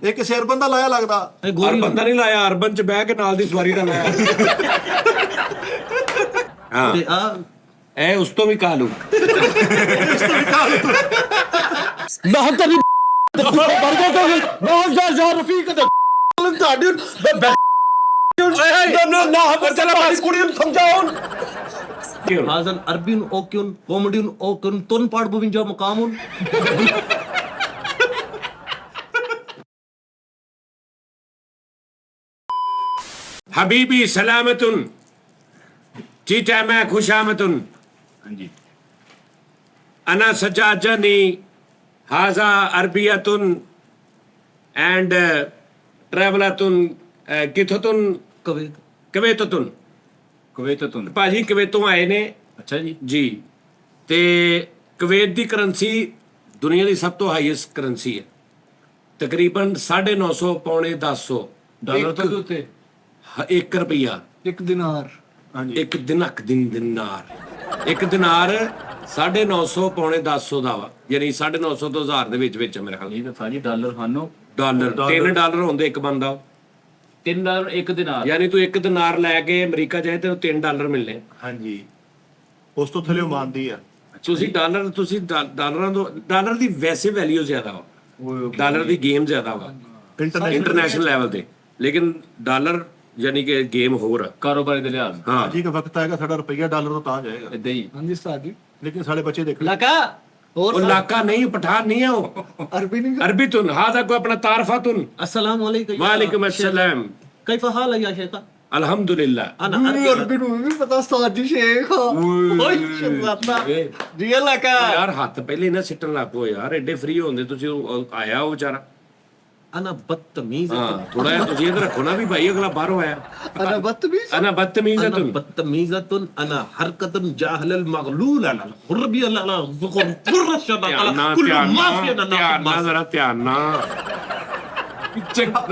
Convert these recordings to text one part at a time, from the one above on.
ਇਹ ਕਿਸੇ ਅਰਬਨ ਦਾ ਲਾਇਆ ਲੱਗਦਾ। ਅਰਬਨ ਦਾ ਨਹੀਂ ਲਾਇਆ, ਅਰਬਨ ਚ ਬਹਿ ਕੇ ਨਾਲ ਦੀ ਸਵਾਰੀ ਦਾ ਲਾਇਆ। ਹਾਂ ਤੇ ਆ ਇਹ ਉਸ ਤੋਂ ਵੀ ਕਾਲੂ ਨਾ ਤੇਰੀ ਬਰਗਰ ਤੋਂ ਨਾ ਜਾ ਰਫੀਕ ਤੇ ਤੁਹਾਡੀ ਨਾ ਪਰ ਚਲਾ ਬਾਸ ਕੁੜੀ ਨੂੰ ਸਮਝਾਓ। Hazan Arbin Okyun, Comedian Okun, Ton Padbovin Makamun. Habibi सलामतुन, चीटा मैं खुशामतुन, अना सजाजनी हाजा अरबियतुन एंड ट्रैवलतुन किथतुन कवेततुन ਕੁਵੈਤਤੁਨ ਭਾਜੀ ਕੁਵੈਤੋਂ ਆਏ ਨੇ। ਅੱਛਾ ਜੀ ਜੀ ਤੇ ਕੁਵੈਤ ਦੀ ਕਰੰਸੀ ਦੁਨੀਆ ਦੀ ਸਭ ਤੋਂ ਹਾਈਐਸਟ ਕਰੰਸੀ ਹੈ, ਤਕਰੀਬਨ 950 ਪੌਣੇ 10 ਡਾਲਰ ਤੋਂ ਵੀ ਉੱਤੇ 1 ਰੁਪਿਆ ਇੱਕ ਦਿਨਾਰ। ਹਾਂਜੀ ਇੱਕ ਦਿਨਾਰ ਇੱਕ ਦਿਨਾਰ 950 ਪੌਣੇ 10 ਦਾ ਵਾ, ਯਾਨੀ 950 ਤੋਂ 1000 ਦੇ ਵਿੱਚ ਮੇਰੇ ਖਿਆਲ। ਇਹ ਤਾਂ ਸਾਜੀ ਡਾਲਰ ਖਾਨੋ ਡਾਲਰ $3 ਹੁੰਦੇ ਇੱਕ ਬੰਦਾ, $3 ਇੱਕ ਦਿਨਾਰ। ਯਾਨੀ ਤੂੰ ਇੱਕ ਦਿਨਾਰ ਲੈ ਕੇ ਅਮਰੀਕਾ ਜਾਏ ਤੈਨੂੰ $3 ਮਿਲਨੇ। ਹਾਂਜੀ ਉਸ ਤੋਂ ਥੱਲੇ ਮੰਨਦੀ ਆ। ਤੁਸੀਂ ਡਾਲਰਾਂ ਦੀ ਵੈਸੇ ਵੈਲਿਊ ਜ਼ਿਆਦਾ ਵਾ, ਡਾਲਰ ਦੀ ਗੇਮ ਜ਼ਿਆਦਾ ਵਾ ਇੰਟਰਨੈਸ਼ਨਲ ਲੈਵਲ ਤੇ, ਲੇਕਿਨ ਡਾਲਰ ਯਾਨੀ ਕਿ ਗੇਮ ਹੋਰ ਆ ਕਾਰੋਬਾਰੀ ਦੇ ਲਿਹਾਜ਼ ਹਾਂ ਜੀ ਇੱਕ ਵਕਤ ਆਏਗਾ ਸਾਡਾ ਰੁਪਈਆ ਡਾਲਰ ਤੋਂ ਤਾਂ ਜਾਏਗਾ। ਇਦਾਂ ਹੀ ਹਾਂਜੀ ਉਸਤਾਦ ਜੀ, ਲੇਕਿਨ ਸਾਡੇ ਬੱਚੇ ਦੇਖ Laka. ਉਹ ਇਲਾਕਾ ਨਹੀਂ, ਪਠਾਨ ਨਹੀਂ ਹੈ ਉਹ, ਅਰਬੀ ਨਹੀਂ ਅਰਬੀ ਤੁਨ ਹਾਜ਼ਾ ਕੋ ਆਪਣਾ ਤਾਰਫਾ ਤੁਨ। Assalamu alaikum. ਵਾਲੇकुम अस्सलाम। كيف حالك يا شيخ؟ ਅਲਹਮਦੁਲਿਲਾ। أنا ਅਰਬੀ ਨੂੰ ਵੀ ਪਤਾ ਉਸਤਾਦ ਜੀ ਸ਼ੇਖ। ਓਏ ਸ਼ੁਕਰਾਨਾ ਜੀ ਲਕਾ ਯਾਰ ਹੱਥ ਪਹਿਲੇ ਨਾ ਸਿੱਟਣ ਲੱਗ ਪੋ ਯਾਰ, ਐਡੇ ਫ੍ਰੀ ਹੁੰਦੇ ਤੁਸੀਂ। ਉਹ ਆਇਆ ਉਹ ਵਿਚਾਰਾ। أنا بتميز ਹਾਂ ਥੋੜਾ ਜਿਹਾ ਤੁਸੀਂ ਇਹਦੇ ਰੱਖੋ ਨਾ ਵੀ ਭਾਈ ਅਗਲਾ ਬਾਹਰੋਂ ਆਇਆ। ਅਨਾ ਬਦਤਮੀਜ਼। ਅਨਾ ਬਦਤਮੀਜ਼ ਹੈ أنا ਤੁਨ। بتميزة أنا حركة جاهل المغلول على الحربية على الزخم فرش على كل مافيا ਧਿਆਨ ਨਾਲ ਜ਼ਰਾ ਧਿਆਨ ਨਾਲ।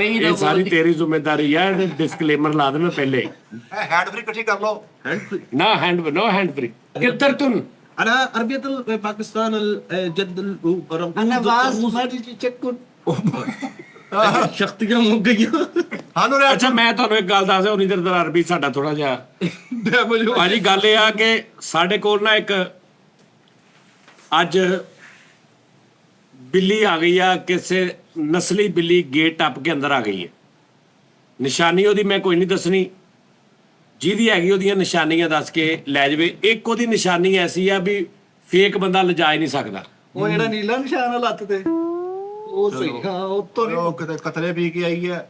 ਇਹ ਸਾਰੀ ਤੇਰੀ ਜ਼ਿੰਮੇਵਾਰੀ ਹੈ। ਡਿਸਕਲੇਮਰ ਲਾ ਦੇ ਮੈਂ ਪਹਿਲੇ। ਹੈਂਡ ਫ੍ਰੀ ਇਕੱਠੀ ਕਰ ਲਓ। ਨਾ ਹੈਂਡ ਫ੍ਰੀ ਕਿੱਧਰ ਤੁਨ। أنا أربية باكستان الجد ਅਨਾ ਵਾਸ ਮਾਰੀ ਜੀ ਚੱਕੂ। شخصية مقية ਹਾਨੂੰ ਰੇ ਅੱਛਾ ਮੈਂ ਤੁਹਾਨੂੰ ਇੱਕ ਗੱਲ ਦੱਸਦਾ, ਉਨੀ ਦੇਰ ਤੱਕ ਅਰਬੀ ਸਾਡਾ ਥੋੜਾ ਜਿਹਾ ਭਾਜੀ ਗੱਲ ਇਹ ਆ ਕਿ ਸਾਡੇ ਕੋਲ ਨਾ ਇੱਕ ਅੱਜ ਬਿੱਲੀ ਆ ਗਈ ਆ, ਕਿਸੇ ਨਸਲੀ ਬਿੱਲੀ ਗੇਟ ਟੱਪ ਕੇ ਅੰਦਰ ਆ ਗਈ ਹੈ। ਨਿਸ਼ਾਨੀ ਉਹਦੀ ਮੈਂ ਕੋਈ ਨਹੀਂ ਦੱਸਣੀ, ਜਿਹਦੀ ਹੈਗੀ ਉਹਦੀਆਂ ਨਿਸ਼ਾਨੀਆਂ ਦੱਸ ਕੇ ਲੈ ਜਾਵੇ। ਇੱਕ ਉਹਦੀ ਨਿਸ਼ਾਨੀ ਐਸੀ ਆ ਵੀ ਫੇਕ ਬੰਦਾ ਲਿਜਾ ਹੀ ਨਹੀਂ ਸਕਦਾ। ਉਹ ਜਿਹੜਾ ਨੀਲਾ ਨਿਸ਼ਾਨ ਆ ਲੱਤ ਤੇ ਉਹ ਸਹੀ। ਹਾਂ ਉਹ ਤੋਂ ਨਹੀਂ, ਉਹ ਕਿਤੇ ਕਤਲੇ ਪੀ ਕੇ ਆਈ ਹੈ।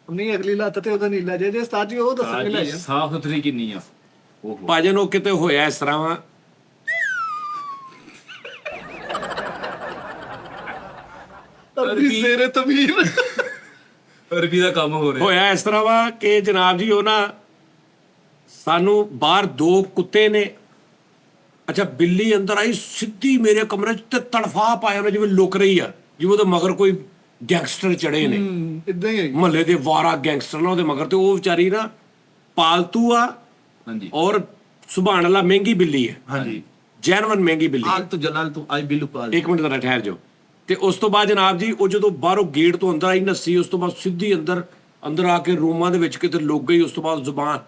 ਨਹੀਂ ਅਗਲੀ ਲੱਤ ਤੇ ਉਹਦਾ ਨੀਲਾ ਜੇ ਉਸਤਾਦ ਜੀ ਉਹ ਦੱਸਣਗੇ ਲੈ ਜਾ। ਸਾਫ ਸੁਥਰੀ ਕਿੰਨੀ ਆ ਉਹ ਭਾਜਨ ਉਹ ਕਿਤੇ ਹੋਇਆ ਇਸ ਤਰ੍ਹਾਂ ਵਾ, ਅਰਬੀ ਜ਼ੇਰੇ ਤਮੀਰ। ਅਰਬੀ ਦਾ ਕੰਮ ਹੋ ਰਿਹਾ। ਹੋਇਆ ਇਸ ਤਰ੍ਹਾਂ ਵਾ ਕਿ ਜਨਾਬ ਜੀ ਉਹ ਨਾ ਸਾਨੂੰ ਬਾਹਰ 2 ਕੁੱਤੇ ਨੇ। ਅੱਛਾ ਬਿੱਲੀ ਅੰਦਰ ਆਈ ਸਿੱਧੀ ਮੇਰੇ ਕਮਰੇ 'ਚ ਤੇ ਤੜਫਾ ਪਾਇਆ ਉਹਨੇ, ਜਿਵੇਂ ਲੁਕ ਰਹੀ ਆ, ਜਿਵੇਂ ਉਹਦੇ ਮਗਰ ਕੋਈ ਗੈਂਗਸਟਰ ਚੜੇ ਨੇ। ਇਦਾਂ ਹੀ ਮਹੱਲੇ ਦੇ ਵਾਰਾ ਗੈਂਗਸਟਰ ਨੇ ਉਹਦੇ ਮਗਰ, ਤੇ ਉਹ ਵਿਚਾਰੀ ਨਾ ਪਾਲਤੂ ਆ ਹਾਂਜੀ ਔਰ ਸੁਭਾਨ ਅੱਲਾ ਮਹਿੰਗੀ ਬਿੱਲੀ ਹੈ। ਹਾਂਜੀ ਜੈਨੂਇਨ ਮਹਿੰਗੀ ਬਿੱਲੀ। آلتو جلالتو آي بيلو قال ਇੱਕ ਮਿੰਟ ਜ਼ਰਾ ਠਹਿਰ ਜਾਓ। ਤੇ ਉਸ ਤੋਂ ਬਾਅਦ ਜਨਾਬ ਜੀ ਉਹ ਜਦੋਂ ਬਾਹਰੋਂ ਗੇਟ ਤੋਂ ਅੰਦਰ ਆਈ ਨੱਸੀ, ਉਸ ਤੋਂ ਬਾਅਦ ਸਿੱਧੀ ਅੰਦਰ ਆ ਕੇ ਰੂਮਾਂ ਦੇ ਵਿੱਚ ਕਿਤੇ ਲੁਕ ਗਈ। ਉਸ ਤੋਂ ਬਾਅਦ ਜ਼ੁਬਾਨ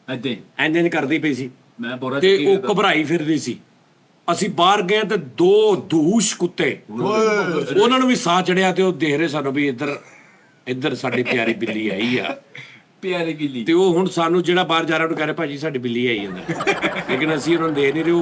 ਇਦਾਂ ਇੰਜ ਕਰਦੀ ਪਈ ਸੀ ਮੈਂ ਬੋਰਾ ਤੇ ਉਹ ਘਬਰਾਈ ਫਿਰਦੀ ਸੀ। ਅਸੀਂ ਬਾਹਰ ਗਏ ਤੇ 2 ਦੂਸ਼ ਕੁੱਤੇ, ਉਹਨਾਂ ਨੂੰ ਵੀ ਸਾਹ ਚੜਿਆ ਤੇ ਉਹ ਦੇਖ ਰਹੇ ਸਾਨੂੰ ਵੀ ਇੱਧਰ ਸਾਡੀ ਪਿਆਰੀ ਬਿੱਲੀ ਆਈ ਆ। ਪਿਆਰੀ ਬਿੱਲੀ। ਤੇ ਉਹ ਹੁਣ ਸਾਨੂੰ ਜਿਹੜਾ ਬਾਹਰ ਜਾ ਰਿਹਾ ਉਹਨੂੰ ਕਹ ਰਿਹਾ ਭਾਜੀ ਸਾਡੀ ਬਿੱਲੀ ਆਈ ਅੰਦਰ, ਲੇਕਿਨ ਅਸੀਂ ਉਹਨਾਂ ਨੂੰ ਦੇ ਨਹੀਂ ਰਹੇ।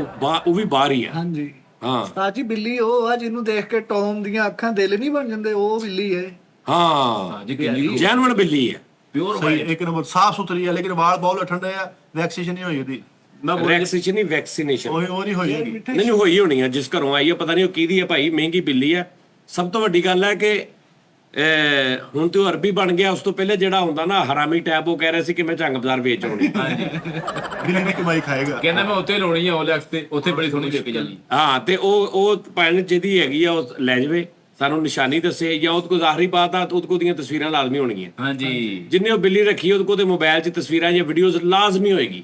ਉਹ ਵੀ ਬਾਹਰ ਹੀ ਆ। ਹਾਂਜੀ ਹਾਂ ਉਸਤਾਦ ਜੀ ਬਿੱਲੀ ਉਹ ਆ ਜਿਹਨੂੰ ਦੇਖ ਕੇ ਟੌਮ ਦੀਆਂ ਅੱਖਾਂ ਦਿਲ ਨਹੀਂ ਬਣ ਜਾਂਦੇ, ਉਹ ਬਿੱਲੀ ਹੈ। ਹਾਂ ਜੀ ਕਿੰਨੀ ਜੈਨੂਇਨ ਬਿੱਲੀ ਹੈ। ਪਿਓਰ ਸਹੀ ਇੱਕ ਨੰਬਰ ਸਾਫ ਸੁਥਰੀ ਹੈ, ਲੇਕਿਨ ਵਾਲ ਬਹੁਤ ਠੰਡੇ ਆ। ਵੈਕਸੀਨੇਸ਼ਨ ਨਹੀਂ ਹੋਈ ਉਹਦੀ। ਵੈਕਸੀਨੇਸ਼ਨ ਨਹੀਂ ਵੈਕਸੀਨੇਸ਼ਨ ਉਹ ਨਹੀਂ ਹੋਈ ਹੈਗੀ। ਨਹੀਂ ਹੋਈ ਹੋਣੀ ਆ, ਜਿਸ ਘਰੋਂ ਆਈ ਆ ਪਤਾ ਨਹੀਂ ਉਹ ਕਿਹਦੀ ਹੈ ਭਾਈ। ਮਹਿੰਗੀ ਬਿੱਲੀ ਆ। ਸਭ ਤੋਂ ਵੱਡੀ ਗੱਲ ਹੈ ਕਿ ਹੁਣ ਤੇ ਉਹ ਅਰਬੀ ਬਣ ਗਿਆ। ਉਸ ਤੋਂ ਪਹਿਲੇ ਜਿਹੜਾ ਹੁੰਦਾ ਨਾ ਹਰਾਮੀ ਟੈਪ, ਉਹ ਕਹਿ ਰਿਹਾ ਸੀ ਕਿ ਮੈਂ ਝੰਗ ਬਾਜ਼ਾਰ ਵੇਚ ਆਉਣੀ। ਬਿੱਲੀ ਦੀ ਕਮਾਈ ਖਾਏਗਾ। ਕਹਿੰਦਾ ਮੈਂ ਉੱਥੇ ਲਾਉਣੀ ਆ OLX ਤੇ, ਉੱਥੇ ਬੜੀ ਸੋਹਣੀ ਵਿਕ ਜਾਣੀ। ਹਾਂ ਤੇ ਉਹ ਭੈਣ ਜਿਹਦੀ ਹੈਗੀ ਆ ਉਹ ਲੈ ਜਾਵੇ, ਸਾਨੂੰ ਨਿਸ਼ਾਨੀ ਦੱਸੇ, ਜਾਂ ਉਹਦੇ ਕੋਲ ਜ਼ਾਹਰੀ ਬਾਤ ਆ ਉਹਦੇ ਕੋਲ ਦੀਆਂ ਤਸਵੀਰਾਂ ਲਾਜ਼ਮੀ ਹੋਣਗੀਆਂ। ਹਾਂਜੀ ਜਿੰਨੇ ਉਹ ਬਿੱਲੀ ਰੱਖੀ ਉਹਦੇ ਕੋਲ ਤੇ ਮੋਬਾਈਲ 'ਚ ਤਸਵੀਰਾਂ ਜਾਂ ਵੀਡੀਓਜ਼ ਲਾਜ਼ਮੀ ਹੋਏਗੀ।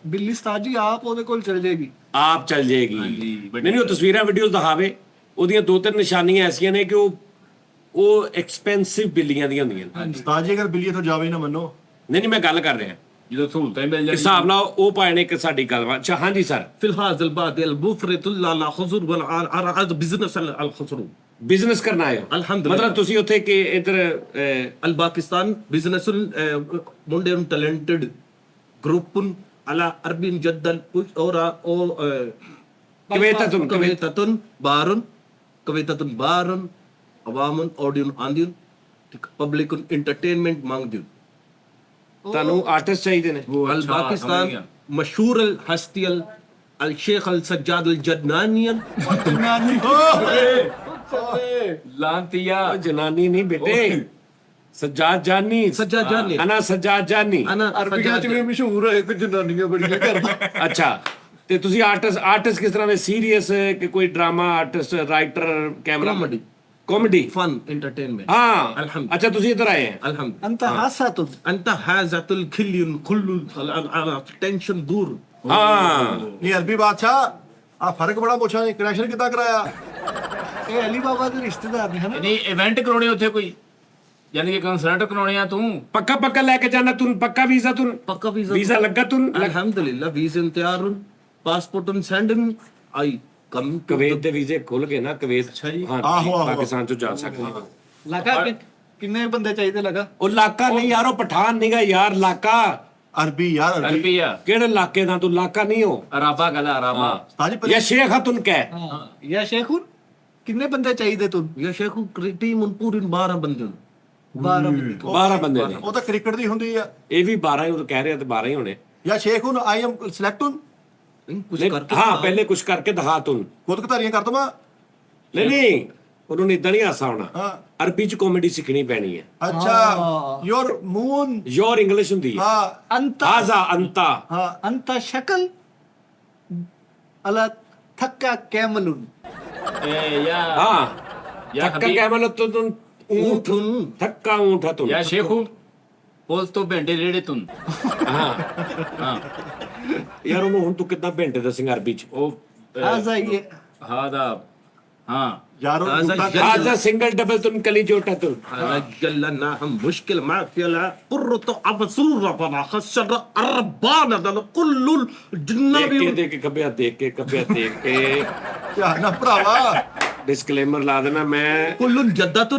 ਬਿੱਲੀ ਉਸਤਾਦ ਜੀ ਆਪ ਉਹਦੇ ਕੋਲ ਚਲ ਜਾਏਗੀ, ਆਪ ਚੱਲ ਜਾਏਗੀ। ਹਾਂਜੀ, ਨਹੀਂ ਉਹ ਤਸਵੀਰਾਂ ਵੀਡੀਓਜ਼ ਦਿਖਾਵੇ। ਉਹਦੀਆਂ 2-3 ਨਿਸ਼ਾਨੀਆਂ ਐਸੀਆਂ ਨੇ ਕਿ ਉਹ ਉਹ ਐਕਸਪੈਂਸਿਵ ਬਿੱਲੀਆਂ ਦੀਆਂ ਹੁੰਦੀਆਂ ਨੇ। ਉਸਤਾਦ ਜੀ ਅਗਰ ਬਿੱਲੀ ਇੱਥੋਂ ਜਾਵੇ ਨਾ ਮੰਨੋ। ਨਹੀਂ ਮੈਂ ਗੱਲ ਕਰ ਰਿਹਾ ਜਦੋਂ ਸਹੂਲਤਾਂ ਹੀ ਮਿਲ ਜਾਂਦੀਆਂ ਹਿਸਾਬ ਨਾਲ ਉਹ ਪਾਏ ਨੇ ਕਿ ਸਾਡੀ ਗੱਲ। ਅੱਛਾ ਹਾਂਜੀ ਸਰ। في هذا الباب المفرط لا لا خزر ولا بزنس الخسرون ਬਿਜ਼ਨਸ ਕਰਨਾ ਆਏ ਹੋ? ਅਲਹਮਦੁਲਿਲਾ। ਮਤਲਬ ਤੁਸੀਂ ਉੱਥੇ ਕਿ ਇਧਰ الباكستان بزنس مندن talented group على أربين جدا أو كويتة بارن عوام أوديون آنديون public entertainment مانگديون ਤੁਹਾਨੂੰ ਆਰਟਿਸਟ ਚਾਹੀਦੇ ਨੇ। الباكستان مشهور الهستي الشيخ السجاد الجدنانيان ਲਾਂਤੀਆ ਉਹ ਜਨਾਨੀ ਨਹੀਂ ਬੇਟੇ, ਸੱਜਾਦ ਜਾਨੀ। سجاد جاني ਅਨਾ ਸੱਜਾਦ ਜਾਨੀ। أنا ਅਰਬੀਆਂ ਚ ਵੀ ਮਸ਼ਹੂਰ ਹੈ ਕਿ ਜਨਾਨੀਆਂ ਬੜੀਆਂ ਕਰਦਾ। ਅੱਛਾ ਤੇ ਤੁਸੀਂ ਆਰਟਿਸਟ ਕਿਸ ਤਰ੍ਹਾਂ ਦੇ? ਸੀਰੀਅਸ ਕਿ ਕੋਈ drama artist, writer, camera? Comedy. Comedy. fun entertainment ਹਾਂ الحمد ਅੱਛਾ ਤੁਸੀਂ ਇੱਧਰ ਆਏ ਹੈ। الحمد ਅੰਤ ਹਾਸਾਤੁਨ أنت هذا الكل كل tension دور ਹਾਂ ਨਹੀਂ ਅਰਬੀ ਬਾਦਸ਼ਾਹ ਆ ਫਰਕ ਬੜਾ ਪੁੱਛਿਆ ਨਹੀਂ, ਕਨੈਕਸ਼ਨ ਕਿੱਦਾਂ ਕਰਾਇਆ? ਇਹ ਅਲੀ ਬਾਬਾ ਦੇ ਰਿਸ਼ਤੇਦਾਰ ਨੇ ਹਨਾ। ਨਹੀਂ ਇਵੈਂਟ ਕਰਾਉਣੇ ਉੱਥੇ ਕੋਈ, ਯਾਨੀ ਕਿ ਕੰਸਰਟ ਕਰਾਉਣੇ ਆ ਤੂੰ? ਪੱਕਾ ਲੈ ਕੇ ਜਾਣਾ ਤੂੰ, ਪੱਕਾ ਵੀਜ਼ਾ ਤੂੰ? पक्का वीजा ਵੀਜ਼ਾ ਲੱਗਾ ਤੂੰ? الحمد لله वीزا تيار باسبورت سندن اي कम ਕੁਵੈਤ ਦੇ ਵੀਜ਼ੇ ਖੁੱਲ ਗਏ ਨਾ ਕੁਵੈਤ। ਹਾਂ ਆਹੋ, ਆਹੋ। ਪਾਕਿਸਤਾਨ ਚੋਂ ਜਾ ਸਕਦੇ ਹੋ। ਲਗਾ ਕਿੰਨੇ ਬੰਦੇ ਚਾਹੀਦੇ ਲਗਾ? ਉਹ ਇਲਾਕਾ ਨਹੀਂ ਯਾਰ, ਉਹ ਪਠਾਨ ਨਹੀਂਗਾ ਯਾਰ, ਇਲਾਕਾ। ਅਰਬੀ ਯਾਰ ਅਰਬੀ। ਰੁਪਈਆ ਕਿਹੜੇ ਇਲਾਕੇ ਦਾ ਤੂੰ? ਇਲਾਕਾ ਨਹੀਂ ਹੋ। ਅਰਾਬਾ ਗਲਾ ਅਰਾਬਾ। ਉਸਤਾਦ ਜੀ ਯਾ ਸ਼ੇਖ ਹਤੁਨ ਕਹਿ। ਯਾ ਸ਼ੇਖੁਨ ਕਿੰਨੇ ਬੰਦੇ ਚਾਹੀਦੇ ਤੁਨ? يا شيخ टीम पूरी 12 बंदे 12 ਬੰਦੇ। 12 ਬੰਦੇ ਨੇ। ਉਹ ਤਾਂ ਕ੍ਰਿਕਟ ਦੀ ਹੁੰਦੀ ਆ। ਇਹ ਵੀ 12 ਹੀ, ਉਹ ਤਾਂ ਕਹਿ ਰਿਹਾ ਤੇ 12 ਹੀ ਹੋਣੇ। ਯਾ ਸ਼ੇਖੁਨ ਆਈ ਐਮ ਸਿਲੈਕਟੁਨ कुछ ਨਹੀਂ, करके ਹਾਂ ਪਹਿਲੇ ਕੁਝ ਕਰਕੇ ਦਿਖਾ ਤੂੰ। ਖੁਦ ਕਤਾਰੀਆਂ ਕਰ ਦਵਾਂ। ਨਹੀਂ ਉਹਨੂੰ ਇਦਾਂ ਨਹੀਂ ਹਾਸਾ ਹੋਣਾ। ਹਾਂ ਅਰਬੀ ਚ ਕਾਮੇਡੀ ਸਿੱਖਣੀ ਪੈਣੀ ਹੈ। ਅੱਛਾ ਯੋਰ ਮੂਨ। ਯੋਰ ਇੰਗਲਿਸ਼ ਹੁੰਦੀ ਹੈ। ਹਾਂ ਅੰਤ ਹਾਜ਼ਾ ਅੰਤਾ। ਹਾਂ ਅੰਤ ਸ਼ਕਲ ਅਲਾ ਥੱਕਾ ਕੈਮਲੁਨ। ਏ ਯਾ ਹਾਂ ਯਾ ਥੱਕਾ ਹਬੀਬ ਕਹਿ ਮਤਲਬ ਤੂੰ ਊਂਠ। ਥੱਕਾ ਊਂਠ ਹੈ ਤੂੰ। ਯਾ ਸ਼ੇਖੂ ਬੋਲ ਤੋਂ ਭੇਂਡੇ ਰੇੜੇ ਤੂੰ। ਹਾਂ ਹਾਂ ਯਾਰ ਉਹਨੂੰ ਹੁਣ ਤੂੰ ਕਿੱਦਾਂ ਭਿੰਡੇ ਦੱਸੇਂਗਾ ਅਰਬੀ ਚ? ਉਹ ਹਾਜ਼ਾ ਇਹ ਹਾਦਾ ਹਾਂ ਯਾਰੋ ਹਾਜ਼ਾ ਸਿੰਗਲ ਡਬਲ ਤੁਨ ਕਲੀ ਜੋਟਾ ਤੁਨ। هذا جلنا هم مشكل ما في لا قرة أبصر بنا خسر أربانا ده كل الجنابي ਦੇਖ ਕੇ ਖੱਬਿਆ ਦੇਖ ਕੇ ਧਿਆਨ ਨਾਲ ਭਰਾਵਾ। ਡਿਸਕਲੇਮਰ ਲਾ ਦੇਣਾ ਮੈਂ। كل جدة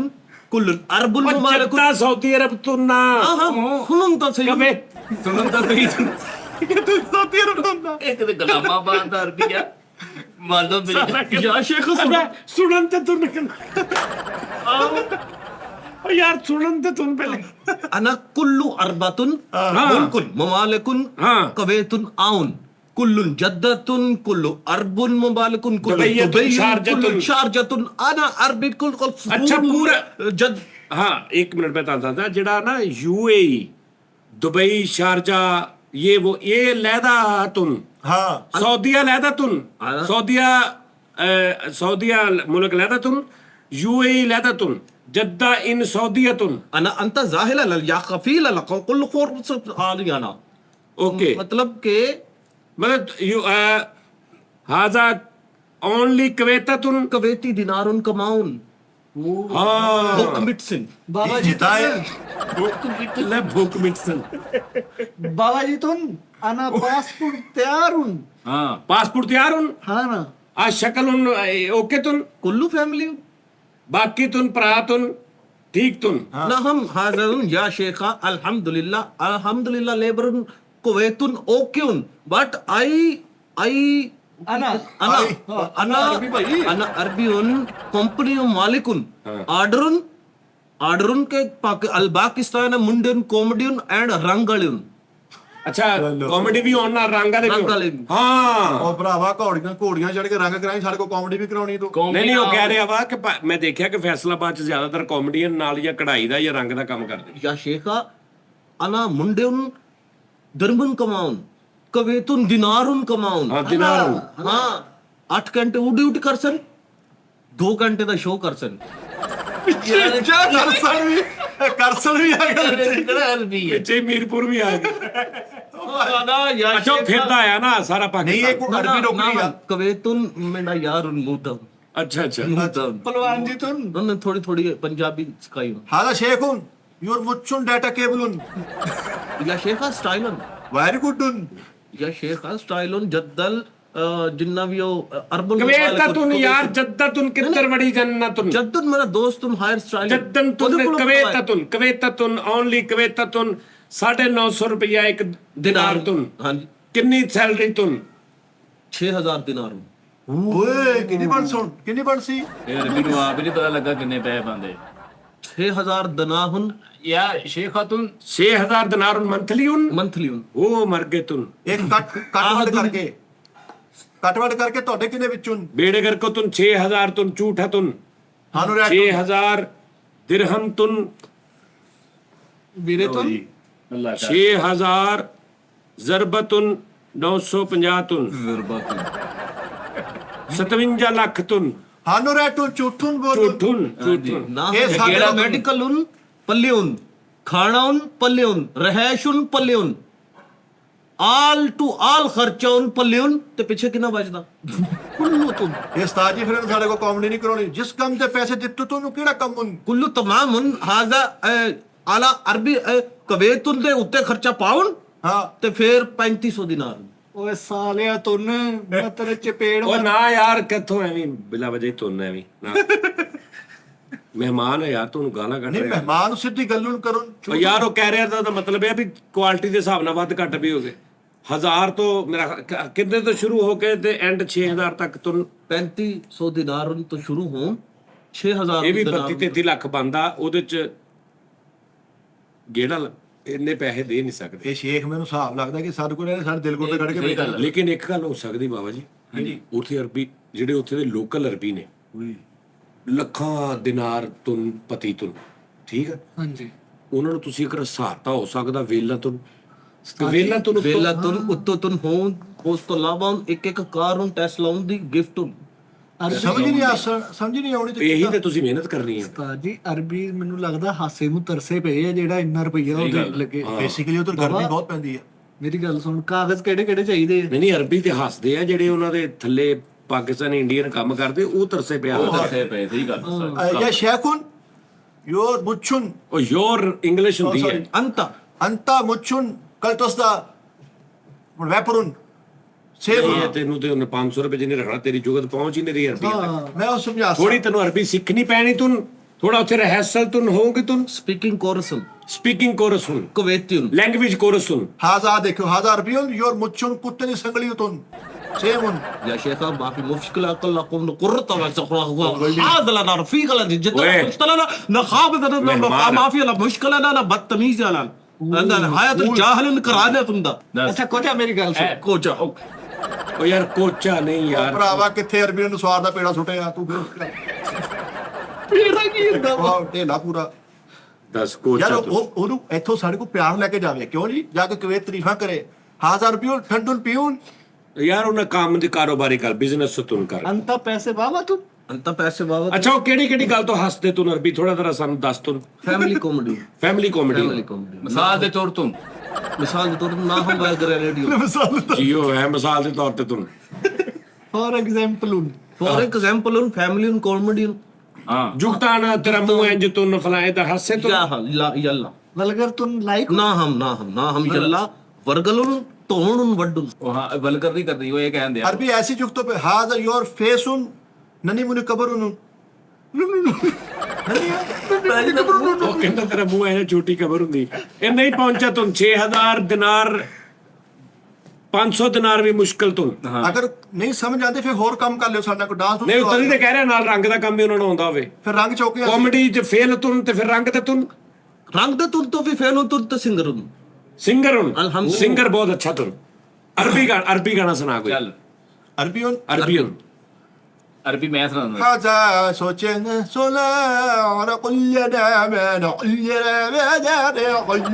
كل أرب الممالك ਜੱਦਾ ਸਾਊਦੀ ਅਰਬ ਤੁਨ ਨਾ خلون تصير ਕਵੇ। ਸੁਣਨ ਤਾਂ ਸਹੀ صوتي رمضان ਇੱਕ ਤੇ ਗੁਲਾਮਾ ਬਾਦ ਦਾ ਰੁਪਈਆ ਮੰਨ ਲਓ ਮੇਰੀ يا شيخ ਸੁਣਨ ਤੇ ਤੁਨ ਓ ਯਾਰ ਸੁਣਨ ਤੇ ਤੁਨ ਪਹਿਲੇ। أنا كل أربعة ملك ممالك كويت عون كل جدة كل أرب ممالك كل دبي دبي شارجة كل شارجة أنا أربي كل अच्छा, पूरा جد ਹਾਂ 1 ਮਿੰਟ ਮੈਂ ਤੁਹਾਨੂੰ ਦੱਸਦਾ। ਜਿਹੜਾ ਨਾ UAE ਦੁਬਈ ਸ਼ਾਰਜਾ ਇਹ ਲਹਿਦਾ ਤੁਨ। ਹਾਂ सऊदिया लहदा तुन। सऊदिया मुल्क लहदा तुन। UAE लहदा तुन। जद्दा इन सऊदिया तुन। أنا أنت زاهل يا خفيل كل فرص عالي أنا ओके मतलब के मतलब हाजा ओनली कुवैता तुन। كويتي دينار كماون हाँ हुक मिटसिन ਬਾਬਾ ਜੀ ले भूख मिटसन। ਬਾਬਾ ਜੀ ਤੁਨ ਅਨਾ ਪਾਸਪੋਰਟ ਤਿਆਰ ਹੁਨ। ਹਾਂ पासपोर्ट तैयार उन। ਹਾਂ ਨਾ आ शक्ल उन ओके तुन। كله فاميلي बाकी तुन परा तुन ठीक तुन। نعم هذا يا شيخ الحمد لله ليبر كويت اوكيون بٹ اي ਅਨਾ انا عربيون كومپني مالكون آرڈرن کے الباکستان منڈن کومیڈیون اینڈ رنگالیون अच्छा कॉमेडी भी होना रंगा दे रंग वाले भी। भी। हाँ ਉਹ ਭਰਾਵਾ ਘੋੜੀਆਂ ਚੜ ਕੇ ਰੰਗ ਕਰਾਈ, ਸਾਡੇ ਕੋਲ ਕਾਮੇਡੀ ਵੀ ਕਰਾਉਣੀ ਤੂੰ। ਨਹੀਂ ਉਹ ਕਹਿ ਰਿਹਾ ਵਾ ਕਿ ਮੈਂ ਦੇਖਿਆ ਕਿ ਫੈਸਲਾਬਾਦ ਚ ਜ਼ਿਆਦਾਤਰ ਕਾਮੇਡੀਅਨ ਨਾਲ ਜਾਂ ਕਢਾਈ ਦਾ ਜਾਂ ਰੰਗ ਦਾ ਕੰਮ ਕਰਦੇ। या शेखा अना मुंडेन दरबन कमाउन कवेतुन दिनारुन कमाउन ਹਾਂ ਦਿਨਾਰ। हाँ 8 घंटे ड्यूटी करसन 2 घंटे ਦਾ ਸ਼ੋਅ ਕਰसन ਕਰਸਨ ਵੀ ਆ ਗਿਆ ਪਿੱਛੇ ਮੀਰਪੁਰ ਵੀ ਆ ਗਿਆ। ना या ਅੱਛਾ ਉਹ ਫਿਰਦਾ ਆਇਆ ਨਾ ਸਾਰਾ ਨਹੀਂ ਪਾਕਿਸਤਾਨ। ਇਹ ਕੋਈ ਅਰਬੀ ਨੌਕਰੀ ਆ। कवेतुन मेरा यारुन मुदम अच्छा अच्छा पहलवान जी तुन उन्होंने थोड़ी थोड़ी पंजाबी सिखाई हाला शेखुन योर मुच्छुन डाटा केबलुन या शेखा स्टाइलन वेरी गुड या शेखा स्टाइलन जद्दल जिन्ना भी हो अरबल कवेततुन यार जद्दतुन किधर बड़ी जन्नतुन जद्दन मेरा दोस्त तुम हायर स्टाइल जद्दन तुन कवेततुन ओनली कवेततुन 950 रुपया एक दिनार तुन हाँ जी कितनी सैलरी तुन 6000 दिनार ओए किनी बन सुन किनी बन सी ਇਹ ਅਰਬੀ ਨੂੰ ਆਪ ਹੀ ਨਹੀਂ ਪਤਾ ਲੱਗਾ ਕਿੰਨੇ ਪੈਸੇ ਪਾਉਂਦੇ 6000 दिनाहुन ਯਾ ਸ਼ੇਖ ਖਾਤੂਨ 6000 दिनार मंथली उन मंथली उन ओ मर गए तुन ਇੱਕ ਕੱਟ ਵੜ ਕਰਕੇ ਤੁਹਾਡੇ ਕਿਨੇ ਵਿੱਚੋਂ बेड़े घर को तुन 6000 तुन झूठा तुन ਸਾਨੂੰ ਰਹਿ 6000 दिरहम तुन ਵੀਰੇ ਤੁਨ ਅੱਲਾਹ 6000 ਜ਼ਰਬਤੁਨ 950 ਤੁਨ 57 ਲੱਖ ਤੁਨ ਸਾਨੂੰ ਰਹਿ ਤੂੰ ਝੂਠੂਨ ਬੋਲ ਝੂਠੁਨ ਝੂਠੁਨ ना ये हम सारे गेड़ा लोग- मेडिकल उन पल्ले उन खाना उन पल्ले उन रहائश उन पल्ले उन आल टू आल खर्चा उन पल्ले उन ते पीछे कितना बचदा कुल्लू तुम ਇਹ ਉਸਤਾਦ ਜੀ ਫਿਰ ਸਾਡੇ ਕੋਲ ਕਾਮੇਡੀ ਨਹੀਂ ਕਰਾਉਣੀ ਜਿਸ ਕੰਮ ਤੇ ਪੈਸੇ ਦਿੱਤੇ ਤੁਹਾਨੂੰ ਕਿਹੜਾ ਕੰਮ ਹੁਣ कुल्लू तमाम उन हाजा आला अरबी कवेत उन दे उत्ते खर्चा पाउन ਹਾਂ ते फिर 3500 दिनार ਓਏ ਸਾਲਿਆ ਤੁਨ ਮੈਂ ਤੇਰੇ ਚਪੇੜ ਉਹ ਨਾ ਯਾਰ ਕਿੱਥੋਂ ਐਵੇਂ ਬਿਲਾ ਵਜੇ ਤੁਨ ਐਵੇਂ ਨਾ ਮਹਿਮਾਨ ਹੈ ਯਾਰ ਤੁਹਾਨੂੰ ਗਾਲਾਂ ਕੱਢ ਨਹੀਂ ਰਿਹਾ ਮਹਿਮਾਨ ਨੂੰ ਸਿੱਧੀ ਗੱਲ ਨੂੰ ਕਰੋ ਉਹ ਯਾਰ ਉਹ ਕਹਿ ਰਿਹਾ ਤਾਂ ਮਤਲਬ ਇਹ ਵੀ ਕੁਆਲਿਟੀ ਦੇ ਹਿਸਾਬ ਨਾਲ ਵੱਧ ਘੱਟ ਵੀ ਹੋ ਗਏ 1000 ਤੋਂ ਮੇਰਾ ਕਿੰਨੇ ਤੋਂ ਸ਼ੁਰੂ ਹੋ ਕੇ ਤੇ ਐਂਡ 6000 ਤੱਕ ਤੁਨ 3500 दिनार उन तो शुरू हों 6000 ਇਹ ਵੀ दिनार 32-33 ਲੱਖ ਬੰਦਾ ਉਹਦੇ ਚ ਗੇੜਾ ਇੰਨੇ ਪੈਸੇ ਦੇ ਨਹੀਂ ਸਕਦੇ ਇਹ ਸ਼ੇਖ ਮੈਨੂੰ ਹਿਸਾਬ ਲੱਗਦਾ ਕਿ ਸਾਡੇ ਕੋਲ ਇਹਨੇ ਸਾਡੇ ਦਿਲ ਕੋਲ ਤੇ ਕੱਢ ਕੇ ਭੇਜਿਆ ਲੇਕਿਨ ਇੱਕ ਗੱਲ ਹੋ ਸਕਦੀ ਬਾਬਾ ਜੀ ਹਾਂਜੀ ਉੱਥੇ ਅਰਬੀ ਜਿਹੜੇ ਉੱਥੇ ਦੇ ਲੋਕਲ ਅਰਬੀ ਨੇ ਲੱਖਾਂ ਦਿਨਾਰ ਤੁਨ ਪਤੀ ਤੁਨ ਠੀਕ ਹੈ ਹਾਂਜੀ ਉਹਨਾਂ ਨੂੰ ਤੁਸੀਂ ਇੱਕ ਸਹਾਰਤਾ ਹੋ ਸਕਦਾ ਵੇਲਾ ਤੁਨ ਵੇਲਾ ਤੁਨ ਉੱਤੋਂ- वेला तुन उत्तो तुन हों उस तो लाभ उन एक एक कार उन टेस्ट लाउन दी गिफ्ट उन ਸਮਝ ਨਹੀਂ ਆਉਣੀ ਤੇ ਇਹੀ ਤੇ ਤੁਸੀਂ ਮਿਹਨਤ ਕਰਨੀ ਹੈ ਉਸਤਾਦ ਜੀ ਅਰਬੀ ਮੈਨੂੰ ਲੱਗਦਾ ਹਾਸੇ ਨੂੰ ਤਰਸੇ ਪਏ ਆ ਜਿਹੜਾ ਇੰਨਾ ਰੁਪਈਆ ਉਹਦੇ ਲੱਗੇ ਬੇਸਿਕਲੀ ਉਧਰ ਗਰਮੀ ਬਹੁਤ ਪੈਂਦੀ ਆ ਮੇਰੀ ਗੱਲ ਸੁਣ ਕਾਗਜ਼ ਕਿਹੜੇ ਕਿਹੜੇ ਚਾਹੀਦੇ ਆ ਨਹੀਂ ਅਰਬੀ ਤੇ ਹੱਸਦੇ ਆ ਜਿਹੜੇ ਉਹਨਾਂ ਦੇ ਥੱਲੇ ਪਾਕਿਸਤਾਨ ਇੰਡੀਅਨ ਕੰਮ ਕਰਦੇ ਉਹ ਤਰਸੇ ਪਿਆ ਪੈਸੇ ਪਏ ਸਹੀ ਗੱਲ ਯਾ ਸ਼ੇਖੁਨ ਯੋਰ ਮੁੱਛੁਨ ਉਹ ਯੋਰ ਇੰਗਲਿਸ਼ ਹੁੰਦੀ ਹੈ अंता ਅੰਤਾ ਮੁੱਛੁਨ ਕਲਤਸ ਦਾ ਵੈਪਰੁਨ ਸੇਵ ਇਹ ਤੈਨੂੰ ਤੇ ਉਹਨੇ 500 ਰੁਪਏ ਜਿੰਨੇ ਰੱਖਣਾ ਤੇਰੀ ਜੁਗਤ ਪਹੁੰਚ ਹੀ ਨਹੀਂ ਰਹੀ ਅਰਬੀ ਤੱਕ ਮੈਂ ਉਹ ਸਮਝਾ ਥੋੜੀ ਤੈਨੂੰ ਅਰਬੀ ਸਿੱਖਣੀ ਪੈਣੀ ਤੁਨ ਥੋੜਾ ਉੱਥੇ ਰਹਿਸਲ ਤੁਨ ਹੋਊਗੀ ਤੁਨ स्पीकिंग कोरस उन ਸਪੀਕਿੰਗ ਕੋਰਸ ਹੁਨ कुवैती उन ਲੈਂਗੁਏਜ ਕੋਰਸ ਹੁਨ ਹਾਜ਼ਾ ਦੇਖੋ ਹਾਜ਼ਾ ਅਰਬੀਉਨ ਯੋਰ ਮੁੱਛੁਨ ਕੁੱਤੇ ਦੀ ਸੰਗਲੀ ਉਤਨ ਸੇਵੁਨ يا شيخ ما في مشكله كل قوم قرط هذا لا رفيق لا جدا وين؟ اشتغلنا نخاب ما في لا مشكله لا بدتميز لا عندنا حياه الجاهل كراده تندا ਅੱਛਾ ਕੋਚਾ ਮੇਰੀ ਗੱਲ ਸੁਣ कोचा ਉਹ ਯਾਰ ਕੋਚਾ ਨਹੀਂ ਯਾਰ ਭਰਾਵਾ ਕਿੱਥੇ ਅਰਬੀ ਨੂੰ ਸਵਾਰ ਦਾ ਪੇੜਾ ਸੁੱਟਿਆ ਤੂੰ ਪੇੜਾ ਕੀ ਹੁੰਦਾ ਵਾਹ ਢੇਲਾ ਪੂਰਾ ਦੱਸ ਯਾਰ ਕੋਚਾ ਤੂੰ ਉਹਨੂੰ ਇੱਥੋਂ ਸਾਡੇ ਕੋਲ ਪਿਆਰ ਲੈ ਕੇ ਜਾਵੇ ਕਿਉਂ ਜੀ ਜਾ ਕੇ ਕਵੇ ਤਾਰੀਫਾਂ ਕਰੇ ਹਾਜ਼ਾ ਰੁਪਈਉਨ ਠੰਡੁਨ ਪੀਉਨ ਯਾਰ ਉਹਨਾਂ ਕੰਮ ਦੀ ਕਾਰੋਬਾਰੀ ਕਰ ਬਿਜ਼ਨਸ ਤੁਨ ਕਰ ਅੰਤਾ ਪੈਸੇ ਵਾਵਾ ਤੂੰ انت पैसे बाबा ਅੱਛਾ ਉਹ ਕਿਹੜੀ ਕਿਹੜੀ ਗੱਲ ਤੋਂ ਹੱਸਦੇ ਤੁਨ ਅਰਬੀ ਥੋੜਾ ਜਰਾ ਸਾਨੂੰ ਦੱਸ ਤੁਨ family comedy family comedy family comedy ਮਿਸਾਲ ਦੇ ਤੌਰ ਤੋਂ मिसाल के तौर पर ना हम बात करें रेडियो ਜੀਓ ਹੈ ਮਿਸਾਲ ਦੇ ਤੌਰ ਤੇ ਤੁਨ ਫॉर ਐਗਜ਼ਾਮਪਲ ਉਨ फॉर एग्जांपल उन फैमिली उन कॉमेडी ਹਾਂ ਜੁਗਤਾਨਾ ਤੇਰਾ ਮੂੰਹ ਇੰਜ ਤੁਨ ਫਲਾਏ ਦਾ ਹੱਸੇ ਤੁਨ या ला यल्ला ਵਲਗਰ ਤੁਨ ਲਾਈਕ ना हम यल्ला वर्गलुन तोणुन वड्डुन ਉਹ ਹਾਂ ਵਲਗਰ ਨਹੀਂ ਕਰਦੀ ਉਹ ਇਹ ਕਹਿੰਦੇ ਆ अरबी ऐसी जुगतों पे हाजा योर फेसुन ननी मुनि कबरुन ਉਹ ਕਹਿੰਦਾ ਤੇਰਾ ਮੂੰਹ ਐ ਛੋਟੀ ਖਬਰ ਹੁੰਦੀ ਇਹ ਨਹੀਂ ਪਹੁੰਚਾ ਤੁਨ 6000 ਦਿਨਾਰ 500 ਦਿਨਾਰ ਵੀ ਮੁਸ਼ਕਲ ਤੁਨ अगर नहीं समझ आते फिर होर काम कर लियो साडा को डांस ਨਹੀਂ ਉਤਰੀ ਤੇ ਕਹਿ ਰਿਹਾ ਨਾਲ ਰੰਗ ਦਾ ਕੰਮ ਵੀ ਉਹਨਾਂ ਨੂੰ ਆਉਂਦਾ ਹੋਵੇ फिर रंग चौके ਕਾਮੇਡੀ ਚ ਫੇਲ ਤੁਨ ਤੇ ਫਿਰ ਰੰਗ ਤੇ ਤੁਨ रंग दे तुन तो भी फैन तुन तो सिंगर उन ਸਿੰਗਰ ਹੁਣ ਅਲਹਮਦੁਲਿਲਾ। ਸਿੰਗਰ ਬਹੁਤ ਅੱਛਾ ਤੁਨ ਅਰਬੀ ਗਾਣਾ ਸੁਣਾ ਕੋਈ ਚੱਲ अरबी उन ਅਰਬੀ ਹੁਣ ਅਰਬੀ ਮੈਂ ਸੁਣਾਉਂਦਾ हाजा सोचेन सोला और कुल दामन कुल रवाजा कुल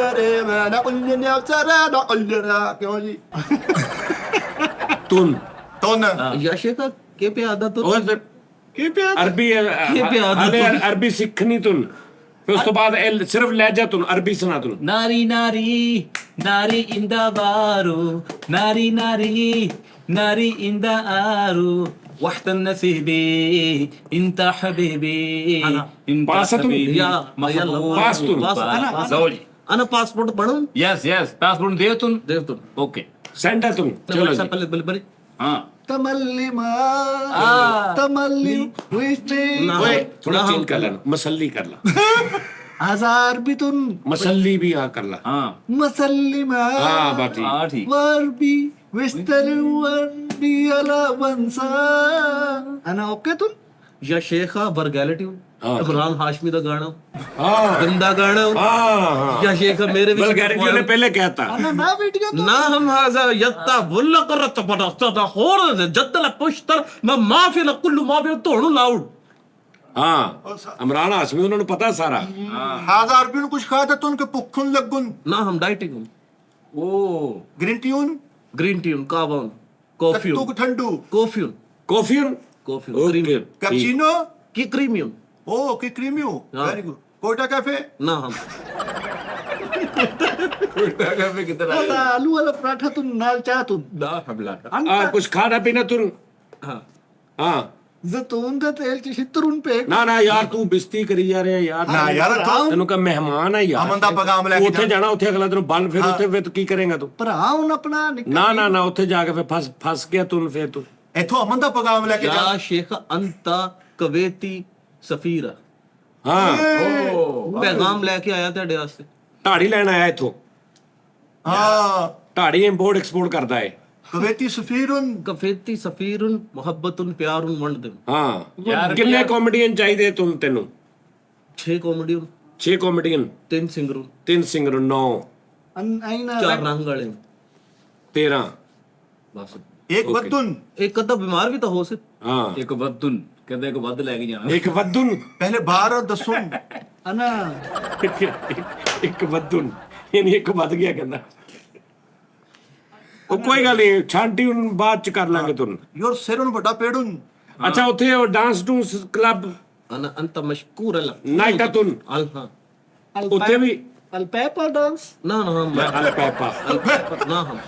रवाना कुल नफसरा कुल क्यों जी ਤੁਨ तोन या शेखा के पे आदा तो ਉਹ ਫਿਰ की पे ਅਰਬੀ ਹਾਲੇ ਅਰਬੀ ਸਿੱਖਣੀ ਤੁਨ ਫਿਰ ਉਸ ਤੋਂ ਬਾਅਦ ਇਹ ਸਿਰਫ ਲਹਿਜਾ ਤੁਨ ਅਰਬੀ ਸੁਣਾ ਤੁਨ ਨਾਰੀ ਨਾਰੀ ਨਾਰੀ ਇੰਦਾ ਬਾਰੂ ਨਾਰੀ ਨਾਰੀ ਨਾਰੀ ਇੰਦਾ ਆਰੂ وقت النسيبي انت حبيبي انت पास है तुम? حبيبي या पास तुम? انا पासपोर्ट पढ़ूं यस यस पासपोर्ट दे तुम देव तुम ओके सेंड है तुम चलो जी पहले पहले पहले हाँ तमल्लिमा तमल्ली विस्ते ओए थोड़ा चेंज कर लेना मसल्ली कर ला हजार भी तुम मसल्ली भी हाँ कर ला हाँ मसल्लिमा हाँ बात ठीक हाँ ठीक वर्बी विस्तर वर्बी अला बंसा अना ओके तुम या शेखा बरगैलिटी हाँ। इमरान हाशमी दा गाना हाँ गंदा गाना हाँ या शेखा मेरे विच बल्गैरिटी ने पहले कहता अना ना वीडियो ना हम हाजा यत्ता वल्ला करत बडस्ता दा होर जद्दल पुश्तर मैं माफी ला कुल्लू माफी तोड़ू लाउड हाँ इमरान हाशमी उन्होंने पता सारा हजार भी कुछ खाया था तुम के पुखुन लगुन ना हम डाइटिंग ओ ग्रीन टी ग्रीन टी कावन कॉफी तू ठंडू coffee coffee coffee okay cappuccino की क्रीमी ओ की क्रीमियो हाँ। वेरी गुड कोटा कैफे ना हम पे कितना आलू वाला पराठा तुम नाल चाह तुम ना हमला कुछ खाना पीना तू हाँ हाँ जैतून का तेल च छितरून पे ना ना यार तू बिस्ती करी जा ਰਿਹਾ ਯਾਰ ਨਾ ਯਾਰ ਤੂੰ ਤੈਨੂੰ ਕਾ ਮਹਿਮਾਨ ਹੈ ਯਾਰ ਅਮਨ ਦਾ ਪੈਗਾਮ ਲੈ ਕੇ ਉੱਥੇ ਜਾਣਾ ਉੱਥੇ ਅਗਲਾ ਦਿਨ ਬੰਨ ਫਿਰ ਉੱਥੇ ਫਿਰ ਤੂੰ ਕੀ ਕਰੇਗਾ ਤੂੰ ਭਰਾ ਹੁਣ ਆਪਣਾ ਨਾ ਨਾ ਨਾ ਉੱਥੇ ਜਾ ਕੇ ਫਿਰ ਫਸ ਗਿਆ ਤੂੰ ਫਿਰ ਤੂੰ ਇੱਥੋਂ ਅਮਨ ਦਾ ਪੈਗਾਮ ਲੈ ਕੇ ਜਾ या शेख अंता कवेती सफीरा ਹਾਂ पैगाम लेके आया तेरे वास्ते ਢਾੜੀ ਲੈਣ ਆਇਆ ਇੱਥੋਂ ਹਾਂ ਢਾੜੀ ਇੰਪੋਰਟ ਐਕਸਪੋਰਟ ਕਰਦਾ ਹੈ ਕਵੇਤੀ ਸਫੀਰਨ कफेती सफीरुन मोहब्बतुन प्यारुन वंड दे ਹਾਂ ਕਿੰਨੇ ਕਾਮੇਡੀਅਨ ਚਾਹੀਦੇ ਤੈਨੂੰ 6 कॉमेडी 6 ਕਾਮੇਡੀਅਨ 3 सिंगरू 3 ਸਿੰਗਰ 9 ਆਈਨਾ 4 रंग वाले 13 बस ਇੱਕ ਬਦੁਨ एक अद्धा बीमार भी तो हो सकता ਹਾਂ ਇੱਕ ਵੱਧੁਨ ਕਹਿੰਦੇ ਇੱਕ ਵੱਧ ਲੈ ਕੇ ਜਾਣਾ ਇੱਕ ਵੱਧੁਨ ਪਹਿਲੇ ਬਾਹਰ ਦੱਸੁਨ ਅਨਾ ਇੱਕ ਵੱਧੁਨ ਯਾਨੀ ਇੱਕ ਵੱਧ ਗਿਆ ਕਹਿੰਦਾ ਉਹ ਕੋਈ ਗੱਲ ਨਹੀਂ ਛਾਂਟੀ ਹੁਣ ਬਾਅਦ ਚ ਕਰ ਲਾਂਗੇ ਤੁਨ ਯੋਰ ਸਿਰਨ ਵੱਡਾ ਪੇੜੁਨ ਅੱਛਾ ਉੱਥੇ ਉਹ ਡਾਂਸ ਡੂਸ ਕਲੱਬ انا انت مشكور لك ਨਾਈਟਾ ਤੁਨ الها ਉੱਥੇ ਵੀ ਅਲਪੈਪਾ ਡਾਂਸ نا نا هم ਅਲਪੈਪਾ نا هم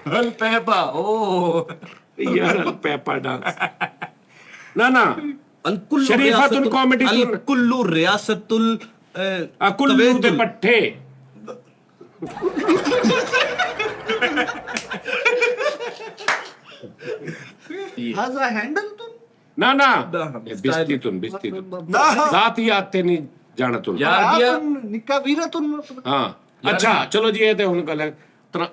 ਹਲ ਪੈਪਾ ਓ ਯਾਰ ਅਲਪੈਪਾ ਡਾਂਸ ਨਾ ਨਾ الكل شريفة كوميدي تون. الكل رياسة ਕੁੱਲੂ ਦੇ ਪੱਠੇ ਹਾਜ਼ਾ ਹੈਂਡਲ ਤੁਨ ਨਾ ਨਾ ਨਾ, ਇਹ ਬਿਸਤੀ ਤੁਨ ਨਾ ਜ਼ਾਤ ਹੀ ਆਤੇ ਨਹੀਂ ਜਾਣਾ ਤੁਨ ਯਾਰ ਦਿਆ ਨਿੱਕਾ ਵੀਰਾ ਤੁਨ ਹਾਂ ਅੱਛਾ ਚਲੋ ਜੀ ਇਹ ਤੇ ਹੁਣ ਗੱਲ ਹੈ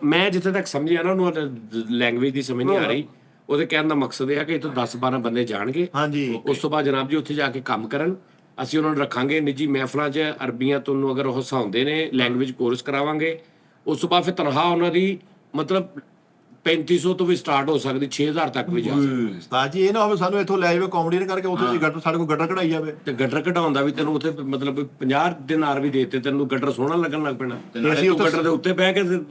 ਮੈਂ ਜਿੱਥੇ ਤੱਕ ਸਮਝਿਆ ਨਾ ਉਹਨੂੰ ਲੈਂਗੁਏਜ ਦੀ ਸਮਝ ਨਹੀਂ ਆ ਰਹੀ ਉਹਦੇ ਕਹਿਣ ਦਾ ਮਕਸਦ ਇਹ ਹੈ ਕਿ ਇੱਥੋਂ 10-12 ਬੰਦੇ ਜਾਣਗੇ ਹਾਂਜੀ ਉਸ ਤੋਂ ਬਾਅਦ ਜਨਾਬ ਜੀ ਉੱਥੇ ਜਾ ਕੇ ਕੰਮ ਕਰਨ ਅਸੀਂ ਉਹਨਾਂ ਨੂੰ ਰੱਖਾਂਗੇ ਨਿੱਜੀ ਮਹਿਫਲਾਂ 'ਚ ਅਰਬੀਆਂ ਤੁਹਾਨੂੰ ਅਗਰ ਉਹ ਹਸਾਉਂਦੇ ਨੇ ਲੈਂਗੁਏਜ ਕੋਰਸ ਕਰਾਵਾਂਗੇ ਉਸ ਤੋਂ ਬਾਅਦ ਫਿਰ ਤਨਖਾਹ ਉਹਨਾਂ ਦੀ ਮਤਲਬ 3500 ਤੋਂ ਵੀ ਸਟਾਰਟ ਹੋ ਸਕਦੀ 6000 ਤੱਕ ਵੀ ਜਾ ਸਕਦੀ ਉਸਤਾਦ ਜੀ ਇਹ ਨਾ ਹੋਵੇ ਸਾਨੂੰ ਇੱਥੋਂ ਲੈ ਜਾਵੇ ਕਾਮੇਡੀ ਕਰਕੇ ਉੱਥੇ ਜੀ ਗੱਟਰ ਸਾਡੇ ਕੋਲ ਗੱਟਰ ਕਢਾਈ ਜਾਵੇ ਤੇ ਗਟਰ ਘਟਾਉਂਦਾ ਵੀ ਤੈਨੂੰ ਉੱਥੇ ਮਤਲਬ 50 ਦਿਨਾਰ ਵੀ ਦੇਤੇ ਤੈਨੂੰ ਗਟਰ ਸੋਹਣਾ ਲੱਗਣ ਲੱਗ ਪੈਣਾ ਅਸੀਂ ਉਹ ਗਟਰ ਦੇ ਉੱਤੇ ਬਹਿ ਕੇ ਤੇ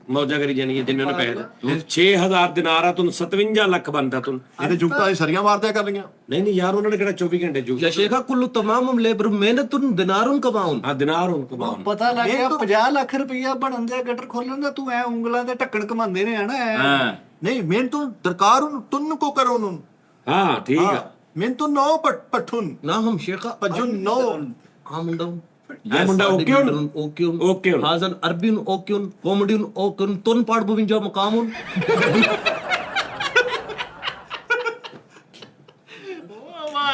ਮੌਜਾਂ ਕਰੀ ਜਾਣੀਆਂ ਜਿੰਨੇ ਉਹਨੇ ਪੈਸੇ 6000 ਦਿਨਾਰ ਆ ਤੁਹਾਨੂੰ 57 ਲੱਖ ਬਣਦਾ ਤੁਹਾਨੂੰ ਇਹਦੇ ਜੁਗਤਾਂ ਦੀ ਸਰੀਆਂ ਮਾਰਦਿਆ ਕਰ ਲਈਆਂ ਨਹੀਂ ਯਾਰ ਉਹਨਾਂ ਨੇ ਕਿਹੜਾ 24 ਘੰਟੇ ਜੂ يا شيخ كل تمام लेबर मेहनत दिनार कमाउन ਆ ਦਿਨਾਰ ਹੁਣ ਕਮਾਉਣ ਪਤਾ ਲੱਗ ਗਿਆ 50 ਲੱਖ ਰੁਪਈਆ ਬਣਨ ਦੇ ਗਟਰ ਖੋਲਣ ਦਾ ਤੂੰ ਐ ਉਂਗਲਾਂ ਦੇ ਢੱਕਣ ਘਮਾਉਂਦੇ ਨੇ ਹਨਾ ਹਾਂ ਨਹੀਂ ਮੈਂ ਤੂੰ ਦਰਕਾਰ ਨੂੰ ਤੁਨ ਕੋ ਕਰੋ ਨੂੰ ਹਾਂ ਠੀਕ ਆ ਮੈਂ ਤੂੰ ਨੋ ਪਠੁਨ ना हम शेखा ਪਜੁਨ ਨੋ हम दम ਇਹ ਮੁੰਡਾ ਓਕੇ ਹੁਣ ओकेन ਓਕੇ ਹੁਣ Hajin Arbin Oaken comedian Oaken तोन पाड़ बुविंजा मकामुन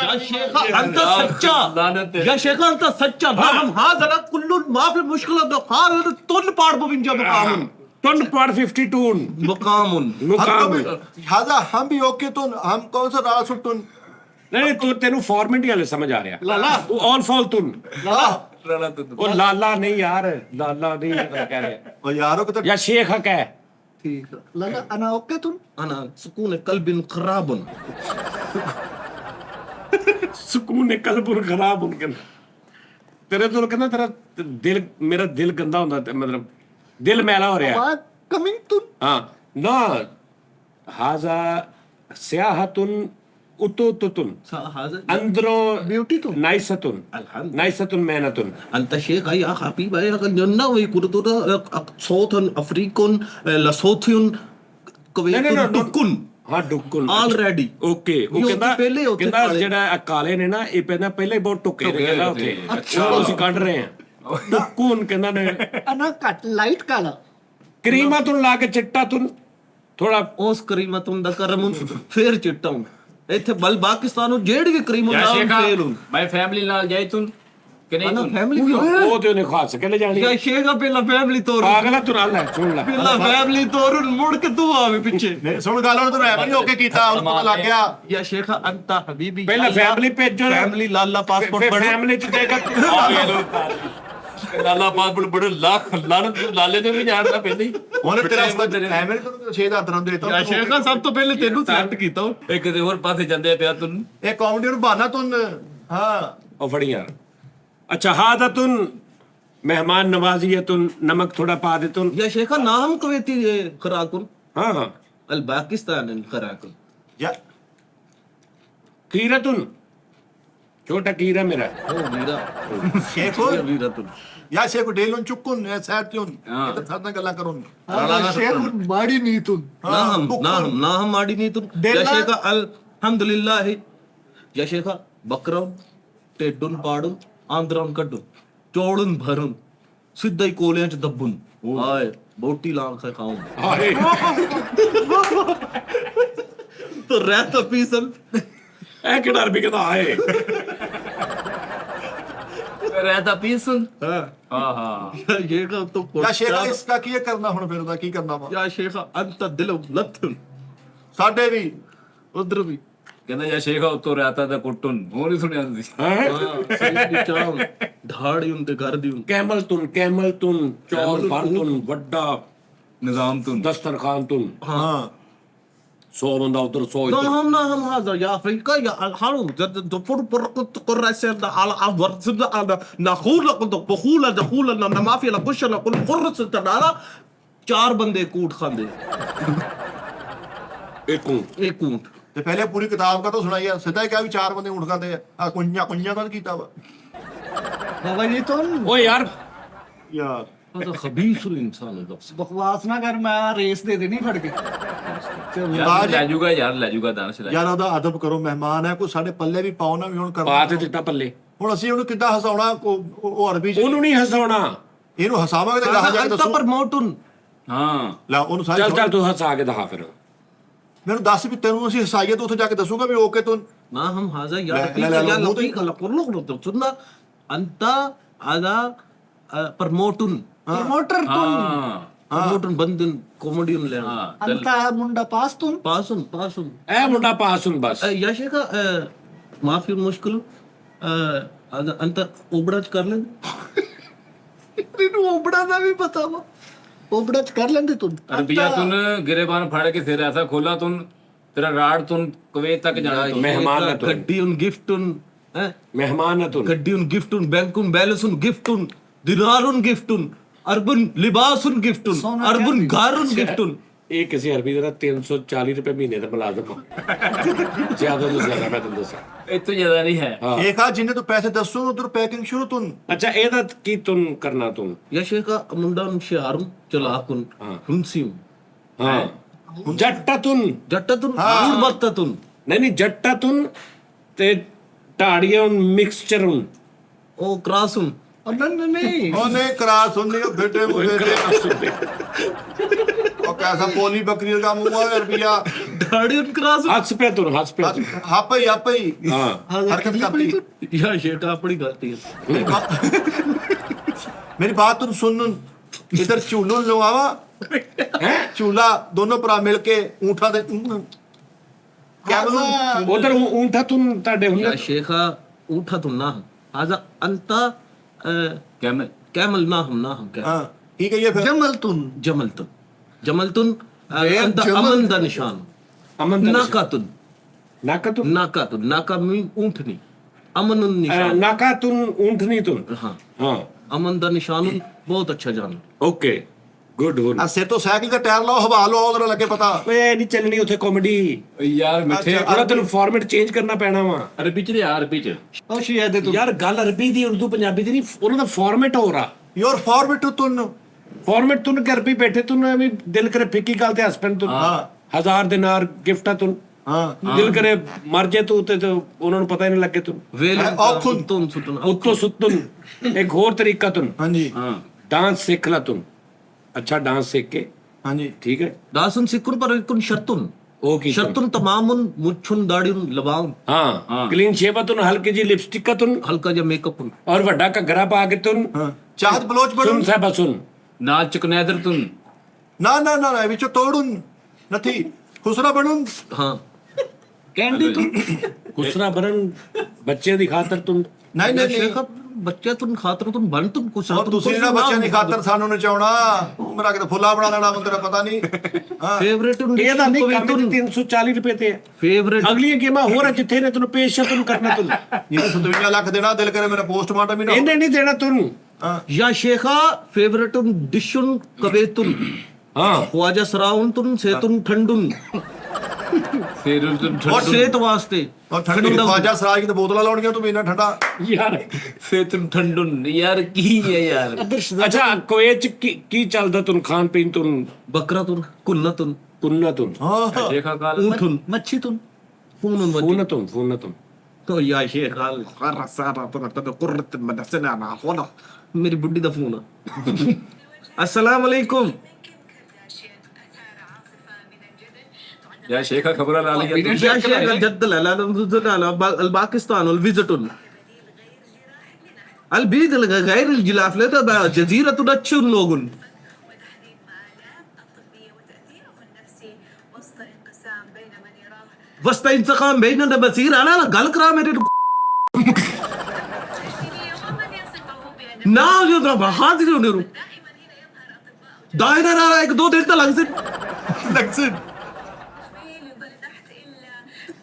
या शेखा अंत सच्चा या शेखा अंत सच्चा ना हम हाजन कुल्लु माफी मुश्किल दो हाजन तोन पाड़ बुविंजा मकामुन ਤੁਨ ਪਰ 52 मकामुन ਮੁਕਾਮ ਹਾਜ਼ਾ ਹਮ ਵੀ ਓਕੇ ਤੁਨ ਹਮ ਕੌਨ ਸਾ ਰਾਲ ਸੁਟੁਨ ਨਹੀਂ ਤੂੰ ਤੈਨੂੰ ਫਾਰਮੈਲਿਟੀ ਵਾਲੇ ਸਮਝ ਆ ਰਿਹਾ ਲਾਲਾ ਤੂੰ ਆਲ ਫਾਲ ਤੁਨ ਲਾਲਾ ਰਲਾ ਤੂੰ ਉਹ ਲਾਲਾ ਨਹੀਂ ਯਾਰ ਲਾਲਾ ਨਹੀਂ ਕਹਿ ਰਿਹਾ ਉਹ ਯਾਰੋ ਕਿਤੇ ਜਾਂ ਸ਼ੇਖ ਹਕ ਹੈ ਠੀਕ ਲਾਲਾ ਅਨਾ ਓਕੇ ਤੁਨ انا سكون قلب خراب ਸਕੂਨ ਨੇ ਕਲਬੁਰ ਖਰਾਬ ਹੁਣ ਕਹਿੰਦਾ ਤੇਰੇ ਤੋਂ ਕਹਿੰਦਾ ਤੇਰਾ ਦਿਲ ਮੇਰਾ ਦਿਲ ਗੰਦਾ ਹੁੰਦਾ ਤੇ ਮਤਲਬ ਦਿਲ ਮੈਲਾ ਹੋ ਰਿਹਾ ਵਾ ਕਮਿੰਗ ਤੁਨ ਹਾਂ ਨਾ ਹਾਜ਼ਾ ਸਿਆਹਤੁਨ ਉਤੁਤੁਨ هذا ਅੰਦਰੋਂ ਬਿਊਟੀ ਤੁਨ ਨਾਈਸਤੁਨ الحمد ਨਾਈਸਤੁਨ ਮੈਨਤੁਨ انت شيخ يا حبيبي يا جنة ويكردون صوت افريقون لصوتيون لا، لا، لا، كويتون تكون ਹਾਂ ਡੁੱਕੁਨ ਆਲਰੇਡੀ ਓਕੇ ਉਹ ਵੀ ਕਹਿੰਦਾ ਪਹਿਲੇ ਉੱਥੇ ਕਹਿੰਦਾ ਕਾਲੇ- ਜਿਹੜਾ ਇਹ ਕਾਲੇ ਨੇ ਨਾ ਇਹ ਪਹਿਲਾਂ ਹੀ ਬਹੁਤ ਟੁੱਕੇ ਨੇ ਕਹਿੰਦਾ ਉੱਥੇ ਅੱਛਾ। ਉਹ ਅਸੀਂ ਕੱਢ ਰਹੇ ਹਾਂ ਡੁੱਕੁਨ ਕਹਿੰਦਾ ਨੇ ਅਨਾ ਘੱਟ ਲਾਈਟ ਕਾਲਾ ਕਰੀਮਾ ਤੋਂ ਲਾ ਕੇ ਚਿੱਟਾ ਤੋਂ ਥੋੜਾ ਉਸ ਕਰੀਮਤੁਨ ਦਾ ਕਰਮ ਫੇਰ ਚਿੱਟਾ ਹੂੰ ਇੱਥੇ ਬਲ ਪਾਕਿਸਤਾਨ ਨੂੰ ਜਿਹੜੀ ਵੀ ਕਰੀਮ ਯਾ ਹੁੰਦਾ ਸ਼ੇਖਾ ਫੇਲ ਹੂੰ ਮੈਂ ਫੈਮਿਲੀ ਨਾਲ ਜਾਈ ਤੂੰ ਕਿ ਨਹੀਂ ਨਾ ਤੂੰ ਫੈਮਿਲੀ ਵੀ ਉਹ ਤੇ ਉਹਨੇ ਖਾਸ ਕੇ ਲੈ ਜਾਣੀ ਯਾ ਸ਼ੇਖਾ ਪਹਿਲਾਂ ਫੈਮਿਲੀ ਤੋਰ ਪਾਗਲਾ ਤੂੰ ਨਾਲ ਲੈ ਸੁਣ ਲੈ ਪਹਿਲਾਂ ਫੈਮਿਲੀ ਤੋਰ ਮੁੜ ਕੇ ਤੂੰ ਆਵੇ ਪਿੱਛੇ ਨਹੀਂ ਸੁਣ ਗੱਲ ਉਹਨੇ ਤੈਨੂੰ ਐਵੇਂ ਨਹੀਂ ਓਕੇ ਕੀਤਾ ਉਹਨੂੰ ਪਤਾ ਲੱਗ ਗਿਆ ਯਾ ਸ਼ੇਖਾ ਅੰਤਾ ਹਬੀਬੀ ਪਹਿਲਾਂ ਫੈਮਿਲੀ ਭੇਜੋ ਫੈਮਿਲੀ ਲਾਲਾ ਪਾਸਪੋਰਟ ਬੜਾ ਫੈਮਿਲੀ ਚ ਦੇਗਾ ਲਾਲਾ ਪਾਸਪੋਰਟ ਬੜੇ ਲੱਖ ਲਾਲੇ ਨੇ ਵੀ ਜਾਣਦਾ ਪਹਿਲੇ ਹੀ ਉਹਨੇ ਤੇਰਾ ਐਵੇਂ ਤੈਨੂੰ 6000 ਦਿਨ ਦੇਤਾ ਯਾ ਸ਼ੇਖਾ ਸਭ ਤੋਂ ਪਹਿਲੇ ਤੈਨੂੰ ਸੈੱਟ ਕੀਤਾ ਉਹ। ਇਹ ਕਿਤੇ ਹੋਰ ਪਾਸੇ ਜਾਂਦੇ ਪਿਆ ਤੂੰ ਇਹ ਕਾਮੇਡੀ ਨੂੰ ਬਹਾਨਾ ਤੂੰ ਹਾਂ ਉਹ ਫੜੀ ਯਾਰ ਅੱਛਾ ਹਾਦਤੁਨ ਮਹਿਮਾਨ ਨਵਾਜ਼ੀਅਤੁਨ ਨਮਕ ਥੋੜਾ ਪਾ ਦੇ ਤੁਨ या शेखा नाम कवेती खराकुन ਹਾਂ ਹਾਂ अल पाकिस्तान खराकुन ਯਾ ਕੀਰਤੁਨ ਛੋਟਾ ਕੀਰਾ ਮੇਰਾ ओ वीरा ਸ਼ੇਖ या वीरा तुन ਯਾ ਸ਼ੇਖ ਡੇਲਨ ਚੁੱਕਨ ਸੈਟ ਤਿਉਨ ਇਹ ਤਾਂ ਸਾਡਾ ਗੱਲਾਂ ਕਰੋਂ ਸ਼ੇਖ ਮਾੜੀ ਨਹੀਂ ਤੂੰ ना हम माड़ी नहीं तुन या शेखा अल्हम्दुलिल्लाह या शेखा बकरम टेडुन पाडुन आंद्रम कड्डुन चौड़ुन भरुन सीधा ही कोलियां च दब्बुन हाय बोटी लांग से खाऊं ਹਾਏ तो रहता पीसन ਇਹ ਕਿਹੜਾ ਅਰਬੀ ਕਹਿੰਦਾ ਹਾਏ रहता पीसन हां हाँ शेखा तो ਯਾ ਸ਼ੇਖ ਇਸਕਾ ਕੀ ਕਰਨਾ ਹੁਣ ਫਿਰ ਉਹਦਾ ਕੀ ਕਰਨਾ ਵਾ या शेखा अंत दिल लथन ਸਾਡੇ ਵੀ उधर भी ਕਹਿੰਦਾ ਜਾਂ ਸ਼ੇਖਾ ਉੱਤੋਂ ਰਹਿਤਾ ਤਾਂ ਕੁੱਟਣ ਉਹ ਨਹੀਂ ਸੁਣਿਆ ਤੁਸੀਂ ਹੈ ਸਹੀ ਚਾਮ ਧਾੜੀ ਹੁੰਦੇ ਘਰ ਦੀ ਹੁੰਦੀ ਕੈਮਲ ਤੁਨ ਚੌਰ ਭਰ ਤੁਨ ਵੱਡਾ ਨਿਜ਼ਾਮ ਤੂੰ ਦਸਤਰਖਾਨ ਤੁਨ ਹਾਂ 100 ਬੰਦਾ ਉਧਰ 100 لا ਇੱਧਰ هم هذا يا افريقيا يا الحرب دفور برقط قراسه على عبر سد على نخول بخول دخول ما في لا قش لا كل قرص تدارا ਚਾਰ ਬੰਦੇ ਕੂਟ ਖਾਂਦੇ ਇੱਕੂ ਇੱਕ ਊਂਟ ਤੇ ਪਹਿਲੇ ਪੂਰੀ ਕਿਤਾਬ ਕਾ ਤਾਂ ਸੁਣਾਈ ਆ ਸਿੱਧਾ ਹੀ ਕਿਹਾ ਵੀ 4 ਬੰਦੇ ਊਂਠ ਖਾਂਦੇ ਆ ਕੁੰਆਂ ਦਾ ਕੀਤਾ ਵਾ ਬਾਬਾ ਜੀ ਤੂੰ ਓ ਯਾਰ ਯਾਰ هذا خبيث الانسان ده ਬਕਵਾਸ ਨਾ ਕਰ ਮੈਂ ਰੇਸ ਦੇ ਦੇਣੀ ਫੜ ਕੇ ਯਾਰ ਲੈ ਜੂਗਾ ਯਾਰ ਲੈ ਜੂਗਾ ਦਾਨਸ਼ ਲੈ ਯਾਰ ਉਹਦਾ ਅਦਬ ਕਰੋ ਮਹਿਮਾਨ ਹੈ ਕੋਈ ਸਾਡੇ ਪੱਲੇ ਵੀ ਪਾਓ ਨਾ ਵੀ ਹੁਣ ਪਾ ਕਰਨਾ ਤੇ ਦਿੱਤਾ ਪੱਲੇ ਹੁਣ ਅਸੀਂ ਉਹਨੂੰ ਕਿੱਦਾਂ ਹਸਾਉਣਾ ਉਹ ਅਰਬੀ ਚ ਉਹਨੂੰ ਨਹੀਂ ਹਸਾਉਣਾ ਇਹਨੂੰ ਹਸਾਵਾਂਗੇ ਤੇ ਗਾਹ ਜਾ ਕੇ انت ਦੱਸੋ برموتن ਹਾਂ ਲੈ ਉਹਨੂੰ ਸਾਰੀ ਚੱਲ ਤੂੰ ਹਸਾ ਕੇ ਦਿਖਾ ਫਿਰ ਮੈਨੂੰ ਦੱਸ ਵੀ ਤੈਨੂੰ ਅਸੀਂ ਹਸਾਈਏ ਤਾਂ ਉੱਥੇ ਜਾ ਕੇ ਦੱਸੂਗਾ ਵੀ ਓਕੇ ਤੂੰ ما هم هذا لا، يا لا، رفيق لا، يا مو لطيف لا كل لغه انت هذا برموتن ਪ੍ਰਮੋਟਰ ਤੂੰ ਹਾਂ برموتن بندن كوميديان لين ਹਾਂ ਅੰਤਾ ਮੁੰਡਾ ਪਾਸ ਤੂੰ باسن ਇਹ ਮੁੰਡਾ ਪਾਸ ਹੁਣ ਬਸ يا شيخ ما في مشكله هذا انت اوبڑا कर ले ਤੈਨੂੰ ਉਬੜਾ ਦਾ ਵੀ ਪਤਾ ਵਾ ਉਬੜਾ ਚ ਕਰ ਲੈਂਦੇ ਤੂੰ ਅਰਬੀਆ ਤੂੰ ਗਿਰੇਬਾਨ ਫੜ ਕੇ ਫਿਰ ਐਸਾ ਖੋਲਾ ਤੂੰ ਤੇਰਾ ਰਾੜ ਤੂੰ ਕੁਵੈਤ ਤੱਕ ਜਾਣਾ ਤੂੰ मेहमान है तू गड्डी उन गिफ्ट उन मेहमान है तू गड्डी उन गिफ्ट उन बैंक उन बैलेंस उन गिफ्ट उन दिनार उन गिफ्ट उन अर्बन लिबास उन गिफ्ट उन सोना अर्बन घर उन गिफ्ट उन ਇਹ ਕਿਸੇ ਅਰਬੀ ਦਾ 340 ਰੁਪਏ ਮਹੀਨੇ ਦਾ ਮੁਲਾਜ਼ਮ ਆ ਜ਼ਿਆਦਾ ਤੋਂ ਜ਼ਿਆਦਾ ਮੈਂ ਤੈਨੂੰ ਦੱਸਾਂ ਇਹ ਤੋਂ ਜ਼ਿਆਦਾ ਨਹੀਂ ਹੈ ਸ਼ੇਖ ਆ ਜਿੰਨੇ ਤੂੰ ਪੈਸੇ ਦੱਸੋ ਉਧਰ ਪੈਕਿੰਗ ਸ਼ੁਰੂ ਤੂੰ ਅੱਛਾ ਇਹਦਾ ਕੀ ਤੁਨ ਕਰਨਾ ਤੂੰ يا شيخ मुंडा उन شعر चلاك उन हुनसी ਹਾਂ ਜੱਟਾ ਤੁਨ जट्टा तुन दूर बत्ता तुन ਨਹੀਂ ਜੱਟਾ ਤੁਨ ਤੇ ਢਾੜੀਆਂ ਮਿਕਸਚਰ ਉਨ ओ क्रास उन ਨਹੀਂ ਨਹੀਂ ਉਹਨੇ ਕਰਾ ਸੁਣਨੀ ਉਹ ਬੇਟੇ ਮੁੰਡੇ ਉਹ ਕੈਸਾ ਪੋਲੀ ਬੱਕਰੀ ਦਾ ਮੂੰਹ ਆ ਰੁਪਿਆ दाढ़ी उन क्रास ਹੱਸ ਪਿਆ ਤੁਨ ਹੱਸ ਪਿਆ ਤੁਨ। ਆਪੇ ਹੀ ਹਾਂ ਹਰਕਤ ਕਰਤੀ या शेख अपनी गलती है मेरी बात तुम सुन इधर झूलू लवावा झूला दोनों भरा मिल के ऊंठा दे क्या बोलूं ਉਧਰ ਊਂਠਾ ਤੁਨ ਤੁਹਾਡੇ يا ਹੁੰਦਾ شيخ उठा तुम ना هذا انت ਕੈਮਲ كامل ناهم كامل हाँ ठीक है ये फिर ਜਮਲ ਤੂੰ جملتن انت جمل. امن دا نشان ਅਮਨ ਦਾ ناكاتن ਨਾਕਾ ਤੁਨ नाका मीन ऊंटनी अमन निशान ਨਾਕਾ ਤੁਨ ਊਂਠਨੀ ਤੁਨ हाँ ਹਾਂ अमन दा निशान बहुत अच्छा जान ਓਕੇ ਗੁੱਡ ਹੁਣ आ सिर तो साइकिल का टायर लाओ हवा लो उधर लगे पता ਓਏ ਇਹ ਨਹੀਂ ਚੱਲਣੀ ਉੱਥੇ ਕਾਮੇਡੀ ਯਾਰ ਮਿੱਠੇ ਥੋੜਾ ਤੈਨੂੰ ਫਾਰਮੈਟ ਚੇਂਜ ਕਰਨਾ ਪੈਣਾ ਵਾ ਅਰਬੀ ਚ ਲਿਆ ਅਰਬੀ ਚ ਉਹ ਸ਼ੀਆ ਦੇ ਤੂੰ ਯਾਰ ਗੱਲ ਅਰਬੀ ਦੀ ਉਰਦੂ ਪੰਜਾਬੀ ਦੀ ਨਹੀਂ ਉਹਨਾਂ ਦਾ ਫਾਰਮੈਟ ਹੋ ਰਹਾ योर फॉर्मेट तुन ਫਾਰਮੈਟ ਤੁਨ ਕਰ ਵੀ ਬੈਠੇ ਤੁਨ ਵੀ ਦਿਲ ਕਰੇ ਫਿੱਕੀ ਗੱਲ ਤੇ ਹੱਸ ਪੈਣ ਤੁਨ हाँ 1000 ਦਿਨਾਰ ਗਿਫਟ ਆ ਤੂੰ ਹਾਂ ਦਿਲ ਕਰੇ ਮਰ ਜੇ ਤੂੰ ਤੇ ਉਹਨਾਂ ਨੂੰ ਪਤਾ ਹੀ ਨਹੀਂ ਲੱਗੇ ਤੂੰ वेल औखुन। तुम सुटन ਉੱਤੋਂ ਸੁੱਤਨ ਇੱਕ ਹੋਰ ਤਰੀਕਾ ਤੂੰ ਹਾਂਜੀ हाँ डांस सीख ला तुम अच्छा डांस सीख के ਹਾਂਜੀ ठीक है दासन सिकुन पर कुन शर्तुन ओ की तुम। शर्तुन तमामुन मुच्छुन दाड़ियुन लबाउन हाँ क्लीन शेव तुन हल्की जी लिपस्टिक का तुन हल्का जा मेकअप और वड्डा घग्गरा पा के तुन ਹਾਂ ਚਾਹਤ ਬਲੋਚ ਬੜੂ सुन साहब सुन नाच चुकनैदर तुम ਨਾ ਨਾ ਨਾ ਨਾ ਵਿੱਚੋਂ ਤੋੜੂੰ નથી ਖੁਸਰਾ ਬਣੂੰ हाँ कैंडी तुम खुसरा बरन बच्चे दी खातर तुम ਨਹੀਂ ਨਹੀਂ ਨਹੀਂ शेखा बच्चा तुम खातर तुम बन तुम कुछ ਉਹ ਤੁਸੀਂ ਨਾ ਬੱਚਿਆਂ ਦੀ ਖਾਤਰ ਸਾਨੂੰ ਨਚਾਉਣਾ ਮੇਰਾ ਕਿਤੇ ਫੁੱਲਾ ਬਣਾ ਲੈਣਾ ਹੁਣ ਤੇਰਾ ਪਤਾ ਨਹੀਂ ਹਾਂ फेवरेट ये ना नहीं काम 340 रुपए थे फेवरेट अगली गेम हो रहा जिथे ने तुन पेश तुन करना तुन ਇਹਨੇ 57 ਲੱਖ ਦੇਣਾ ਦਿਲ ਕਰੇ ਮੇਰਾ ਪੋਸਟਮਾਰਟਮ ਵੀ ਨਾ इन्हें नहीं देना तुन ਹਾਂ या शेखा फेवरेट डिशुन कवेतुन हाँ ख्वाजा सराउन तुम सेतुन ठंडुन फिर तुम और सेहत वास्ते ਔਰ ਠੰਡੀ ਖਵਾਜਾ ਸਰਾਜ ਦੀ ਬੋਤਲਾਂ ਲਾਉਣੀਆਂ ਤੂੰ ਇੰਨਾ ਠੰਡਾ यार फिर तुम ठंडुन यार की है यार अच्छा कुवैत की चलदा तुन खान पीन तुन बकरा तुन कुन्ना तुन कुन्ना तुन ਹਾਂ देखा काल ऊंटुन मच्छी तुम फूनुन वजी फूना तुन तो या शेखा खरसारा तो कुर्रत मदसना ना होना मेरी बुड्ढी दा फोन अस्सलाम वालेकुम या शेखा खबर ला लिया या शेखा जद्द ला الباكستان الفيزيتون البيد غير الجلاف لا جزيرة تدشن لوغن وتحديد مآلات الطبية وتأثيره النفسي وسط انقسام بين من يراه وسط انتقام بيننا بصير انا قال كرا मेरे الدينية ومن يصفه بأنه ना जो ना हाजिर होने रू دائما هنا يظهر أطباء दायरा ना एक दो दिन तक लग से ਲਕਸਨ جميل يظل تحت إلا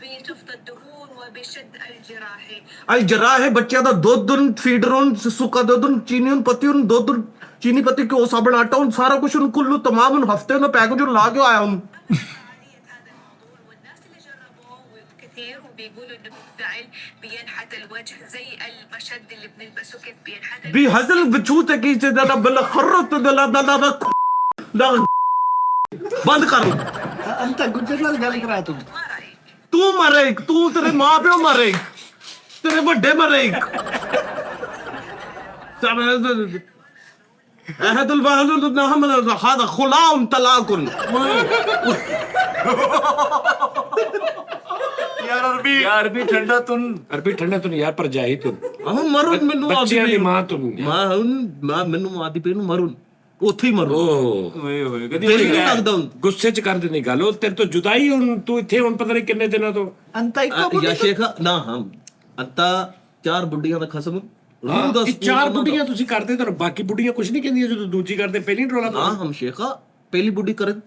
بشفط الدهون وبشد الجراحي الجراح है बच्चा दा दुध फीडरोन सुका दुध चीनी पत्ती दुध चीनी पत्ती के साबण आटा सारा कुछ कुल्लू तमाम हफ्ते में पैकेज ला के आया हूं فعالية هذا الموضوع والناس اللي جربوه كثير وبيقولوا إنه بالفعل بينحت الوجه زي المشد اللي بنلبسه كيف بينحت भी हसल बचूते की से दा बल खरत दा दा बंद कर अंत गुजरात गल करा तुम ما رأيك؟ तू मरे तू तेरे मां प्यो मरे तेरे बड़े मरे أحد البهلول نعم هذا خلاء طلاق ਯਾਰ ਅਰਬੀ यार भी ठंडा तुम अरबी ठंडा तुन यार पर जाही तुन हम मरुन मेनू बच्चियां दी मां तुन मां मेनू आदी पे मरुन ਉੱਥੇ ਹੀ ਮਰੂ ओ ओए होए कदी ਦਿਲ ਨਹੀਂ ਲੱਗਦਾ ਹੁਣ ਗੁੱਸੇ ਚ ਕਰ ਦਿੰਦੀ ਗੱਲ ਉਹ ਤੇਰੇ ਤੋਂ ਜੁਦਾਈ ਹੁਣ ਤੂੰ ਇੱਥੇ ਹੁਣ ਪਤਾ ਨਹੀਂ ਕਿੰਨੇ ਦਿਨਾਂ ਤੋਂ अंत एक ਯਾ ਸ਼ੇਖਾ ਨਾ ਹਮ ਅੰਤਾ ਚਾਰ ਬੁੱਢੀਆਂ ਦਾ ਖਸਮ ਰੂਹ ਦਾ ਇਹ ਚਾਰ ਬੁੱਢੀਆਂ ਤੁਸੀਂ ਕਰਦੇ ਤਾਂ ਬਾਕੀ ਬੁੱਢੀਆਂ ਕੁਝ ਨਹੀਂ ਕਹਿੰਦੀਆਂ ਜਦੋਂ ਦੂਜੀ ਕਰਦੇ ਪਹਿਲੀ ਟਰੋਲਾ ਨਾ ਹਮ ਸ਼ੇਖਾ ਪਹਿਲੀ ਬੁੱਢੀ ਕਰਨ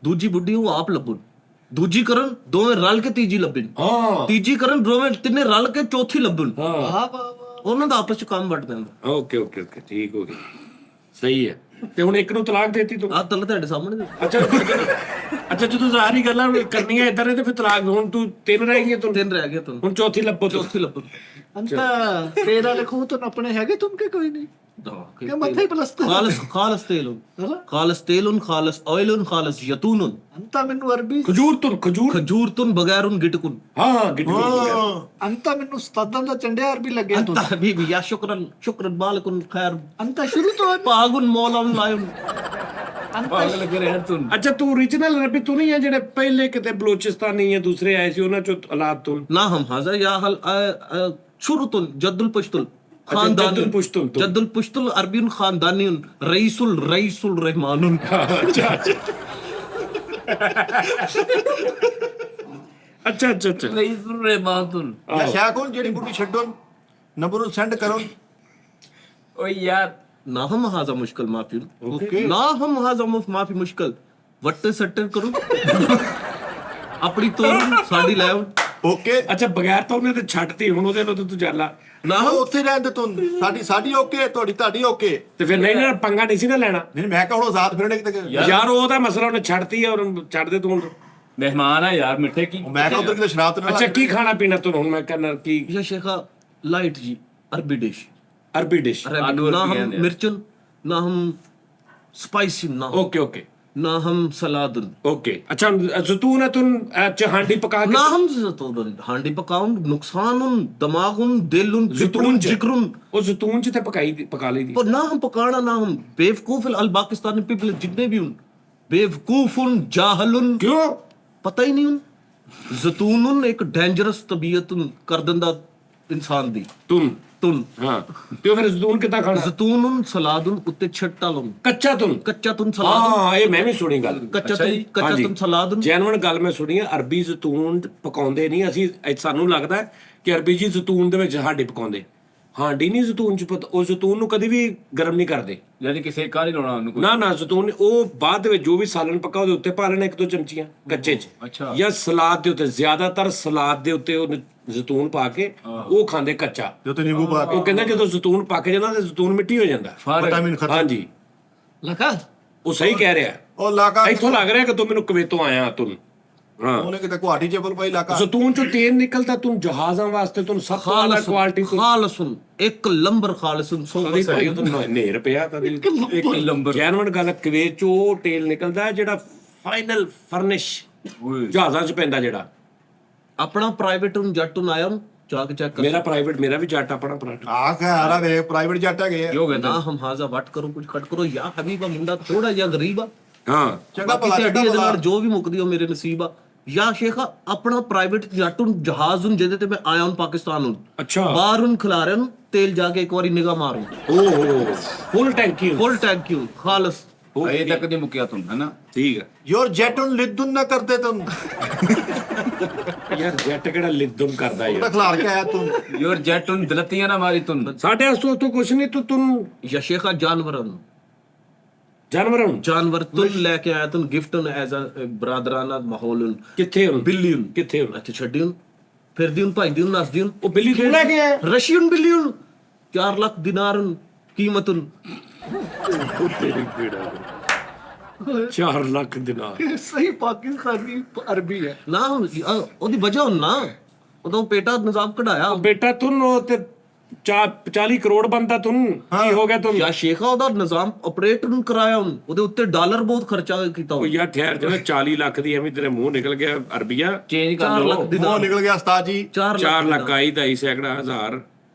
ਦੂਜੀ ਬੁੱਢੀ ਉਹ ਆਪ ਲੱਭਣ ਦੂਜੀ ਕਰਨ ਦੋਵੇਂ ਰਲ ਕੇ ਤੀਜੀ ਲੱਭਣ ਹਾਂ ਤੀਜੀ ਕਰਨ ਦੋਵੇਂ ਤਿੰਨੇ ਰਲ ਕੇ ਚੌਥੀ ਲੱਭਣ ਹਾਂ वाह वाह ਉਹਨਾਂ ਦਾ ਆਪਸ ਚ ਕੰਮ ਵੱਟ ਪੈਂਦਾ ਓਕੇ ਓਕੇ ਓਕੇ ਠੀਕ ਹੋ ਗਿਆ ਸਹੀ ਹੈ ਤੇ ਹੁਣ ਇੱਕ ਨੂੰ ਤਲਾਕ ਦੇਤੀ ਤੂੰ ਆ ਤਲ ਤੁਹਾਡੇ ਸਾਹਮਣੇ ਅੱਛਾ ਜਦੋਂ ਜ਼ਾਹਰੀ ਗੱਲਾਂ ਕਰਨੀਆਂ ਇਦਾਂ ਨੇ ਤੇ ਫਿਰ ਤਲਾਕ ਹੁਣ ਤੂੰ ਤਿੰਨ ਰਹਿ ਗਈਆਂ ਤੂੰ ਤਿੰਨ ਰਹਿ ਗਏ ਤੁਹਾਨੂੰ ਹੁਣ ਚੌਥੀ ਲੱਭੋ ਤੂੰ ਚੌਥੀ ਲੱਭਣ अंत तेरा लिखूं तो अपने हैगे तुम के कोई नहीं क्या मथे प्लस्तर खालस तेल हाँ? खालस तेल खालस ऑयल खालस यतून अंत मैनू अरबी ਖਜੂਰ ਤੁਨ ਖਜੂਰ खजूर तुन बगैर गिटकुन ਹਾਂ ਗਿੱਟੂ अंत मैनू उस्तादां दा चंडिया अरबी लगे तुम अंत हबीबी या शुक्रन शुक्रन मालकुन खैर अंत शुरू तो पागुन मौलान लायुन पागल लगे रहे तुम ਅੱਛਾ ਤੂੰ origignal ਅਰਬੀ ਤੂੰ ਨਹੀਂ ਹੈ ਜਿਹੜੇ ਪਹਿਲੇ ਕਿਤੇ ਬਲੋਚਿਸਤਾਨੀ ਜਾਂ ਦੂਸਰੇ ਆਏ ਸੀ ਉਹਨਾਂ ਚੋਂ ਔਲਾਦ ਤੂੰ ना हम हाजर या हल शुरू तुन जद्दुल पुश्तुल खानदान जद्दुल पुश्तुल तुन। जद्दुल पुश्तुल अरबीन खानदानीन रईसुल रहमानुन ਅੱਛਾ ਅੱਛਾ ਅੱਛਾ ਅੱਛਾ ਅੱਛਾ नहीं सुन रहे मां तुम ਜਾਂ ਸ਼ਾਕੁਨ ਜਿਹੜੀ ਬੁੱਢੀ ਛੱਡੋ ਨੰਬਰ ਨੂੰ ਸੈਂਡ ਕਰੋ ओए यार ना हम हाजा मुश्किल माफी ओके। ना हम हाजा माफी मुश्किल वट्टे सट्टे करो अपनी तोर साडी ले ਓਕੇ ਅੱਛਾ ਬਗੈਰ ਤਾਂ ਉਹਨੇ ਤੇ ਛੱਡਤੀ ਹੁਣ ਉਹਦੇ ਨਾਲ ਤਾਂ ਤੂੰ ਚੱਲਾ ਨਾ ਉੱਥੇ ਰਹਿਣ ਦੇ ਤੂੰ ਸਾਡੀ ਓਕੇ ਤੁਹਾਡੀ ਓਕੇ ਤੇ ਫਿਰ ਨਹੀਂ ਨਾ ਪੰਗਾ ਨਹੀਂ ਸੀ ਨਾ ਲੈਣਾ ਨਹੀਂ ਮੈਂ ਕਹਾਂ ਹੁਣ ਆਜ਼ਾਦ ਫਿਰਨੇ ਕਿਤੇ ਯਾਰ ਉਹਦਾ ਮਸਲਾ ਉਹਨੇ ਛੱਡਤੀ ਆ ਔਰ ਛੱਡ ਦੇ ਤੂੰ ਹੁਣ मेहमान है यार मिठे की ਮੈਂ ਕਹਾਂ ਉਧਰ ਕਿਤੇ ਸ਼ਰਾਬ ਤੇ ਨਾ ਅੱਛਾ ਕੀ ਖਾਣਾ ਪੀਣਾ ਤੂੰ ਹੁਣ ਮੈਂ ਕਹਿੰਦਾ ਕੀ या शेखा लाइट जी अरबी डिश ਅਰਬੀ ਡਿਸ਼ ना आलू हम अरबी हैं यार। मिर्चन ना हम स्पाइसी ना ਓਕੇ ਓਕੇ ना हम सलादुन ਓਕੇ ਅੱਛਾ ਜ਼ੈਤੂਨ ਹੈ ਤੁਨ ਚ ਹਾਂਡੀ ਪਕਾ ਕੇ ना हम ज़ैतून हांडी पकाउन नुकसानुन दमागुन दिलुन ਜ਼ੈਤੂਨ ਚ जिक्रुन ਉਹ ਜ਼ੈਤੂਨ ਚ ਤੇ ਪਕਾ ਲਈ ਦੀ पर ना हम पकाना ना हम बेवकूफ अल पाकिस्तानी पीपल जितने भी उन बेवकूफुन जाहलुन ਕਿਉਂ पता ही नहीं उन जैतून एक डेंजरस तबीयत कर दिंदा इंसान दी ਤੁਨ तुन ਹਾਂ ਤੇ ਉਹ ਫਿਰ ਜ਼ੈਤੂਨ ਕਿੱਦਾਂ ਖਾਣਾ जैतून सलादुन उत्ते छट्टा लुन ਕੱਚਾ ਤੁਨ कच्चा तुन सलादुन ਹਾਂ ਇਹ ਮੈਂ ਵੀ ਸੁਣੀ ਗੱਲ कच्चा तुन सलादुन ਜੈਨੂਨ ਗੱਲ ਮੈਂ ਸੁਣੀ ਹੈ ਅਰਬੀ ਜ਼ੈਤੂਨ ਪਕਾਉਂਦੇ ਨਹੀਂ ਅਸੀਂ ਸਾਨੂੰ ਲੱਗਦਾ ਹੈ ਕਿ ਅਰਬੀ ਜੀ ਜ਼ੈਤੂਨ ਦੇ ਵਿੱਚ ਹਾਂਡੀ ਪਕਾਉਂਦੇ ਹਾਂਡੀ ਨਹੀਂ ਜ਼ੈਤੂਨ ਚ ਉਹ ਜ਼ੈਤੂਨ ਨੂੰ ਕਦੀ ਵੀ ਗਰਮ ਨਹੀਂ ਕਰਦੇ ਯਾਨੀ ਕਿ ਸੇਕਾ ਨਹੀਂ ਲਾਉਣਾ ਉਹਨੂੰ ਕੋਈ ਨਾ ਜ਼ੈਤੂਨ ਉਹ ਬਾਅਦ ਦੇ ਵਿੱਚ ਜੋ ਵੀ ਸਾਲਨ ਪੱਕਾ ਉਹਦੇ ਉੱਤੇ ਪਾ ਲੈਣਾ 1-2 ਚਮਚੀਆਂ ਕੱਚੇ ਚ ਅੱਛਾ। ਜਾਂ ਸਲਾਦ ਦੇ ਉੱਤੇ ਜ਼ਿਆਦਾਤਰ ਸਲਾਦ ਦੇ ਉੱਤੇ ਉਹ ਜ਼ੈਤੂਨ ਪਾ ਕੇ ਉਹ ਖਾਂਦੇ ਕੱਚਾ ਜੋ ਤੇ ਨਿੰਬੂ ਪਾ ਉਹ ਕਹਿੰਦਾ ਜਦੋਂ ਜ਼ੈਤੂਨ ਪੱਕ ਜਾਂਦਾ ਤੇ ਜ਼ੈਤੂਨ ਮਿੱਟੀ ਹੋ ਜਾਂਦਾ ਵਿਟਾਮਿਨ ਖਤਮ। ਹਾਂਜੀ लगा ਉਹ ਸਹੀ ਕਹਿ ਰਿਹਾ ਉਹ ਲਾਕਾ ਇੱਥੋਂ ਲੱਗ ਰਿਹਾ ਕਿ ਤੂੰ ਮੈਨੂੰ ਕੁਵੈਤੋਂ ਆਇਆ ਤੂੰ ਹਾਂ ਉਹਨੇ ਕਿਤੇ ਗੁਹਾਟੀ ਚੇਪਲ ਪਈ ਲਾਕਾ ਜ਼ੈਤੂਨ ਚੋਂ ਤੇਲ ਨਿਕਲਦਾ ਤੂੰ ਜਹਾਜ਼ਾਂ ਵਾਸਤੇ ਤੂੰ ਸਭ ਤੋਂ ਜ਼ਿਆਦਾ ਕੁਆਲਿਟੀ ਤੋਂ खालसुन एक लंबर खालसुन ਕਦੀ ਭਾਈ ਉਹ ਤਾਂ ਨੇਰ ਪਿਆ ਕਦੀ ਇੱਕ ਲੰਬਰ ਜੈਨੂਨ ਗੱਲ ਕੁਵੈਤ ਚੋਂ ਉਹ ਤੇਲ ਨਿਕਲਦਾ ਹੈ ਜਿਹੜਾ ਫਾਈਨਲ ਫਰਨਿਸ਼ ਜਹਾਜ਼ਾਂ 'ਚ ਪੈਂਦਾ ਜਿਹੜਾ अपना प्राइवेट उन जट उन आया उन जाके चेक कर ਮੇਰਾ ਪ੍ਰਾਈਵੇਟ ਮੇਰਾ ਵੀ ਜੱਟ ਆਪਣਾ ਪ੍ਰਾਈਵੇਟ ਆ ਕੇ ਹਾਰਾ ਵੇ ਪ੍ਰਾਈਵੇਟ ਜੱਟ ਹੈਗੇ ਆ। ਕੀ ਹੋ ਗਿਆ ना हम हाजा वट करो कुछ खट करो या हबीबा मुंडा थोड़ा या गरीब आ ਹਾਂ ਚੰਗਾ बाकी ਭਲਾ ते ਚੰਗਾ अड्डी दे ਭਲਾ नाल जो भी मुकदी हो मेरे नसीब आ या शेखा अपना प्राइवेट जट उन जहाज उन जेदे ते मैं आया हूं पाकिस्तान उन ਅੱਛਾ बाहर उन खिला रहे उन तेल जाके एक बारी निगाह मारूं ਓਹੋ ਫੁੱਲ ਟੈਂਕੀ फुल टैंक क्यों खालस ਅਜੇ ਤੱਕ ਨਹੀਂ ਮੁੱਕਿਆ ਤੂੰ ਹੈਨਾ ਠੀਕ ਹੈ ਯੋਰ ਜੈਟਨ ਲਿਦੁਨ ਨਾ ਕਰਦੇ ਤੁਮ ਯਾਰ ਜੱਟ ਕਿਹੜਾ ਲਿਦਮ ਕਰਦਾ ਉਹਦਾ ਯਾਰ ਖਿਲਾਰ ਕੇ ਆਇਆ ਤੁਮ ਯੋਰ ਜੈਟ ਉਨ ਦਲਤੀਆਂ ਨਾ ਮਾਰੀ ਤੂੰ ਸਾਡੇ ਵਾਸਤੇ ਤੋਂ ਕੁਛ ਨਹੀਂ ਤੂੰ या शेखा जानवर ਜਾਨਵਰ ਹੁਣ जानवर तुम लेके आया तुम गिफ्ट उन एज अ ब्रादराना माहौल उन ਕਿੱਥੇ ਹੁਣ बिल्ली उन ਕਿੱਥੇ ਹੁਣ अच्छा छड्डी उन फिर दी उन भाई दी उन नस दी उन ਉਹ ਬਿੱਲੀ ਤੂੰ ਲੈ ਕੇ ਆਇਆ रशी उन बिल्ली उन 4 लाख दिनार उन कीमत उन 4 ਲੱਖ ਦਿਨਾਰ सही पाकिस्तानी अरबी है ना ਉਹਦੀ ਵਜ੍ਹਾ ਹੁਣ ਨਾ ਉਦੋਂ ਪੇਟਾ ਨਿਜ਼ਾਮ ਕਢਾਇਆ ਬੇਟਾ ਤੂੰ ਉਹ ਤੇ 40 ਕਰੋੜ ਬੰਦਾ ਤੂੰ ਕੀ ਹੋ ਗਿਆ ਤੂੰ ਜਾਂ ਸ਼ੇਖਾ ਉਹਦਾ ਨਿਜ਼ਾਮ ਆਪਰੇਟ ਨੂੰ ਕਰਾਇਆ ਹੁਣ ਉਹਦੇ ਉੱਤੇ ਡਾਲਰ ਬਹੁਤ ਖਰਚਾ ਕੀਤਾ ਉਹ ਯਾਰ ਠਹਿਰ ਜਿਹੜਾ 40 ਲੱਖ ਦੀ ਐਵੇਂ ਤੇਰੇ ਮੂੰਹ ਨਿਕਲ ਗਿਆ ਅਰਬੀਆ ਚੇਂਜ ਕਰ 4 ਲਓ ਲੱਖ ਉਹ ਦਿਨਾਰ ਨਿਕਲ ਗਿਆ ਉਸਤਾਦ ਜੀ 4 ਲੱਖ ਆਈ ਦਾ ਹੀ ਸੈਕੜਾ ਹਜ਼ਾਰ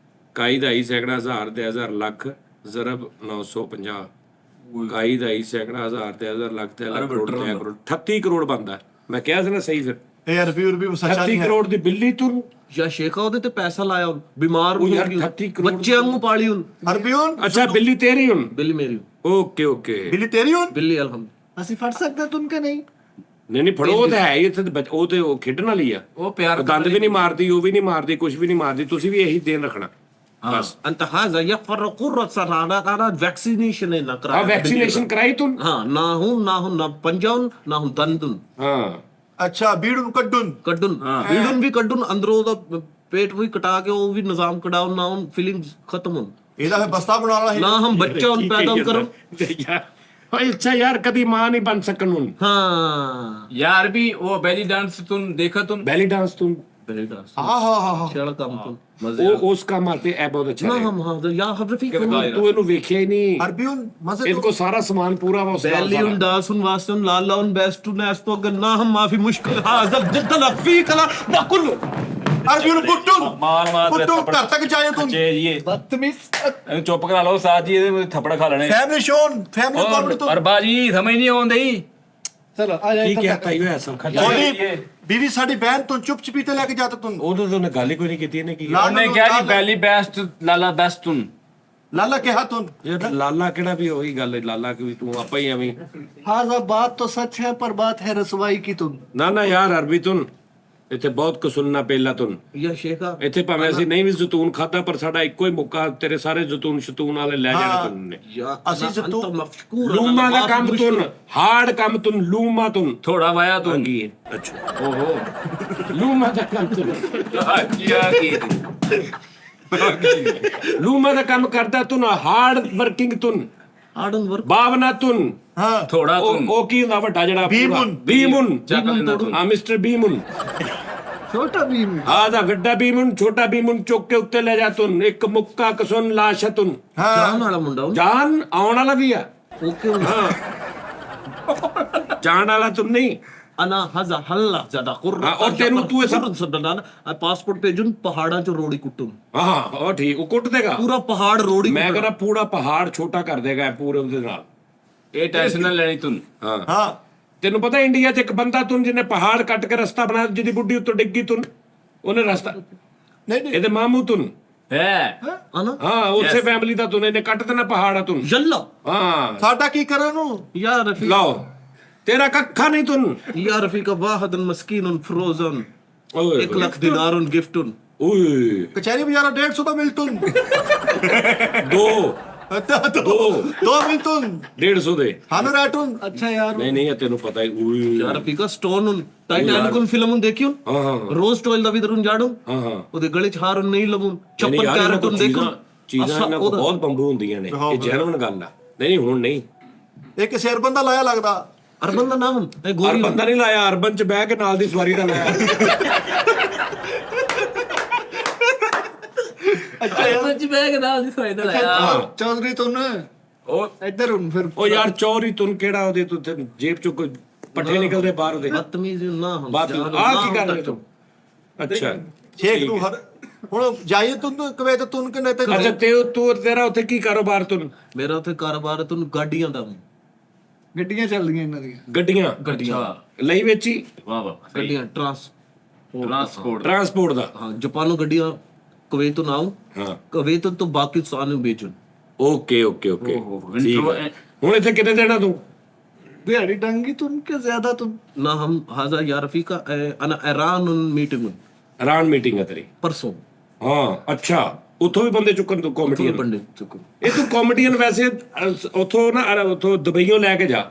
ਕਾਈ ਦਾ ਹੀ ਸੈਕੜਾ ਹਜ਼ਾਰ ਦੇ ਹਜ਼ਾਰ ਲੱਖ ਜ਼ਰਬ 950 ਕਾਈ ਦਾ ਹੀ ਸੈਕੜਾ ਹਜ਼ਾਰ ਤੇ ਹਜ਼ਾਰ ਲੱਖ ਤੇ ਲੱਖ ਕਰੋੜ ਤੇ ਕਰੋੜ 38 ਕਰੋੜ ਬੰਦਾ ਮੈਂ ਕਿਹਾ ਸੀ ਨਾ ਸਹੀ ਫਿਰ ਇਹ ਅਰਬੀ ਸੱਚਾ 38 ਨਹੀਂ ਹੈ ਕਰੋੜ ਦੀ ਬਿੱਲੀ ਤੂੰ ਜਾਂ ਸ਼ੇਖਾ ਉਹਦੇ ਤੇ ਪੈਸਾ ਲਾਇਆ ਹੁਣ ਬਿਮਾਰ ਉਹ ਹੋ ਯਾਰ ਗਈ 38 ਕਰੋੜ ਬੱਚਿਆਂ ਨੂੰ ਪਾਲੀ ਹੁਣ ਅਰਬੀਉਨ ਅੱਛਾ ਬਿੱਲੀ ਤੇਰੀ ਹੁਣ ਬਿੱਲੀ ਮੇਰੀ ਓਕੇ ਓਕੇ ਬਿੱਲੀ ਤੇਰੀ ਹੁਣ ਬਿੱਲੀ ਅਲਹਮਦ ਅਸੀਂ ਫੜ ਸਕਦੇ ਤੁਮਕੇ ਨਹੀਂ ਨਹੀਂ ਫੜੋ ਉਹ ਤਾਂ ਹੈ ਹੀ ਇੱਥੇ ਉਹ ਤੇ ਉਹ ਖੇਡਣ ਵਾਲੀ ਆ ਉਹ ਪਿਆਰ ਉਹ ਦੰਦ ਵੀ ਨਹੀਂ ਮਾਰਦੀ ਉਹ ਵੀ ਨਹੀਂ ਮਾਰਦੀ ਕੁਝ ਵੀ ਨਹੀਂ ਮਾਰਦੀ ਤੁਸੀਂ ਵੀ ਇਹੀ ਦੇਣ ਰੱਖਣਾ ਬਸ انت هذا يفرق الرأس على वैक्सीनेशन है ना ਆ कराया ਵੈਕਸੀਨੇਸ਼ਨ ਕਰਾਈ ਤੂੰ हाँ ना हूं ना पंजाउन ना हूं दंदुन ਹਾਂ ਅੱਛਾ ਬੀੜਨ ਕੱਢੁਨ ਕੱਢਣ ਵੀਡਨ ਵੀ ਕੱਢਣ ਅੰਦਰੋਂ ਉਹਦਾ ਪੇਟ ਵੀ ਕਟਾ ਕੇ ਉਹ ਵੀ ਨਿਜ਼ਾਮ ਕਢਾਉਣ ਨਾ ਹੁਣ ਫੀਲਿੰਗਸ ਖਤਮ ਹੋਣ ਇਹਦਾ ਫਿਰ ਬਸਤਾ ਬਣਾਉਣਾ ਹੈ ਨਾ ਹਮ ਬੱਚਾ ਹੁਣ ਪੈਦਾ ਕਰੋ ਯਾਰ ਓਏ ਅੱਛਾ ਯਾਰ ਕਦੀ ਮਾਂ ਨਹੀਂ ਬਣ ਸਕਣ ਹੁਣ ਹਾਂ ਯਾਰ ਵੀ ਉਹ ਬੈਲੀ ਡਾਂਸ ਤੂੰ ਦੇਖਾ ਤੂੰ ਬੈਲੀ ਡਾਂਸ ਤੂੰ ਬੇਟਾ ਆਹਾ ਛੇੜ ਕੰਮ ਤੋਂ ਮਜ਼ੇ ਉਹ ਉਸ ਕੰਮ ਆਤੇ ਇਹ ਬਹੁਤ ਅੱਛਾ ਨਾ ਹੈ ਹਮ ਹਾਂ ਯਾ ਹਰਫੀ ਤੂੰ ਇਹਨੂੰ ਵੇਖਿਆ ਹੀ ਨਹੀਂ ਅਰਬੀਉਨ ਮਜ਼ੇ ਇਹਦੇ ਕੋ ਸਾਰਾ ਸਮਾਨ ਪੂਰਾ ਵਾ ਉਸ बैली उन दास उन वास्ते उन लाला उन बेस्ट उन एस्तो अगर ना हम माफी मुश्किल हाजर जिद्दल फी कला बकुल ਅਰਬੀਉਨ ਕੁੱਟੁਨ ਮਾਰ ਮਾਰ ਤੇ ਕੁੱਟੁਨ ਘਰ ਤੱਕ ਜਾਏ ਤੁਮ ਚੇ ਜੀ बदतमीज ਇਹਨੂੰ ਚੁੱਪ ਕਰਾ ਲਓ ਸਾਥ ਜੀ ਇਹਦੇ ਥੱਪੜ ਖਾ ਲੈਣੇ ਫੈਮਿਲੀ ਸ਼ੋਨ ਫੈਮਿਲੀ ਕਾਮੇਡੀ ਤੋਂ ਔਰ ਬਾਜੀ ਸਮਝ ਨਹੀਂ ਆਉਂਦੀ चलो आ जाए ਕੀ ਕਹਿਤਾ ਹੀ ਹੋਇਆ ਸਭ ਖਾਲੀ ਉਹਦੀ ਬੀਵੀ ਸਾਡੀ ਬਹਿਨ ਤੋਂ ਚੁੱਪ ਚਪੀਤੇ ਲੈ ਕੇ ਜਾਤਾ ਤੁਮ ਉਦੋਂ ਤੋਂ ਗੱਲ ਹੀ ਕੋਈ ਨਹੀਂ ਕੀਤੀ ਇਹਨੇ ਕੀ ਲਾ- ਉਹਨੇ ਕਿਹਾ ਜੀ ਬੈਲੀ ਬੈਸਟ ਲਾਲਾ ਬੈਸਟ ਤੂੰ ਲਾਲਾ ਕਿਹਾ ਤੁਮ ਯਾਰ ਲਾਲਾ ਕਿਹੜਾ ਵੀ ਉਹੀ ਗੱਲ ਹੈ ਲਾਲਾ ਕਿ ਵੀ ਤੂੰ ਆਪਾ ਹੀ ਐਵੇਂ हाजा बात तो सच है पर बात है रसवाई की तुम ਨਾ ਨਾ ਯਾਰ ਅਰਬੀ ਤੁਨ ਇੱਥੇ ਬਹੁਤ ਕੁ ਸੁਣਨਾ ਪਹਿਲਾ ਤੁਨ या शेखा ਇੱਥੇ ਭਾਵੇਂ ਅਸੀਂ ਨਹੀਂ ਵੀ ਜ਼ੈਤੂਨ ਖਾਦਾ ਪਰ ਸਾਡਾ ਇੱਕੋ ਹੀ ਮੌਕਾ ਤੇਰੇ ਸਾਰੇ ਜ਼ੈਤੂਨ ਸ਼ਤੂਨ ਵਾਲੇ ਲੈ ਜਾਣੇ ਤੁਨ ਨੇ या ਅਸੀਂ असी जतू- तो मफकूर ਲੂਮਾ ਦਾ ਕੰਮ ਤੁਨ ਹਾਰਡ ਕੰਮ ਤੁਨ ਲੂਮਾ ਤੁਨ ਥੋੜਾ ਵਾਇਆ ਤੂੰ ਕੀ ਹੈ ਅੱਛਾ ਓਹੋ ਲੂਮਾ ਦਾ ਕੰਮ ਤੁਨ ਕੀ ਲੂਮਾ ਦਾ ਕੰਮ ਕਰਦਾ ਤੁਨ ਹਾਰਡ ਵਰਕਿੰਗ ਤੁਨ आडन वर्क ਭਾਵਨਾ ਤੁਨ ਹਾਂ ਥੋੜਾ ਤੂੰ ਉਹ ਕੀ ਹੁੰਦਾ ਵੱਡਾ ਜਿਹੜਾ ਬੀਮੁਨ। ਬੀਮੁਨ ਚੱਕ ਲੈਣਾ ਤੂੰ ਹਾਂ ਮਿਸਟਰ ਬੀਮੁਨ छोटा भीम ਆ ਦਾ ਵੱਡਾ ਬੀਮੁਨ ਛੋਟਾ ਬੀਮੁਨ ਚੁੱਕ ਕੇ ਉੱਤੇ ਲੈ ਜਾ ਤੁਨ ਇੱਕ ਮੁੱਕਾ ਕਸੁਨ ਲਾਸ਼ ਤੁਨ ਹਾਂ जान वाला मुंडा ਜਾਨ ਆਉਣ ਵਾਲਾ ਵੀ ਆ ओके ਹਾਂ ਜਾਣ ਵਾਲਾ ਤੂੰ ਨਹੀਂ अना हजा हल्ला ज्यादा हाँ, और तेनू तू ये सब- पासपोर्ट भेजून पहाड़ा चो रोड़ी कुटूं ਹਾਂ ਉਹ ਠੀਕ ਉਹ ਕੁੱਟ ਦੇਗਾ पूरा पहाड़ रोड़ी ਮੈਂ ਕਹਿੰਦਾ ਪੂਰਾ ਪਹਾੜ ਛੋਟਾ ਕਰ ਦੇਗਾ ਇਹ ਪੂਰੇ ਉਹਦੇ ਨਾਲ ਇਹ ਟੈਨਸ਼ਨ ਨਾ ਲੈਣੀ ਤੂੰ ਹਾਂ ਹਾਂ ਤੈਨੂੰ ਪਤਾ ਇੰਡੀਆ 'ਚ ਇੱਕ ਬੰਦਾ ਤੂੰ ਜਿਹਨੇ ਪਹਾੜ ਕੱਟ ਕੇ ਰਸਤਾ ਬਣਾਇਆ ਜਿਹਦੀ ਬੁੱਢੀ ਉੱਤੋਂ ਡਿੱਗੀ ਤੂੰ ਉਹਨੇ ਰਸਤਾ ਨਹੀਂ ਨਹੀਂ ਇਹਦੇ ਮਾਮੂ ਤੂੰ ਹੈ अना ਹਾਂ ਉਸੇ ਫੈਮਿਲੀ ਦਾ ਤੂੰ ਇਹਨੇ ਕੱਟ ਦੇਣਾ ਪਹਾੜ ਆ ਤੂੰ जल्ला ਹਾਂ ਸਾਡਾ ਕੀ ਕਰਨ ਨੂੰ या रफीक ਲਾਓ ਤੇਰਾ ਕੱਖਾ ਨਹੀਂ ਤੂੰ या रफीक वाहद मस्कीन फ्रोजन ਓਏ 1 लाख दिनार गिफ्ट ਓਏ ਕਚਹਿਰੀ ਬਾਜ਼ਾਰ 150 ਦਾ ਮਿਲਤੁਨ ਦੋ ਦੋ ਮਿਲਤੁਨ 150 ਦੇ ਹਾਨੂੰ ਰਾਟੁਨ अच्छा यार ਨਹੀਂ ਨਹੀਂ ਇਹ ਤੈਨੂੰ ਪਤਾ ਹੀ ਓਏ या रफीक स्टोन टाइटैनिक फिल्म देखियो ਹਾਂ ਹਾਂ रोज टॉयल दा विदरुन जाडू ਹਾਂ ਹਾਂ ਉਹਦੇ ਗਲੇ ਚ ਹਾਰ ਨਹੀਂ ਲਵੂੰ ਨਹੀਂ ਚੱਪਲ ਯਾਰ, ਇਹਨਾਂ ਕੈਰਟ ਕੋਲ ਦੇਖੋ ਚੀਜ਼ਾਂ ਇਹਨਾਂ ਕੋਲ ਬਹੁਤ ਬੰਬੂ ਹੁੰਦੀਆਂ ਨੇ ਇਹ ਜੈਨੂਇਨ ਗੱਲ ਆ ਨਹੀਂ ਹੁਣ ਨਹੀਂ ਇੱਕ ਸਿਰ ਬੰਦਾ ਲਾਇਆ ਲੱਗਦਾ ਅਰਬਨ ਦਾ ਨਾਮ ਇਹ ਗੋਰੀ ਅਰਬਨ ਦਾ ਨਹੀਂ ਲਾਇਆ ਅਰਬਨ ਚ ਬਹਿ ਕੇ ਨਾਲ ਦੀ ਸਵਾਰੀ ਦਾ ਲਾਇਆ ਸੱਚ ਬੈਗ ਦਾ ਦੀ ਫਾਇਦਾ ਲਾਇਆ चौधरी तुम ਉਹ इधर उन फिर ਉਹ ਯਾਰ ਚੌਰੀ ਤੁਨ ਕਿਹੜਾ ਉਹਦੇ ਤੂੰ ਤੇ ਜੇਬ ਚੋਂ ਕੋਈ ਪੱਠੇ ਨਿਕਲਦੇ ਬਾਹਰ ਉਹਦੇ ਬਦਤਮੀਜ਼ ਨਾ ਹਮ ਬਾਤ ਆ ਕੀ ਕਰ ਰਹੇ ਤੂੰ ਅੱਛਾ ਸ਼ੇਖ ਨੂੰ ਹਰ ਹੁਣ ਜਾਈਏ ਤੁਨ ਕਵੇ ਤੇ ਤੁਨ ਕਿਨੇ ਤੇ ਅੱਛਾ ਤੇ ਤੂੰ ਤੇਰਾ ਉੱਥੇ ਕੀ ਕਾਰੋਬਾਰ ਤੁਨ ਮੇਰਾ ਉੱਥੇ ਕਾਰੋਬਾਰ ਹੈ ਤੁਹਾਨੂੰ ਗਾਡੀਆਂ ਦਾ गड्डियां चल रही इन्हां दी ਗੱਡੀਆਂ ਅੱਛਾ ਲਈ ਵੇਚੀ ਵਾਹ ਵਾਹ ਗੱਡੀਆਂ ਟਰਾਂਸਪੋਰਟ ਟਰਾਂਸਪੋਰਟ ਦਾ ਹਾਂ ਜਾਪਾਨੋਂ ਗੱਡੀਆਂ ਕੁਵੈਤ ਤੋਂ ਨਾਉ ਹਾਂ ਕੁਵੈਤ ਤੋਂ ਪਾਕਿਸਤਾਨ ਨੂੰ ਵੇਚਣ ਓਕੇ ਓਕੇ ਓਕੇ intro ਹੁਣ ਇੱਥੇ ਕਿੰਨੇ ਦੇਣਾ ਤੂੰ दिहाड़ी टंगी तुम के ज्यादा तुम ਨਾ ਹਮ ਹਾਜ਼ਾ ਯਾ ਰਫੀਕਾ ਅਨਾ ਇਰਾਨ ਮੀਟਿੰਗ ਆਰਾਮ ਮੀਟਿੰਗ ਹੈ ਤੇਰੀ ਪਰਸੋਂ ਹਾਂ ਅੱਛਾ ਉੱਥੋਂ ਵੀ ਬੰਦੇ ਚੁੱਕਣ ਤੂੰ ਕਾਮੇਡੀਅਨ ਪੰਡਿਤ ਚੁੱਕੋ ਇਹ ਤੂੰ ਕਾਮੇਡੀਅਨ ਵੈਸੇ ਉੱਥੋਂ ਨਾ ਉੱਥੋਂ ਦੁਬਈੋਂ ਲੈ ਕੇ ਜਾ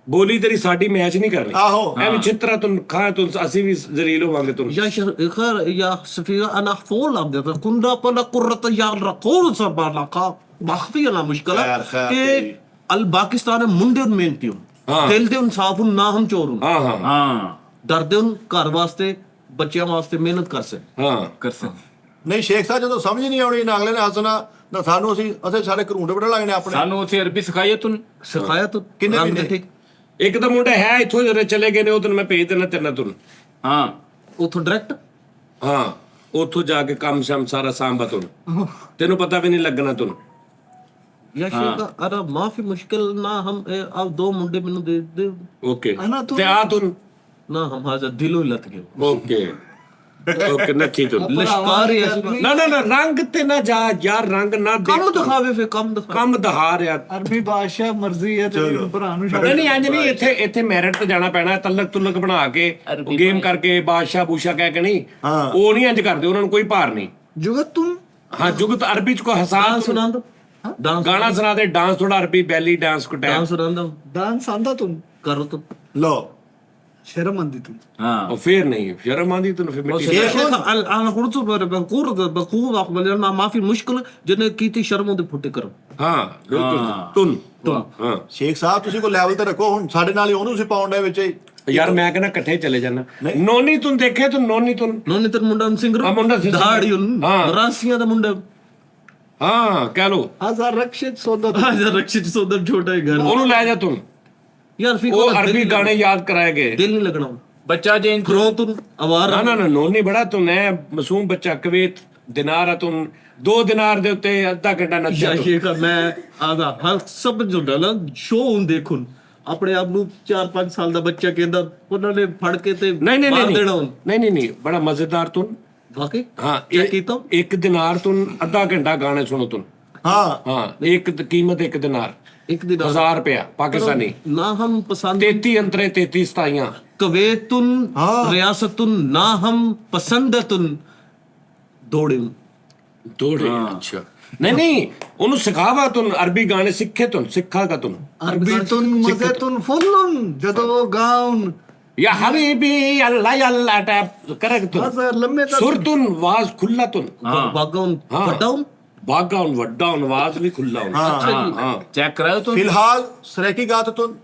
ਬੋਲੀ ਤੇਰੀ ਸਾਡੀ ਮੈਚ ਨਹੀਂ ਕਰਨੀ ਆਹੋ ਐਵੇਂ ਚਿੱਤਰਾ ਤੂੰ ਖਾ ਤੂੰ ਅਸੀਂ ਵੀ ਜ਼ਲੀਲ ਹੋਵਾਂਗੇ ਤੂੰ يا خير يا سفيرة أنا فول عبد كنا بنا قرة يا رقول سبحانك مخفي أنا مشكلة خير कि الباكستان मुंडे मेहनती हूँ हाँ। दिल दे इंसाफ हूँ ना हम चोर हूँ ਹਾਂ ਹਾਂ ਹਾਂ डरदे हूँ घर वास्ते बच्चों वास्ते मेहनत कर सके ਹਾਂ ਕਰ ਸਕ ਨਹੀਂ ਸ਼ੇਖ ਸਾਹਿਬ ਜਦੋਂ ਸਮਝ ਨਹੀਂ ਆਉਣੀ ਨਾ ਅਗਲੇ ਨੇ ਹੱਸਣਾ ਨਾ ਸਾਨੂੰ ਅਸੀਂ ਸਾਡੇ ਘਰੂੰਡੇ ਬੜਾ ਲੱਗਣੇ ਆਪਣੇ ਸਾਨੂੰ ਉੱਥੇ ਅਰਬੀ ਸਿਖਾਈਏ ਤੂੰ सिखाया तो किन्ने रंग महीने? ठीक ਇੱਕ ਤਾਂ ਮੁੰਡਾ ਹੈ ਇੱਥੋਂ ਜਿਹੜੇ ਚਲੇ ਗਏ ਨੇ ਉਹ ਤੈਨੂੰ ਮੈਂ ਭੇਜ ਦੇਣਾ ਤੇਰੇ ਨਾਲ ਤੂੰ ਹਾਂ उतो डायरेक्ट ਹਾਂ ਉੱਥੋਂ ਜਾ ਕੇ ਕੰਮ ਸ਼ਮ ਸਾਰਾ ਸਾਂਭਾ ਤੂੰ ਤੈਨੂੰ ਪਤਾ ਵੀ ਨਹੀਂ ਲੱਗਣਾ ਤੂੰ या शेख अरे माफी मुश्किल ना हम आप दो मुंडे मैंने दे दे ਓਕੇ है ना तू ਤੇ ਆ ਤੂੰ ना हम हाजा दिलों ही लत गए ਓਕੇ ਓਕੇ ਨੱਥੀ ਤੂੰ लश्कारी ऐसी ਨਾ ਨਾ ਨਾ ਰੰਗ ਤੇ ਨਾ ਜਾ ਯਾਰ ਰੰਗ ਨਾ कम ਦੇਖ दिखावे फिर कम दिखावे ਕੰਮ ਦਹਾ ਰਿਆ अरबी बादशाह मर्जी है तेरे भरा नु ਨਹੀਂ ਨਹੀਂ ਇੰਜ ਨਹੀਂ ਇੱਥੇ ਮੈਰਿਟ ਤੇ ਜਾਣਾ ਪੈਣਾ ਤਲਕ ਤੁਲਕ ਬਣਾ ਕੇ ਗੇਮ ਕਰਕੇ ਬਾਦਸ਼ਾਹ ਬੂਸ਼ਾ ਕਹਿ ਕੇ ਨਹੀਂ ਉਹ ਨਹੀਂ ਇੰਜ ਕਰਦੇ ਉਹਨਾਂ ਨੂੰ ਕੋਈ ਭਾਰ ਨਹੀਂ जुगत तुम ਹਾਂ ਜੁਗਤ ਅਰਬੀ ਚ ਕੋ ਹਸਾ डांस सुना दो डांस ਗਾਣਾ ਸੁਣਾ ਦੇ ਡਾਂਸ ਥੋੜਾ ਅਰਬੀ ਬੈਲੀ ਡਾਂਸ ਕੋ ਟਾਈਮ डांस सुना दो डांस आंदा तुम करो तो ਲੋ शर्म आंदी तुम ਹਾਂ ਉਹ ਫੇਰ ਨਹੀਂ ਸ਼ਰਮ ਆਂਦੀ ਤੈਨੂੰ ਫਿਰ ਮਿੱਟੀ يا شيخ انا قلت بقول اقبل لنا ما في مشكله جن كيتي شرمों ਦੇ ਫੁੱਟੇ ਕਰੋ ਹਾਂ ਬਿਲਕੁਲ ਤੁਨ ਹਾਂ ਸ਼ੇਖ ਸਾਹਿਬ ਤੁਸੀਂ ਕੋਈ ਲੈਵਲ ਤੇ ਰੱਖੋ ਹੁਣ ਸਾਡੇ ਨਾਲ ਹੀ ਉਹਨੂੰ ਤੁਸੀਂ ਪਾਉਣ ਦੇ ਵਿੱਚ ਹੀ ਯਾਰ ਮੈਂ ਕਹਿੰਦਾ ਇਕੱਠੇ ਚਲੇ ਜਾਣਾ ਨੋਨੀ ਤੂੰ ਦੇਖੇ ਤੂੰ ਨੋਨੀ ਤੂੰ ਨੋਨੀ ਤਰ ਮੁੰਡਾ ਸਿੰਗਰ ਆ ਮੁੰਡਾ ਸੀ ਦਾੜੀ ਹਾਂ। ਰਾਸੀਆਂ ਦਾ ਮੁੰਡਾ ਹਾਂ ਕਹਿ ਲੋ हजार रक्षित सौदा ਆਜਾ ਰਕਸ਼ਿਤ ਸੋਦਰ ਛੋਟਾ ਹੀ ਘਰ ਉਹਨੂੰ ਲੈ ਜਾ ਤੂੰ ਯਾਰ ਫਿਕਰ ਉਹ ਅਰਬੀ ਗਾਣੇ ਯਾਦ ਕਰਾਏ ਗਏ ਦਿਲ ਨਹੀਂ ਲੱਗਣਾ ਬੱਚਾ ਜੇ ਖਰੋ ਤੂੰ ਆਵਾਰ ਨਾ ਨਾ ਨਾ ਨੋਨੀ ਬੜਾ ਤੂੰ ਹੈ ਮਾਸੂਮ ਬੱਚਾ ਕਵੇਤ ਦਿਨਾਰ ਆ ਤੂੰ 2 ਦਿਨਾਰ ਦੇ ਉੱਤੇ ਅੱਧਾ ਘੰਟਾ ਨੱਚਿਆ ਯਾ ਤੂੰ। ਸ਼ੇਖ ਮੈਂ ਆਦਾ ਹਰ ਸਭ ਜੋ ਡਾਲਾ ਸ਼ੋ ਹੁਣ ਦੇਖੁਨ ਆਪਣੇ ਆਪ ਨੂੰ 4-5 ਸਾਲ ਦਾ ਬੱਚਾ ਕਹਿੰਦਾ ਉਹਨਾਂ ਨੇ ਫੜ ਕੇ ਤੇ ਨਹੀਂ ਨਹੀਂ ਮਾਰ ਨਹੀਂ ਦੇਣਾ ਹੁਣ ਨਹੀਂ ਨਹੀਂ ਨਹੀਂ ਬੜਾ ਮਜ਼ੇਦਾਰ ਤੂੰ ਵਾਕਈ ਹਾਂ ਕੀ ਕੀਤਾ ਇੱਕ ਦਿਨਾਰ ਤੂੰ ਅੱਧਾ ਘੰਟਾ ਗਾਣੇ ਸੁਣੋ ਤੂੰ ਹਾਂ ਹਾਂ ਇੱਕ ਕੀਮਤ ਇੱਕ ਦਿਨਾਰ ਇੱਕ ਦਿਨ 1000 ਰੁਪਇਆ ਪਾਕਿਸਤਾਨੀ ਨਾ ਹਮ ਪਸੰਦ 33 ਅੰਤਰੇ 33 ਸਤਾਈਆਂ कवेतुन रियासतुन ना हम पसंदतुन दौड़े ਦੋੜੇ ਅੱਛਾ ਨਹੀਂ ਨਹੀਂ ਉਹਨੂੰ ਸਿਖਾਵਾ ਤੂੰ ਅਰਬੀ ਗਾਣੇ ਸਿੱਖੇ ਤੂੰ ਸਿੱਖਾਗਾ ਤੂੰ अरबी तुन मजे तुन फुल्लुन जदो गाउन या हबीबी अल्लाह अल्लाह टैप करे तू हजार लम्बे तक ਸੁਰ ਤੂੰ ਆਵਾਜ਼ ਖੁੱਲਾ ਤੂੰ बागाउन फटाउन ਬਾਗਾ ਹੁਣ ਵੱਡਾ ਹੁਣ ਆਵਾਜ਼ ਵੀ ਖੁੱਲਾ ਹੁਣ ਹਾਂ ਚੈੱਕ ਕਰਾਓ ਤੂੰ ਫਿਲਹਾਲ ਸਰੈਕੀ ਗਾਤ ਤੁਨ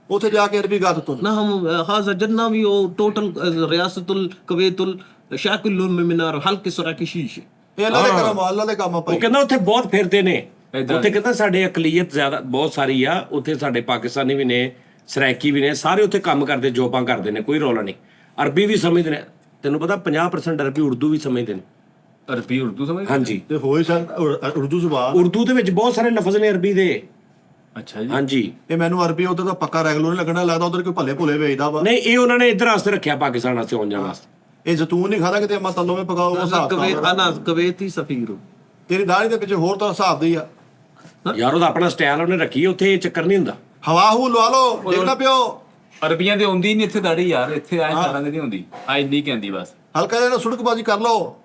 ਉੱਥੇ ਜਾ ਕੇ ਅਰਬੀ ਗਾਤ ਤੁਨ ना हम हाजा जन्ना भी हो टोटल रियासतुल कवेतुल शाकिल में मिनार हल्के सरा की शीश ਇਹ ਅੱਲਾ ਦੇ ਕਰਮ ਅੱਲਾ ਦੇ ਕੰਮ ਆ ਉਹ ਭਾਈ ਕਹਿੰਦਾ ਉੱਥੇ ਬਹੁਤ ਫਿਰਦੇ ਨੇ ਉੱਥੇ ਕਹਿੰਦਾ ਸਾਡੇ ਅਕਲੀਅਤ ਜ਼ਿਆਦਾ ਬਹੁਤ ਸਾਰੀ ਆ ਉੱਥੇ ਸਾਡੇ ਪਾਕਿਸਤਾਨੀ ਵੀ ਨੇ ਸਰਾਇਕੀ ਵੀ ਨੇ, ਸਾਰੇ ਉੱਥੇ ਕੰਮ ਕਰਦੇ, ਜੋਬਾਂ ਕਰਦੇ ਨੇ, ਕੋਈ ਰੌਲਾ ਨਹੀਂ। ਅਰਬੀ ਵੀ ਸਮਝਦੇ ਨੇ, ਤੈਨੂੰ ਪਤਾ 50% ਅਰਬੀ ਉਰਦੂ ਵੀ ਸਮਝਦੇ ਨੇ। ਅਰਬੀ ਉਰਦੂ ਸਮਝ? ਹਾਂਜੀ, ਤੇ ਹੋਏ ਸਰ ਉਰਦੂ ਜ਼ੁਬਾਨ। ਉਰਦੂ ਦੇ ਵਿੱਚ ਬਹੁਤ ਸਾਰੇ ਲਫ਼ਜ਼ ਨੇ ਅਰਬੀ ਦੇ। ਅੱਛਾ ਜੀ। ਹਾਂਜੀ, ਇਹ ਮੈਨੂੰ ਅਰਬੀ ਉਧਰ ਦਾ ਪੱਕਾ ਰੈਗੂਲਰ ਨਹੀਂ ਲੱਗਣਾ, ਲੱਗਦਾ ਉਧਰ ਕੋਈ ਭੱਲੇ ਭੁੱਲੇ ਵੇਚਦਾ ਵਾ। ਨਹੀਂ ਇਹ ਉਹਨਾਂ ਨੇ ਇੱਧਰ ਵਾਸਤੇ ਰੱਖਿਆ, ਪਾਕਿਸਤਾਨ ਵਾਸਤੇ ਆਉਣ ਜਾਣ ਵਾਸਤੇ। ਇਹ ਜ਼ੈਤੂਨ ਨਹੀਂ ਖਾਦਾ ਕਿਤੇ, ਮੈਂ ਤੱਲੋਂ ਵਿੱਚ ਪਕਾਓ ਉਹ ਹਿਸਾਬ ਕਿਤਾਬ। अना कवेती सफीर ਤੇਰੀ ਦਾੜੀ ਦੇ ਪਿੱਛੇ ਹੋਰ ਤਾਂ ਹਿਸਾਬ ਦੀ ਆ। ਯਾਰ ਉਹਦਾ ਆਪਣਾ ਸਟਾਈਲ ਉਹਨੇ ਰੱਖੀ ਹੈ, ਉੱਥੇ ਇਹ ਚੱਕਰ ਨਹੀਂ ਹੁੰਦਾ। ਹਵਾ ਹੂ ਲਵਾ ਲਓ, ਦੇਖਣਾ ਪਿਓ। ਅਰਬੀਆਂ ਦੇ ਆਉਂਦੀ ਨਹੀਂ ਇੱਥੇ ਦਾੜੀ ਯਾਰ, ਇੱਥੇ ਆਏ ਸਾਰਾਂ ਦੇ ਨਹੀਂ ਹੁੰਦੀ, ਆ ਇੰਨੀ ਕਹਿੰਦੀ ਬਸ। ਹਲਕਾ ਜਿਹਾ ਸੁੜਕਬਾਜ਼ੀ ਕਰ ਲਓ।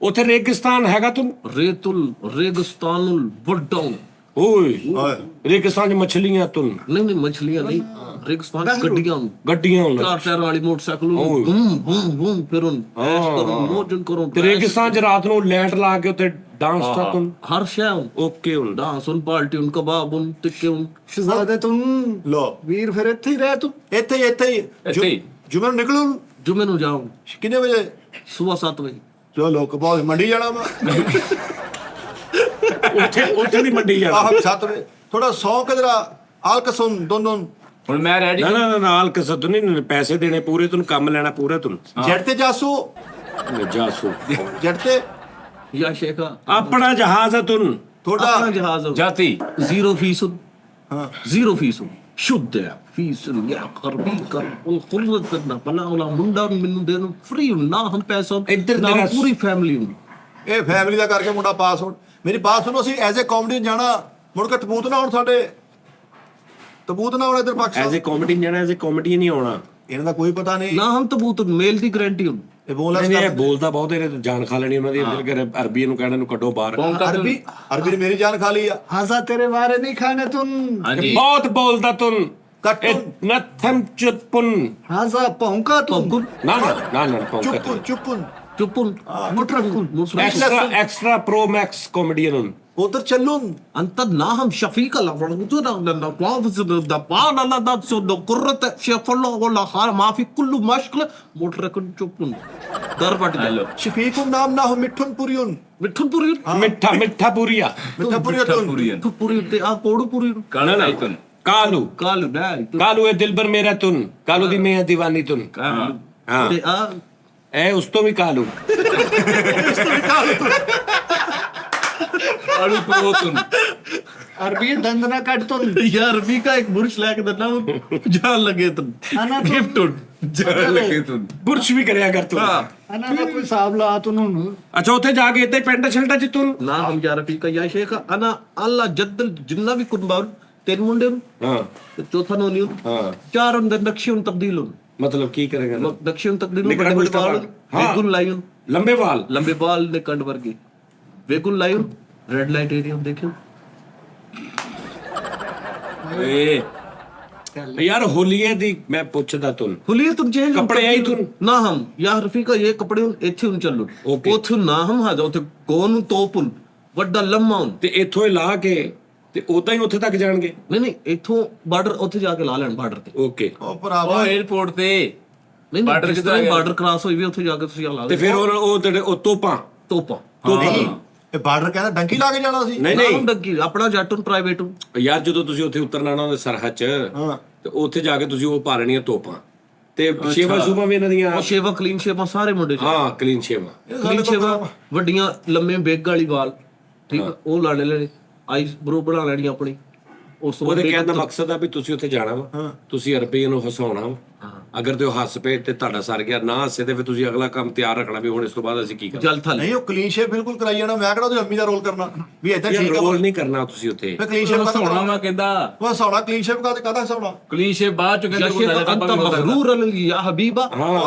ਉੱਥੇ ਰੇਗਿਸਤਾਨ ਹੈਗਾ ਤੂੰ, रेतुल रेगिस्तानुल वड्डाउन ਓਏ ਓਏ ਰੇਗਿਸਤਾਨ 'ਚ ਮਛਲੀਆਂ ਤੂੰ, नहीं मछलियां नहीं, रेगिस्तान गड्डियां, ਗੱਡੀਆਂ ਹੋਣ। 4 टायर वाली मोटरसाइकिल, बूम बूम बूम, फिर उन ऐश करो, मौजन करो, ਤੇ ਰੇਗਿਸਤਾਨ 'ਚ ਰਾਤ ਨੂੰ ਲੈਂਟ ਲਾ ਕੇ ਉੱਤੇ ਡਾਂਸ ਤਾਂ ਤੂੰ हर शय ਓਕੇ ਹੁਣ। डांस उन पार्टी उन कबाब उन टिक्के उन ਸ਼ਹਜ਼ਾਦੇ ਤੂੰ ਲੋ ਵੀਰ ਫਿਰ ਇੱਥੇ ਹੀ ਰਹਿ ਤੂੰ। ਇੱਥੇ ਹੀ ਇੱਥੇ ਹੀ। ਜੁਮੇ ਨੂੰ ਨਿਕਲੂ जुमे नु जाऊं ਕਿੰਨੇ ਵਜੇ? सुबह 7 बजे। ਚਲੋ ਕਬਾਬ ਮੰਡੀ ਜਾਣਾ ਵਾ। ਉੱਥੇ ਦੀ ਮੰਡੀ ਜਾਣਾ। ਆਹ 7 ਵਜੇ ਥੋੜਾ ਸੌਂਕ ਜਰਾ ਆਲਕਸੁਨ ਦੋਨੋਂ। ਹੁਣ ਮੈਂ ਰੈਡੀ। ਨਾ ਨਾਲ ਕਸਦ ਨਹੀਂ, ਪੈਸੇ ਦੇਣੇ ਪੂਰੇ, ਤੈਨੂੰ ਕੰਮ ਲੈਣਾ ਪੂਰਾ ਤੈਨੂੰ। ਜੱਟ ਤੇ ਜਾਸੂ, ਜਾਸੂ ਜੱਟ ਤੇ या शेखा ਆਪਣਾ ਜਹਾਜ਼ ਹੈ ਤੂੰ। ਤੁਹਾਡਾ अपना जहाज ਜਾਤੀ 0% ਹਾਂ 0% शुद्ध है फीस या खरबी कर उन खुल्लत करना बना वाला मुंडा मैनू देना फ्री ना हम पैसा इधर ना तेरा पूरी फैमिली ਇਹ ਫੈਮਿਲੀ ਦਾ ਕਰਕੇ ਮੁੰਡਾ ਪਾਸ ਹੋਣ। ਮੇਰੀ ਬਾਤ ਸੁਣੋ, ਅਸੀਂ ਐਜ਼ ਏ ਕਾਮੇਡੀ ਜਾਣਾ, ਮੁੜ ਕੇ ਤਬੂਤ ਨਾ ਹੋਣ ਸਾਡੇ, ਤਬੂਤ ਨਾ ਹੋਣ ਇੱਧਰ ਐਜ਼ ਪਾਕਿਸਤਾਨ। ਏ ਕਾਮੇਡੀ ਜਾਣਾ, ਐਜ਼ ਏ ਕਾਮੇਡੀ ਨਹੀਂ ਆਉਣਾ। ਇਹਨਾਂ ਦਾ ਕੋਈ ਪਤਾ ਨਹੀਂ। ना हम तबूत मेल दी गारंटी हूं ਇਹ ਬੋਲ ਨਹੀਂ ਇਹ ਬੋਲਦਾ ਬਹੁਤ, ਇਹਨੇ ਜਾਨ ਖਾ ਲੈਣੀ ਉਹਨਾਂ ਦੀ। ਇੱਧਰ ਕਰ ਅਰਬੀ ਨੂੰ ਕਹਿਣਾ ਨੂੰ ਕੱਢੋ ਬਾਹਰ। ਅਰਬੀ ਨੇ ਮੇਰੀ ਜਾਨ ਖਾ ਲਈ ਆ। ਹਾਜ਼ਾ ਤੇਰੇ ਮਾਰੇ ਨਹੀਂ ਖਾਣੇ ਤੂੰ। ਹਾਂਜੀ। ਬਹੁਤ ਬੋਲਦਾ ਤੂੰ। ਕੱਟੁਨ ਨਥਮ ਚੁੱਪਨ ਹਾਜ਼ਾ ਭੌਂਕਾ ਤੂੰ। ਨਾ ਪੌਂਕਾ ਚੁੱਪਨ ਚੁੱਪਨ चुपुन मुटरकुन ਐਕਸਟਰਾ ਪ੍ਰੋ ਮੈਕਸ ਕਾਮੇਡੀਅਨ। ਉਧਰ ਚੱਲੂਨ। انت ना हम شفيق الله ورجونا لنا واضح ده بان الله ده سو قرة شيخ الله ولا خار ما في كل مشكلة मुटरकुन चुपुन दर पट ਹੈਲੋ। ਸ਼ਫੀਕੁਨ ਨਾਮ ਨਾ ਹੋ ਮਿੱਠੁਨ ਪੁਰੀਉਨ। मिठुन पूरी ਮਿੱਠਾ ਪੂਰੀਆ। ਮਿੱਠਾ ਪੁਰੀਉਨ। ਪੂਰੀਆਂ पूरी ते आ कोड़ पूरी ਕਾਣਾ ਨਹੀਂ ਤੁਨ ਕਾਲੂ कालू ना ਕਾਲੂ ਇਹ ਦਿਲਬਰ ਮੇਰਾ ਤੂੰ, ਕਾਲੂ ਦੀ ਮੈਂ دیਵਾਨੀ ਤੂੰ। ਹਾਂ ते आ ਇਹ ਉਸ ਤੋਂ ਵੀ ਕਾਲੂ। ਕਾਲੂ ਪ੍ਰੋ ਤੁਨ। ਅਰਬੀ ਦੰਦ ਨਾ ਕੱਢ ਤੂੰ। यार भी का एक बुर्श लाके देना जान लगे तुम ਆਨਾ ਤੂੰ गिफ्ट ਜਾਨ ਲੱਗੇ ਤੁਨ। ਬੁਰਸ਼ ਵੀ ਕਰਿਆ ਕਰ ਤੂੰ। ਆਨਾ ਦਾ ਕੋਈ ਹਿਸਾਬ ਲਾ ਤੂੰ ਨੂੰ। ਅੱਛਾ ਉੱਥੇ ਜਾ ਕੇ ਇੱਥੇ ਪੈਂਟ ਸ਼ਰਟਾਂ ਚ ਤੂੰ। ना हम यार भी का या शेख अना अल्लाह जद्दल जिन्ना भी कुर्बा तेन मुंडे ਹਾਂ चौथा नो नहीं ਹਾਂ चार अंदर नक्शे तब्दील ਮਤਲਬ ਕੀ ਕਰੇਗਾ? दक्षिण तब्दील निकड़ा बड़े बड़े मुश्तफा। बाल हाँ। वेगुन लायन ਲੰਬੇ ਵਾਲ। लंबे बाल ने कंड वर्गे वेगुन लायन रेड लाइट एरिया देखियो ਏ ਯਾਰ ਹੋਲੀਏ ਦੀ ਮੈਂ ਪੁੱਛਦਾ ਤੂੰ। हुलिये तुम चेंज कपड़े आई तुम? ना हम या रफीका ये कपड़े एथे उन चलो Okay. ओथे ना हम हा जाओ थे कोन तोपुन वड्डा लम्मा उन ਤੇ ਇੱਥੋਂ ਹੀ ਲਾ ਕੇ ਤੇ ਉਦਾਂ ਹੀ ਉੱਥੇ ਤੱਕ ਜਾਣਗੇ। नहीं नहीं इथों बॉर्डर ओथे जाके ला लेन बॉर्डर ते ਓਕੇ ਉਹ ਭਰਾਵਾ ਉਹ 에어ਪੋਰਟ ਤੇ नहीं नहीं Border जिस किधर आ तरह गया? बॉर्डर क्रॉस हुई भी ओथे जाके तुसी ला ਤੇ ਫਿਰ ਉਹ ਜਿਹੜੇ ਉਹ ਤੋਪਾਂ तोपा ਨਹੀਂ ਇਹ ਬਾਰਡਰ ਕਹਿੰਦਾ ਡੰਕੀ ਲਾ ਕੇ ਜਾਣਾ ਸੀ। ਨਹੀਂ ना ਨਹੀਂ हम डग्गी अपना जट उन प्राइवेट उन ਯਾਰ ਜਦੋਂ ਤੁਸੀਂ ਉੱਥੇ ਉਤਰਨਾ ਨਾ ਉਹਦੇ ਸਰਹੱਦ 'ਚ ਹਾਂ ਤੇ ਉੱਥੇ ਜਾ ਕੇ ਤੁਸੀਂ ਉਹ ਪਾ ਲੈਣੀਆਂ ਤੋਪਾਂ ਤੇ ਸ਼ੇਵਾ ਸ਼ੂਵਾ ਵੀ ਇਹਨਾਂ ਦੀਆਂ। ਉਹ ਸ਼ੇਵਾ ਕਲੀਨ ਸ਼ੇਵਾ ਸਾਰੇ ਮੁੰਡੇ ਚ ਹਾਂ ਕਲੀਨ ਸ਼ੇਵਾ। ਕਲੀਨ ਸ਼ੇਵਾ ਵੱਡੀਆਂ ਲੰਮੇ ਬੇਗ ਵਾਲੀ ਵਾਲ ਠੀਕ ਆ, ਉਹ ਲਾਣੇ ਲੈਣੇ ਆਈਸ ਬਰੋ ਬਣਾ ਲੈਣੀ ਆਪਣੀ। ਉਸ ਤੋਂ ਉਹਦੇ ਬਾਅਦ ਕਹਿਣ ਦਾ ਮਕਸਦ ਆ ਵੀ ਤੁਸੀਂ ਉੱਥੇ ਜਾਣਾ ਵਾ, ਤੁਸੀਂ ਅਰਬੀ ਨੂੰ ਹਸਾਉਣਾ ਵਾ। ਅਗਰ ਤੇ ਉਹ ਹੱਸ ਪਏ ਤੇ ਤੁਹਾਡਾ ਸਰ ਗਿਆ, ਨਾ ਹੱਸੇ ਤੇ ਫਿਰ ਤੁਸੀਂ ਅਗਲਾ ਕੰਮ ਤਿਆਰ ਰੱਖਣਾ ਵੀ ਹੁਣ ਇਸ ਤੋਂ ਬਾਅਦ ਅਸੀਂ ਕੀ ਕਰਨਾ। ਜਲ ਥਲ ਨਹੀਂ ਉਹ ਕਲੀਨ ਸ਼ੇਪ ਬਿਲਕੁਲ ਕਰਾਈ ਜਾਣਾ। ਮੈਂ ਕਿਹੜਾ ਉਹਦੀ ਅੰਮੀ ਦਾ ਰੋਲ ਕਰਨਾ ਵੀ ਏਦਾਂ ਠੀਕ ਆ। ਰੋਲ ਨਹੀਂ ਕਰਨਾ ਤੁਸੀਂ ਉੱਥੇ। ਮੈਂ ਕਲੀਨ ਸ਼ੇਪ ਸੋਣਾ ਵਾ ਕਹਿੰਦਾ ਉਹ ਹਸਾਉਣਾ ਕਲੀਨ ਸ਼ੇਪ ਕਾਹਦਾ ਹਸਾਉਣਾ? ਕਲੀਨ ਸ਼ੇਪ ਬਾਅਦ ਚ ਕਹਿੰਦੇ ਕੋਈ अंत मगरूर या हबीबा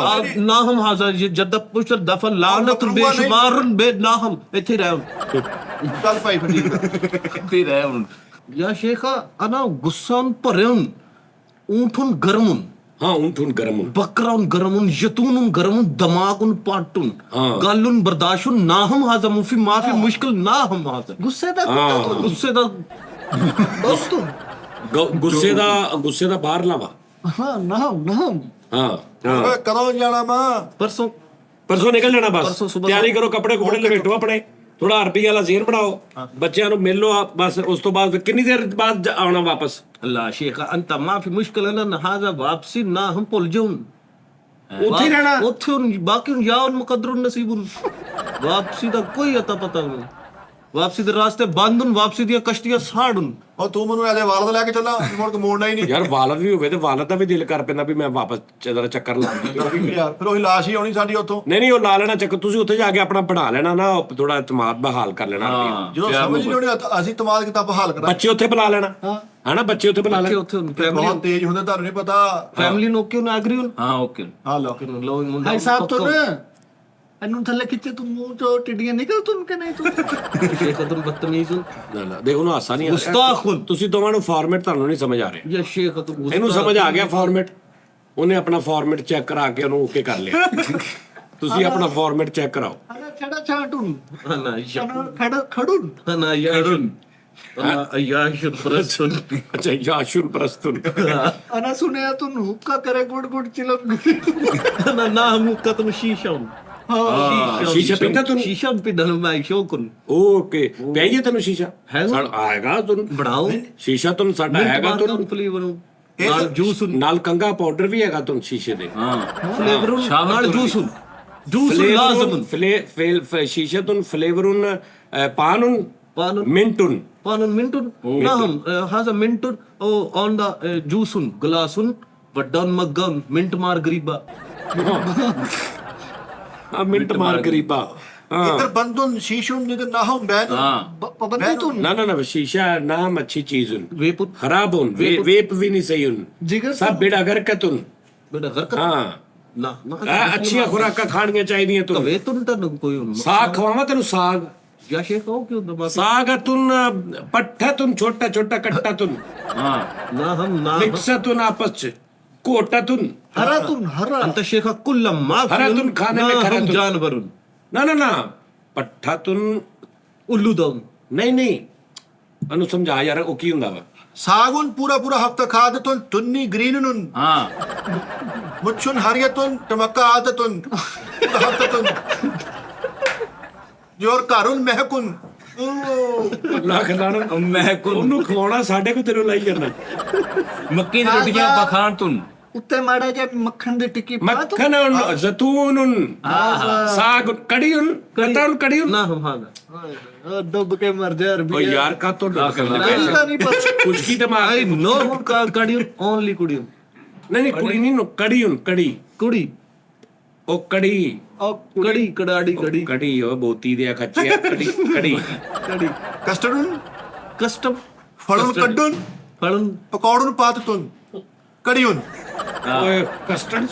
ना हम हाजिर ये जद पुष्ट दफन लानत बेशुमार बे ना हम इथे रह ਚੱਲ ਭਾਈ ਫਿਰ ਠੀਕ ਆ। ਕਿੱਥੇ ਰਹਿ ਹੁਣ। या शेखा अना गुस्सान परन ऊंठुन गरमुन ਹਾਂ ਊਂਠ ਗਰਮ बकराउन गरमुन यतूनुन गरमुन दमागुन पाटुन हाँ। गालुन बर्दाशुन ना हम हाजा मुफी माफी मुश्किल ना हम हाजा ਗੁੱਸੇ ਦਾ ਕੁੱਤਾ ਤੂੰ। गुस्से दा ਦੋਸਤ ਤੂੰ। ਗੁੱਸੇ ਦਾ ਬਾਹਰ ਲਾਵਾ। ਹਾਂ ਨਾ ਨਾ ਹਾਂ ਓਏ ਕਦੋਂ ਜਾਣਾ ਮਾਂ? परसों ਪਰਸੋਂ ਨਿਕਲ ਜਾਣਾ ਪਰਸੋਂ ਬਸ। ਸੁਬਾਹ ਤਿਆਰੀ ਕਰੋ, ਕੱਪੜੇ ਕੁਪੜੇ ਲਪੇਟੋ ਆਪਣੇ। ਥੋੜਾ ਰੁਪਈਆ ਵਾਲਾ ਜ਼ੇਨ ਬਣਾਓ, ਬੱਚਿਆਂ ਨੂੰ ਮਿਲ ਲਓ, ਬਸ ਉਸ ਤੋਂ ਬਾਅਦ ਕਿੰਨੀ ਦੇਰ ਬਾਅਦ ਆਉਣਾ ਵਾਪਸ? अल्लाह शेख अंत माफी मुश्किल है ना हाजा वापसी ना हम भुल जाऊं ਉੱਥੇ ਹੀ ਰਹਿਣਾ। ਉੱਥੇ ਹੁਣ ਬਾਕੀ ਹੁਣ ਯਾਉਨ ਮੁਕੱਦਰੁਨ ਨਸੀਬੁਨ ਵਾਪਸੀ ਦਾ ਕੋਈ ਅਤਾ ਪਤਾ ਨਹੀਂ ਵਾਪਸੀ ਦੇ ਰਾਸਤੇ ਬੰਦ ਹੁਣ ਵਾਪਸੀ ਦੀਆਂ ਕਸ਼ਤੀਆਂ ਸਾੜਨ ਉਹ ਤੂੰ ਮੈਨੂੰ ਇਹਦੇ ਵਾਲਦ ਲੈ ਕੇ ਚੱਲਾ ਮੁੜ ਕੇ ਮੋੜਨਾ ਹੀ ਨਹੀਂ ਯਾਰ ਵਾਲਦ ਵੀ ਹੋਵੇ ਤੇ ਵਾਲਦ ਦਾ ਵੀ ਦਿਲ ਕਰ ਪੈਂਦਾ ਵੀ ਮੈਂ ਵਾਪਸ ਜਰਾ ਚੱਕਰ ਲਾ ਯਾਰ ਫਿਰ ਉਹੀ ਲਾਸ਼ ਹੀ ਆਉਣੀ ਸਾਡੀ ਉੱਥੋਂ। ਨਹੀਂ ਉਹ ਲਾ ਲੈਣਾ ਚੱਕਰ, ਤੁਸੀਂ ਉੱਥੇ ਜਾ ਕੇ ਆਪਣਾ ਬਣਾ ਲੈਣਾ ਨਾ, ਥੋੜਾ ਇਤਮਾਦ ਬਹਾਲ ਕਰ ਲੈਣਾ। ਜਦੋਂ ਸਮਝ ਨਹੀਂ ਆਉਣੀ ਅਸੀਂ ਤਮਾਦ ਕਿਤਾਬ ਹਾਲ ਕਰਾਂ। ਬੱਚੇ ਉੱਥੇ ਬੁਲਾ ਲੈਣਾ, ਹਨਾ ਬੱਚੇ ਉੱਥੇ ਬੁਲਾ ਲੈਣਾ। ਉੱਥੇ ਹੁਣ ਬਹੁਤ ਤੇਜ਼ ਹੁੰਦੇ, ਤੁਹਾਨੂੰ ਨਹੀਂ ਪਤਾ। ਫੈਮਿਲੀ ਨੂੰ ਕਿਉਂ ਨਾ ਐਗਰੀ ਹੁਣ हाँ ओके ਹਾਂ ਲੋ ਲੋ ਮੁੰਡਾ ਭਾਈ ਸਾਹਿਬ ਤੁਨ ਇਹਨੂੰ ਥੱਲੇ ਖਿੱਚੇ ਤੂੰ ਮੂੰਹ ਚੋਂ ਟਿੱਡੀਆਂ ਨਿਕਲ ਤੁਨ ਕੇ ਨਹੀਂ ਤੂੰ ਸ਼ੇਖ ਤੁਮ ਬਦਤਮੀਜ਼ ਨਾ ਨਾ ਦੇਖੋ ਨਾ ਹਾਸਾ ਨਹੀਂ ਗੁਸਤਾਖੁਨ ਤੁਸੀਂ ਦੋਵਾਂ ਨੂੰ ਫਾਰਮੈਟ ਤੁਹਾਨੂੰ ਨਹੀਂ ਸਮਝ ਆ ਰਿਹਾ। ਇਹ ਸ਼ੇਖ ਤੁਮ ਇਹਨੂੰ ਸਮਝ ਆ ਗਿਆ ਫਾਰਮੈਟ, ਉਹਨੇ ਆਪਣਾ ਫਾਰਮੈਟ ਚੈੱਕ ਕਰਾ ਕੇ ਉਹਨੂੰ ਓਕੇ ਕਰ ਲਿਆ। ਤੁਸੀਂ ਆਪਣਾ ਫਾਰਮੈਟ ਚੈੱਕ ਕਰਾਓ। ਅਰੇ ਛੜਾ ਛਾਟੁਨ ਨਾ ਖੜਾ ਖੜੁਨ ਨਾ ਯਾਰੁਨ ਯਾਸ਼ੁਰ ਪ੍ਰਸੁਨ ਅੱਛਾ ਯਾਸ਼ੁਰ ਪ੍ਰਸਤੁਨ ਅਨਾ ਸੁਣਿਆ ਤੂੰ ਹੁੱਕਾ ਕਰੇ ਗੁੜ ਗੁੜ ਚਿਲਕ ਨਾ ਮੁਕਤਮ ਸ਼ੀਸ਼ਮ ਸ਼ੀਸ਼ਾ ਪੀਂਦਾ ਤੂੰ? ਸ਼ੀਸ਼ਮ ਪਿੰਡਨ ਮੈਂ ਸ਼ੋਕਨ ਓਕੇ ਪਿਆਈਏ ਤੈਨੂੰ ਸ਼ੀਸ਼ਾ? ਹੈਗਾ। ਸਾਡਾ ਆਏਗਾ ਤੈਨੂੰ ਬਣਾਓ ਸ਼ੀਸ਼ਾ, ਤੁਹਾਨੂੰ ਸਾਡਾ ਹੈਗਾ ਤੁਹਾਨੂੰ ਫਲੇਵਰ ਨਾਲ ਜੂਸ ਨਾਲ ਕੰਗਾ ਪਾਊਡਰ ਵੀ ਹੈਗਾ ਤੁਹਾਨੂੰ ਸ਼ੀਸ਼ੇ ਦੇ। हाँ ਫਲੇਵਰ ਨਾਲ ਜੂਸ ਜੂਸ ਲਾਜ਼ਮ ਸ਼ੀਸ਼ਾ ਤੁਹਾਨੂੰ ਫਲੇਵਰਨ ਪਾਨੂਨ ਪਾਨ ਮਿੰਟੁਨ ਪਾਨ ਮਿੰਟਨ ਨਾ ਹਮ ਹਾਜ਼ਾ ਮਿੰਟਨ ਉਹ ਔਨ ਦਾ ਜੂਸਨ ਗਲਾਸਨ ਵੱਡਨ ਮੱਗਨ ਮਿੰਟ ਮਾਰ ਗਰੀਬਾ ਆ ਮਿੰਟ ਮਾਰ ਗਰੀਬਾ। ਇੱਧਰ ਬੰਦੁਨ ਸ਼ੀਸ਼ੁਨ ਨਹੀਂ ਤੇ ਨਾ ਹਮ ਬੈਨ हाँ ਪਾਬੰਦੀ ਤੂੰ ਨਾ ਨਾ ਨਾ ਸ਼ੀਸ਼ਾ ਨਾਮ ਅੱਛੀ ਚੀਜ਼ ਉਨ ਵੇਪ ਖਰਾਬ ਉਨ ਵੇਪ ਵੀ ਨਹੀਂ ਸਹੀ ਉਨ ਜਿਗਰ ਸਭ ਬੇੜਾ ਗਰਕਤੁਨ। ਬੇਟਾ ਘਰ ਹਾਂ ਨਾ ਅੱਛੀਆਂ ਖੁਰਾਕਾਂ ਖਾਣੀਆਂ ਚਾਹੀਦੀਆਂ ਤੂੰ। ਵੇ ਤੁਨ ਤਾਂ ਕੋਈ ਹੁਣ ਸਾਗ ਖਵਾਵਾਂ ਤੈਨੂੰ ਸਾਗ? ਜਾਂ ਸ਼ੇਖ ਹੋ ਕਿਉਂ ਦਬਾ ਸਾਗ ਤੁਨ ਪੱਠਾ ਤੁਨ ਛੋਟਾ ਛੋਟਾ ਕੱਟਾ ਤੁਨ हाँ ਨਾ ਹਮ ਨਾ ਮਿਕਸ ਤੁਨ ਆਪਸ ਚ ਕੋਟਾ ਤੁਨ ਹਰਾ ਤੂੰ ਹਰਾ अंत शेख कुल्लम माफ हरा तुम खाने में खरा तुम। जानवर ਨਾ ਨਾ ਨਾ ਪੱਠਾ ਤੁਨ उल्लू दम ਨਹੀਂ ਨਹੀਂ ਉਹਨੂੰ ਸਮਝਾ ਯਾਰ ਉਹ ਕੀ ਹੁੰਦਾ ਵਾ। ਸਾਗੁਨ ਪੂਰਾ ਪੂਰਾ ਹਫਤਾ ਖਾ ਦੇ ਤੁਨ ਤੁੰਨੀ ਗ੍ਰੀਨ ਨੂੰ हाँ ਮੁੱਛੁਨ ਹਰੀਅਤੁਨ ਟਮਕਾ ਆਦਤੁਨ ਹਫਤਾ ਤੁਨ ਜੋਰ ਘਰੁਨ ਮਹਿਕੁਨ ਲੱਖ ਲਾਣਾ मैं कुल ਉਹਨੂੰ ਖਵਾਉਣਾ ਸਾਡੇ ਕੋ ਤੈਨੂੰ ਲਾਈ ਕਰਨਾ। मक्की दी रोटियां पखान तुन ਉੱਤੇ ਮਾੜਾ ਜਿਹਾ ਮੱਖਣ ਦੀ ਟਿੱਕੀ ਪਾ ਤੂੰ ਮੱਖਣ ਜ਼ੈਤੂਨ ਸਾਗ ਕੜੀਉਨ ਕਟਨ ਕੜੀਉਨ। ना हम हाँ ਡੁੱਬ ਕੇ ਮਰ ਜਾ ਓ ਅਰਬੀ ਯਾਰ ਕਾ ਤੋਂ ਤਾਂ ਨਹੀਂ ਪਤਾ ਕੁਛ ਕੀ ਦਿਮਾਗ आई नो का कड़ियन ओनली कुड़ियन ਨਹੀਂ ਨਹੀਂ ਕੁੜੀ ਨਹੀਂ ਕੜੀਉਨ ਕੜੀ कुड़ी ਉਹ ਕੜੀ कड़ी कड़ाड़ी कड़ी ਕੜੀ ਉਹ ਬੋਤੀ ਦੇ ਖੱਚੇ ਕੜੀ ਕੜੀ कड़ी ਕਸਟਰਡੁਨ कस्टम ਫੜੁਨ ਕੱਢੁਨ फलन ਪਕੌੜੁਨ ਪਾਤਤੁਨ ਕੜੀਉਨ ਓਏ ਕਸਟਰਡ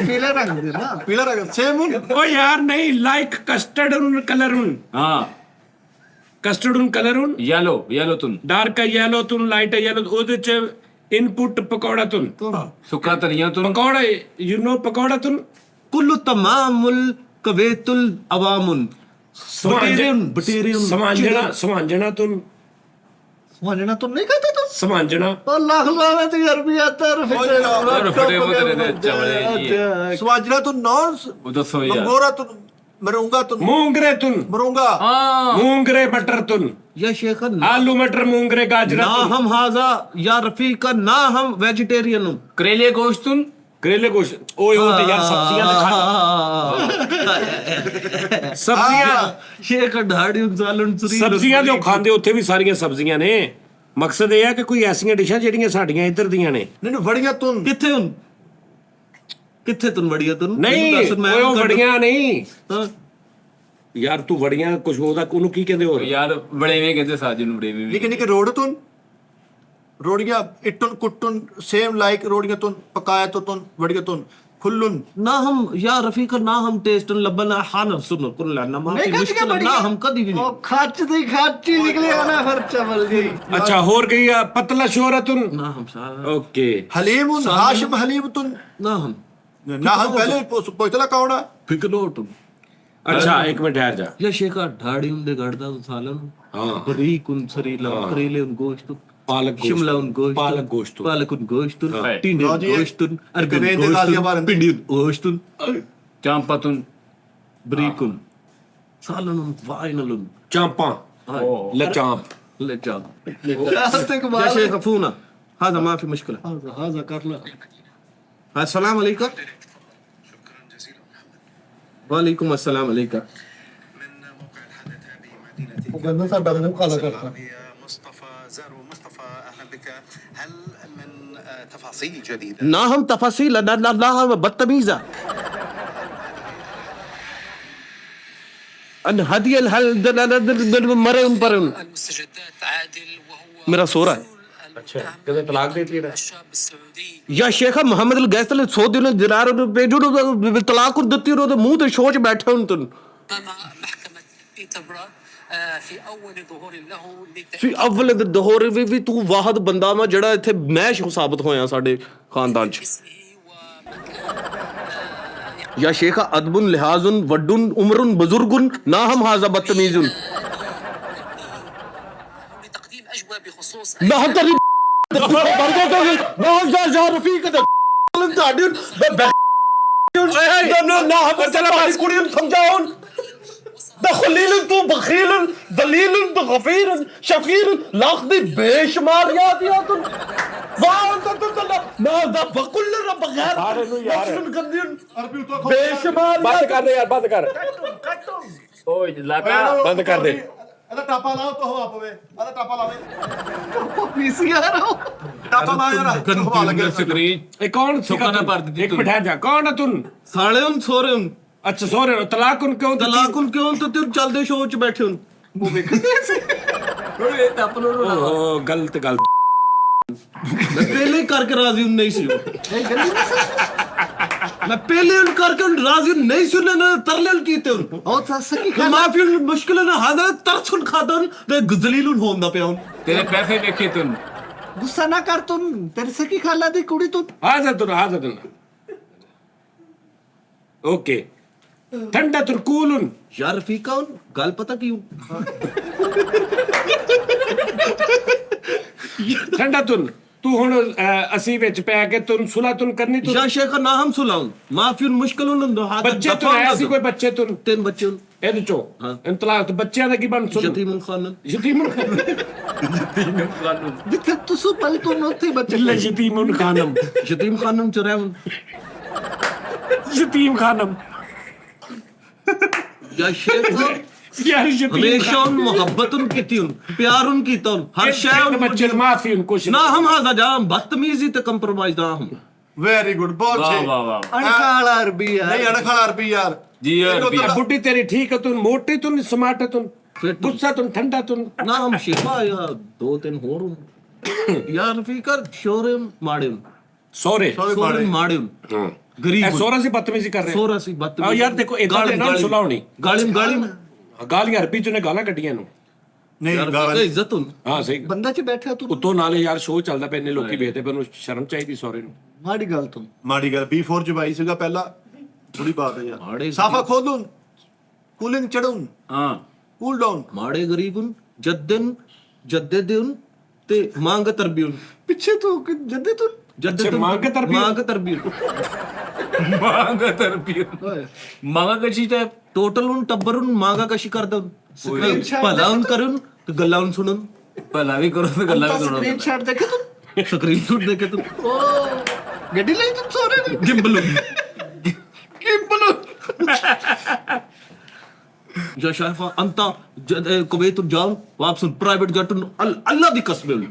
ਪੀਲੇ ਰੰਗ ਦੇ ਨਾ ਪੀਲਾ ਰੰਗ ਸੇਮੁਨ ਓ ਯਾਰ ਨਹੀਂ ਲਾਈਕ ਕਸਟਰਡ ਕਲਰਨ हाँ ਕਸਟਰਡ ਕਲਰਨ येलो येलो तुन ਡਾਰਕ ਯੈਲੋ ਤੁਨ ਲਾਈਟ ਯੈਲੋ ਉਹਦੇ ਚ ਇਨਪੁਟ ਪਕੌੜਾ ਤੁਨ सुखा धनिया तुन ਪਕੌੜਾ ਯੂ ਨੋ ਪਕੌੜਾ ਤੁਨ कुल्लु तमामुल कवेतुल अवामुन बटेरियन ਸਮਾਂਜਣਾ ਤੁਨ ਸਮਝਣਾ ਤੂੰ ਨਹੀਂ ਕਹਤਾ ਤੂੰ ਸਮਾਂਜਣਾ ਉਹ ਲੱਖ ਲਾਵੇ ਤੇ ਅਰਬੀਆ ਤਰ ਫਿਕਰ और फटे हुए तेरे दे चमड़े ये ਸਵਾਜਣਾ ਤੁਨ ਨੌਨ वो दसो यार ਮੰਗੋਰਾ ਤੁਨ ਮਰੂੰਗਾ ਤੁਨ ਮੂੰਗਰੇ ਤੁਨ ਮਰੂੰਗਾ हाँ ਮੂੰਗਰੇ ਮਟਰ ਤੁਨ या शेख ਆਲੂ ਮਟਰ ਮੂੰਗਰੇ ਗਾਜਰਾ ना ਤੁਨ हम हाजा या रफीका ना हम वेजिटेरियन हूं करेले गोश्त तुन ਕਰੇਲੇ ਗੋਸ਼ਤ ਓਏ ਉਹ ਤੇ ਯਾਰ ਸਬਜ਼ੀਆਂ ਤੇ ਖਾ ਸਬਜ਼ੀਆਂ शेख ढाड़ी सालन सुरी ਸਬਜ਼ੀਆਂ ਜੋ ਖਾਂਦੇ ਉੱਥੇ ਵੀ ਸਾਰੀਆਂ ਸਬਜ਼ੀਆਂ ਨੇ। ਮਕਸਦ ਇਹ ਹੈ ਕਿ ਕੋਈ ਐਸੀਆਂ ਡਿਸ਼ਾਂ ਜਿਹੜੀਆਂ ਸਾਡੀਆਂ ਇੱਧਰ ਦੀਆਂ ਨੇ। ਨਹੀਂ ਵੜੀਆਂ ਤੁਨ किथे हुन किथे तुन बढ़िया तुन ਨਹੀਂ ਓਏ ਉਹ ਵੜੀਆਂ ਨਹੀਂ हाँ ਯਾਰ ਤੂੰ ਵੜੀਆਂ ਕੁਝ ਉਹਦਾ ਉਹਨੂੰ ਕੀ ਕਹਿੰਦੇ ਹੋਰ? यार बड़े में कहते साजिद नु बड़े में ਨਿੱਕੇ ਨਿੱਕੇ ਰੋੜ ਤੁਨ ਰੋੜੀਆਂ ਇਟੁਨ ਕੁੱਟੁਨ ਸੇਮ ਲਾਈਕ ਰੋੜੀਆਂ ਤੁਨ ਪਕਾਇਆ ਤੁਨ ਵੜੀਆਂ ਤੁਨ ਖੁੱਲੁਨ ना हम या रफीका ना हम टेस्ट लबना हान सुन कुल ना हम नहीं, मुश्किल कच्चियां ना हम कदी भी नहीं ਉਹ ਖੱਚ ਦੀ ਖਾਚੀ ਨਿਕਲੇ ਨਾ ਫਿਰ ਚਵਲ ਜੀ ਅੱਛਾ ਹੋਰ ਗਈ ਆ ਪਤਲਾ ਸ਼ੋਹਰਤੁਨ ना हम सारा ਓਕੇ ਹਲੀਮੁਨ ਹਾਸ਼ਮ ਹਲੀਮ ਤੁਨ ना हम ਨਾ ਹਮ ਪਹਿਲੇ ਪੁੱਛਲਾ ਕੌਣ ਆ फिकलो तुम ਅੱਛਾ ਇੱਕ ਮਿੰਟ ਠਹਿਰ ਜਾ। या शेखा ढाड़ी उनदे गड़दा सालन ਹਾਂ बरीक उन सरीला करेले उन गोश्त ਪਾਲਕ ਗੋਸ਼ਤ शिमला उन गोश्त पालक गोश्त। पालक उन गोश्त हाँ। टिंडे हाँ उन जी, गोश्त अरबी करेले गोश्त गालियां बारन। पिंडी गोश्त चांपा तुन बरीक उन ਸਾਲਨ ਵਾਇਨਲਨ ਚਾਂਪਾਂ ਲਚਾਂਪ ਲੈ ਜਾ استقبال يا شيخ اخونا هذا ما في مشكله هذا كارلا السلام عليكم وعليكم السلام عليكم وقالنا صار مو قال كارلا مصطفى زارو مصطفى اهلا بك هل من تفاصيل جديده ना हम तफासिल ना हम बदतमीज अन हदियल हल मरे उन पर المستجدات عادل وهو मेरा सोरा है ਅੱਛਾ ਕਦੇ ਤਲਾਕ ਦੇ ਦਿੱਤੀ الشاب السعودي या शेख मोहम्मद अल गैस 100 दिन दिनार भेजो तलाक ਦਿੱਤੀ ਉਹਦੇ ਮੂੰਹ ਤੇ ਸ਼ੋਚ ਬੈਠੇ ਹੁਣ ਤੂੰ امام محكمه بيتربرا في اول ظهور له في اول ਦਹੋਰ ਵੀ ਤੂੰ ਵਾਹਦ ਬੰਦਾ ਵਾ ਜਿਹੜਾ ਇੱਥੇ ਮੈਸ਼ ਸਾਬਤ ਹੋਇਆ ਸਾਡੇ ਖਾਨਦਾਨ ਚ لاسمه ومكان या शेख अदबुन लिहाजुन वड्डुन उमरुन बुजुर्गुन ना हम हाजा बदतमीजुन لتقديم اجوبه بخصوص ना हम तेरी ना हम जा रफीक दा ਤੁਹਾਡੀ ना हम चला बस कुड़ी ਨੂੰ ਸਮਝਾਉਣ ده خليل تو بخيل ذليل غفير شفير لاخذ بيشمار يا وانت لا ده بكل رب غير عربي تو بيشمار ਬੰਦ ਕਰ ਦੇ ਯਾਰ ਬੰਦ ਕਰ ਓਏ ਲਾਗਾ ਬੰਦ ਕਰ ਦੇ ਇਹਦਾ ਟਾਪਾ ਲਾਓ ਤੋ ਹਵਾ ਪਵੇ ਇਹਦਾ ਟਾਪਾ ਲਾਵੇ ਪੀਸੀ ਆ ਰਹਾ ਟਾਪਾ ਲਾ ਯਾਰ ਹਵਾ ਲੱਗੇ ਸਕਰੀਨ ਇਹ ਕੌਣ ਸੁੱਕਾ ਨਾ ਭਰ ਦਿੱਤੀ ਇੱਕ ਤੂੰ। ਮਿੰਟ ਠਹਿਰ ਜਾ ਕੌਣ ਹੈ ਤੂੰ साले उन सोरे उन ਅੱਛਾ ਸੋਰੇ ਤਲਾਕ ਉਨ ਕਿਉਂ ਦਿੱਤੀ? तलाक उन क्यों तो तेरे चलदे शो च बैठे उन ਓਹ ਗਲਤ ਗੱਲ मैं पहले ही करके राजी उन नहीं सी मैं पहले उन करके उन राजी उन नहीं सुनने ना तरले उन कीते उन ਉਹ ਤਾਂ ਸਕੀ तो माफी उन मुश्किल ना हादा तरस उन खाता उन ते गजलील उन होंदा पे उन ਤੇਰੇ ਪੈਸੇ ਵੇਖੇ ਤੂੰ ਗੁੱਸਾ ਨਾ ਕਰ ਤੂੰ ਤੇਰੇ ਸਕੀ ਖਾਲਾ ਦੀ ਕੁੜੀ ਤੂੰ ਹਾਜ਼ਰ ਤੂੰ ਓਕੇ ਠੰਡਾ ਤੁਰਕੂਲਨ यार रफीका उन गल पता क्यों ਠੰਡਾ ਤੂੰ ਹੁਣ ਅਸੀਂ ਵਿੱਚ ਪੈ ਕੇ ਤੂੰ ਸੁਲਾ ਤੂੰ ਕਰਨੀ ਤੂੰ या शेख ना हम सुलाऊं माफी उन मुश्किल उन हादा ਬੱਚੇ ਤੂੰ ਐਸੀ ਕੋਈ ਬੱਚੇ ਤੂੰ तीन बच्चे उन ਇਹਦੇ ਚੋਂ ਇੰਤਲਾਕ ਤੇ ਬੱਚਿਆਂ ਦਾ ਕੀ ਬਣ ਸੁਣ यतीम उन खानन ਯਤੀਮਨ ਜਿੱਥੇ ਤੁਸੀਂ ਪਲ ਤੂੰ ਉੱਥੇ ਹੀ ਬੱਚੇ ਲੈ ਯਤੀਮਨ ਖਾਨਮ यतीम खानन च रह उन ਯਤੀਮ ਖਾਨਮ या शेख ਯਾਰ ਯਤੀਮ हमेशा उन मोहब्बत उन कीती उन प्यार उन कीता उन हर शय उन ਬੱਚੇ ਮਾਫੀ ਉਨ ਕੁਛ ना हम हादा जा बदतमीजी ते कंप्रोमाइज ना हम ਵੈਰੀ ਗੁੱਡ ਬਹੁਤ ਵਾਹ ਸਹੀ ਵਾਹ ਵਾਹ ਅਣਖਾਲਾ ਅਰਬੀ ਆ ਨਹੀਂ ਅਣਖਾਲਾ ਅਰਬੀ ਯਾਰ ਜੀ ਅਰਬੀ ਬੁੱਢੀ ਤੇਰੀ ਠੀਕ ਹੈ ਤੂੰ ਮੋਟੀ ਤੂੰ ਸਮਾਰਟ ਤੂੰ फिर ਗੁੱਸਾ ਤੂੰ ਠੰਡਾ ਤੂੰ ना हम शिफा या दो तीन होर उन यार फिकर शोरे माड़े उन ਸੋਰੇ सोरे माड़े उन गरीब ਇਹ ਸੋਰਾ ਸੀ ਬਦਤਮੀਜ਼ੀ ਕਰ ਰਹੇ सोरा सी ਆ बदतमीज ਯਾਰ ਦੇਖੋ ਇਦਾਂ ਦੇ ਨਾਲ ਸੁਲਾਉਣੀ गालिम ਗਾਲੀਆਂ ਅਰਬੀ ਚ ਨੇ ਗਾਲਾਂ ਕੱਢੀਆਂ ਨੂੰ ਨਹੀਂ यार ਗਾਲਾਂ फिकर इज्जत उन ਹਾਂ ਸਹੀ ਬੰਦਾ ਚ ਬੈਠਾ ਤੂੰ ਉਤੋਂ ਨਾਲੇ ਯਾਰ ਸ਼ੋਅ ਚੱਲਦਾ ਪਿਆ ਇੰਨੇ ਲੋਕੀ ਵੇਖਦੇ ਪਏ ਉਹਨੂੰ ਸ਼ਰਮ ਚਾਹੀਦੀ ਸੋਰੇ ਨੂੰ ਮਾੜੀ ਗੱਲ ਤੂੰ ਮਾੜੀ ਗੱਲ B4 ਚ ਬਾਈ ਸੀਗਾ ਪਹਿਲਾਂ ਥੋੜੀ ਬਾਤ ਹੈ ਮਾੜੇ ਯਾਰ ਸਾਫਾ ਖੋਲੂਨ ਕੂਲਿੰਗ ਚੜੂਨ ਹਾਂ ਕੂਲ ਡਾਊਨ माड़े गरीब उन जद्दे उन ते मांग तरबी उन ਪਿੱਛੇ ਤੂੰ ਜੱਦੇ ਤੂੰ जद्दे अच्छा, मांग तरबी उन। मांग तरबी उन ਮੰਗ ਤਰਪੀ ਮੰਗ ਕਸ਼ੀ ਤੇ टोटल उन टब्बर उन मांगा कशी करदा उन भला उन करुन ते गल्ला उन सुनन ਭਲਾ ਵੀ ਕਰੋ ਤੇ ਗੱਲਾਂ ਵੀ ਸੁਣੋ ਸਕਰੀਨਸ਼ਾਟ ਦੇਖੇ ਤੂੰ स्क्रीनशॉट देखे तुम ਓ ਗੱਡੀ ਲਈ ਤੂੰ ਸੋਰੇ ਨੇ गिम्बल ਕਿੰਬਲ या शाफा अंता कुवैत जाऊं वापस प्राइवेट जट अल्लाह दी कसम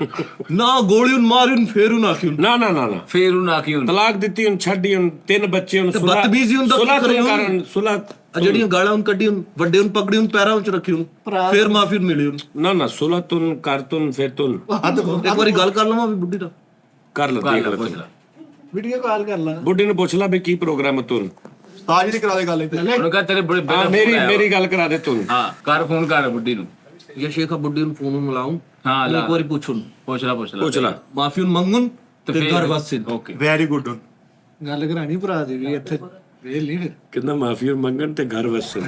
ना गोली उन मारी उन फेर उन आखी उन ਨਾ ਨਾ ਨਾ ਨਾ ਫੇਰ ਉਹ ਨਾ ਕੀ ਹੁੰਦਾ ਤਲਾਕ ਦਿੱਤੀ ਉਹਨ ਛੱਡੀ ਉਹਨ ਤਿੰਨ ਬੱਚੇ ਉਹਨ ਤੇ ਬਦਤਮੀਜ਼ੀ ਹੁੰਦਾ ਕੀ ਕਰੇ ਉਹਨੂੰ? ਕਰਨ ਸੁਲਾ ਜਿਹੜੀਆਂ ਗਾਲਾਂ ਉਨ ਕੱਢੀ ਉਨ ਵੱਡੇ ਉਨ ਪਕੜੀ ਉਨ ਪੈਰਾਂ ਵਿੱਚ ਰੱਖੀ ਉਨ ਫੇਰ ਮਾਫੀ ਉਨ ਮਿਲੀ ਉਨ ਨਾ ਨਾ ਸੁਲਾ ਤੁਨ ਕਰ ਤੁਨ ਫਿਰ ਤੁਨ ਇੱਕ ਵਾਰੀ ਗੱਲ ਕਰ ਲਵਾਂ ਵੀ ਬੁੱਢੀ ਦਾ ਕਰ ਲੈ ਦੇਖ ਲੈ ਤੂੰ। ਵੀਡੀਓ ਕਾਲ ਕਰ ਲਾ ਬੁੱਢੀ ਨੂੰ ਪੁੱਛ ਲੈ ਵੀ ਕੀ ਪ੍ਰੋਗਰਾਮ ਹੈ ਤੁਨ ਤਾਜ ਦੀ ਕਰਾ ਦੇ ਗੱਲ ਇੱਥੇ ਉਹਨੂੰ ਕਹ ਤੇਰੇ ਬੜੇ ਹਾਂ ਮੇਰੀ ਗੱਲ ਕਰਾ ਦੇ ਤੁਨ ਹਾਂ ਕਰ ਫੋਨ ਕਰ ਬੁੱਢੀ ਨੂੰ या शेखा बुड्ढी उन फोन मिलाऊं हाँ, ला। एक बारी पूछूं ਪੁੱਛ ਲੈ ਪੁੱਛ ਲੈ माफी उन मंगून ਤੇ ते ਫੇਰ घर वासिन ਓਕੇ ਵੈਰੀ ਗੁੱਡ ਗੱਲ ਕਰਾਣੀ ਭਰਾ ਦੀ ਵੀ ਇੱਥੇ ਵੇਲ ਨਹੀਂ ਫਿਰ ਕਿੰਨਾ ਮਾਫੀ ਮੰਗਣ ਤੇ ਘਰ ਵਸਣ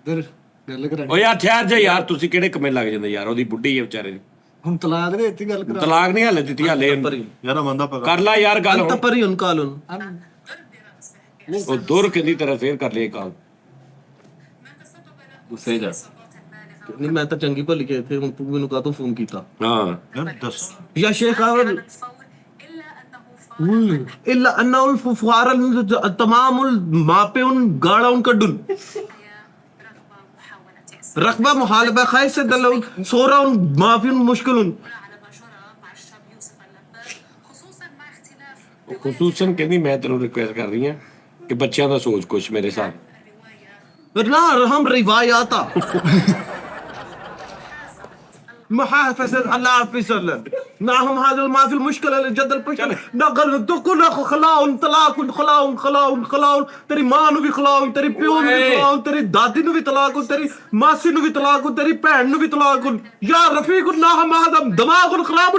ਦਰ ਗੱਲ ਕਰਾਣੀ ਓ ਯਾਰ ਠਹਿਰ ਜਾ ਯਾਰ ਤੁਸੀਂ ਕਿਹੜੇ ਕਮੇ ਲੱਗ ਜਾਂਦੇ ਯਾਰ ਉਹਦੀ ਬੁੱਢੀ ਹੈ ਵਿਚਾਰੇ ਦੀ ਹੁਣ ਤਲਾਕ ਦੇ ਦਿੱਤੀ ਗੱਲ ਕਰਾ ਤਲਾਕ ਨਹੀਂ ਹਾਲੇ ਦਿੱਤੀ ਹਾਲੇ ਯਾਰ ਮੰਦਾ ਪਗਾ ਕਰ ਲੈ ਯਾਰ ਗੱਲ अंत ਹੁਣ परी उन कालून ਉਹ ਦੁਰ ਦੀ ਤਰ੍ਹਾਂ ਫੇਰ ਕਰ ਲਿਆ ਕੰਮ। ਗੁੱਸੇ ਜਾ ਨਹੀਂ ਮੈਂ ਤਾਂ ਚੰਗੀ ਭਲੀ ਕੇ ਇੱਥੇ ਹੁਣ ਤੂੰ ਮੈਨੂੰ ਕਾਹਤੋਂ ਫੋਨ ਕੀਤਾ ਹਾਂ ਯਾਰ ਦੱਸ ਯਾ ਸ਼ੇਖ على الفور إلا أنه فار إلا أنه الفقراء تمام الماپون غاڑون کڈن رغبة محاولة إسقاط رقبہ محالبہ خیس دلون سورون مافین مشکلون على ما جرى مع الشاب يوسف اللباس خصوصا مع اختلاف ਉਹ ਖੁਸੂਸਨ ਕਹਿੰਦੀ ਮੈਂ ਤੈਨੂੰ ਰਿਕੁਐਸਟ ਕਰ ਰਹੀ ਹਾਂ ਕਿ ਬੱਚਿਆਂ ਦਾ ਸੋਚ ਕੁਛ ਮੇਰੇ ਸਾਥ। الرواية لا هم روايات محافظة الله في سلم نعم هذا ما في المشكلة الجد المشكلة نقل تكون خلاون طلاق خلاون تیری ماں نو بھی خلاون تیری پیو نو بھی خلاون تیری دادی نو بھی طلاق تیری ماسی نو بھی طلاق تیری بہن نو بھی طلاق یا رفیق نعم هذا دماغ خراب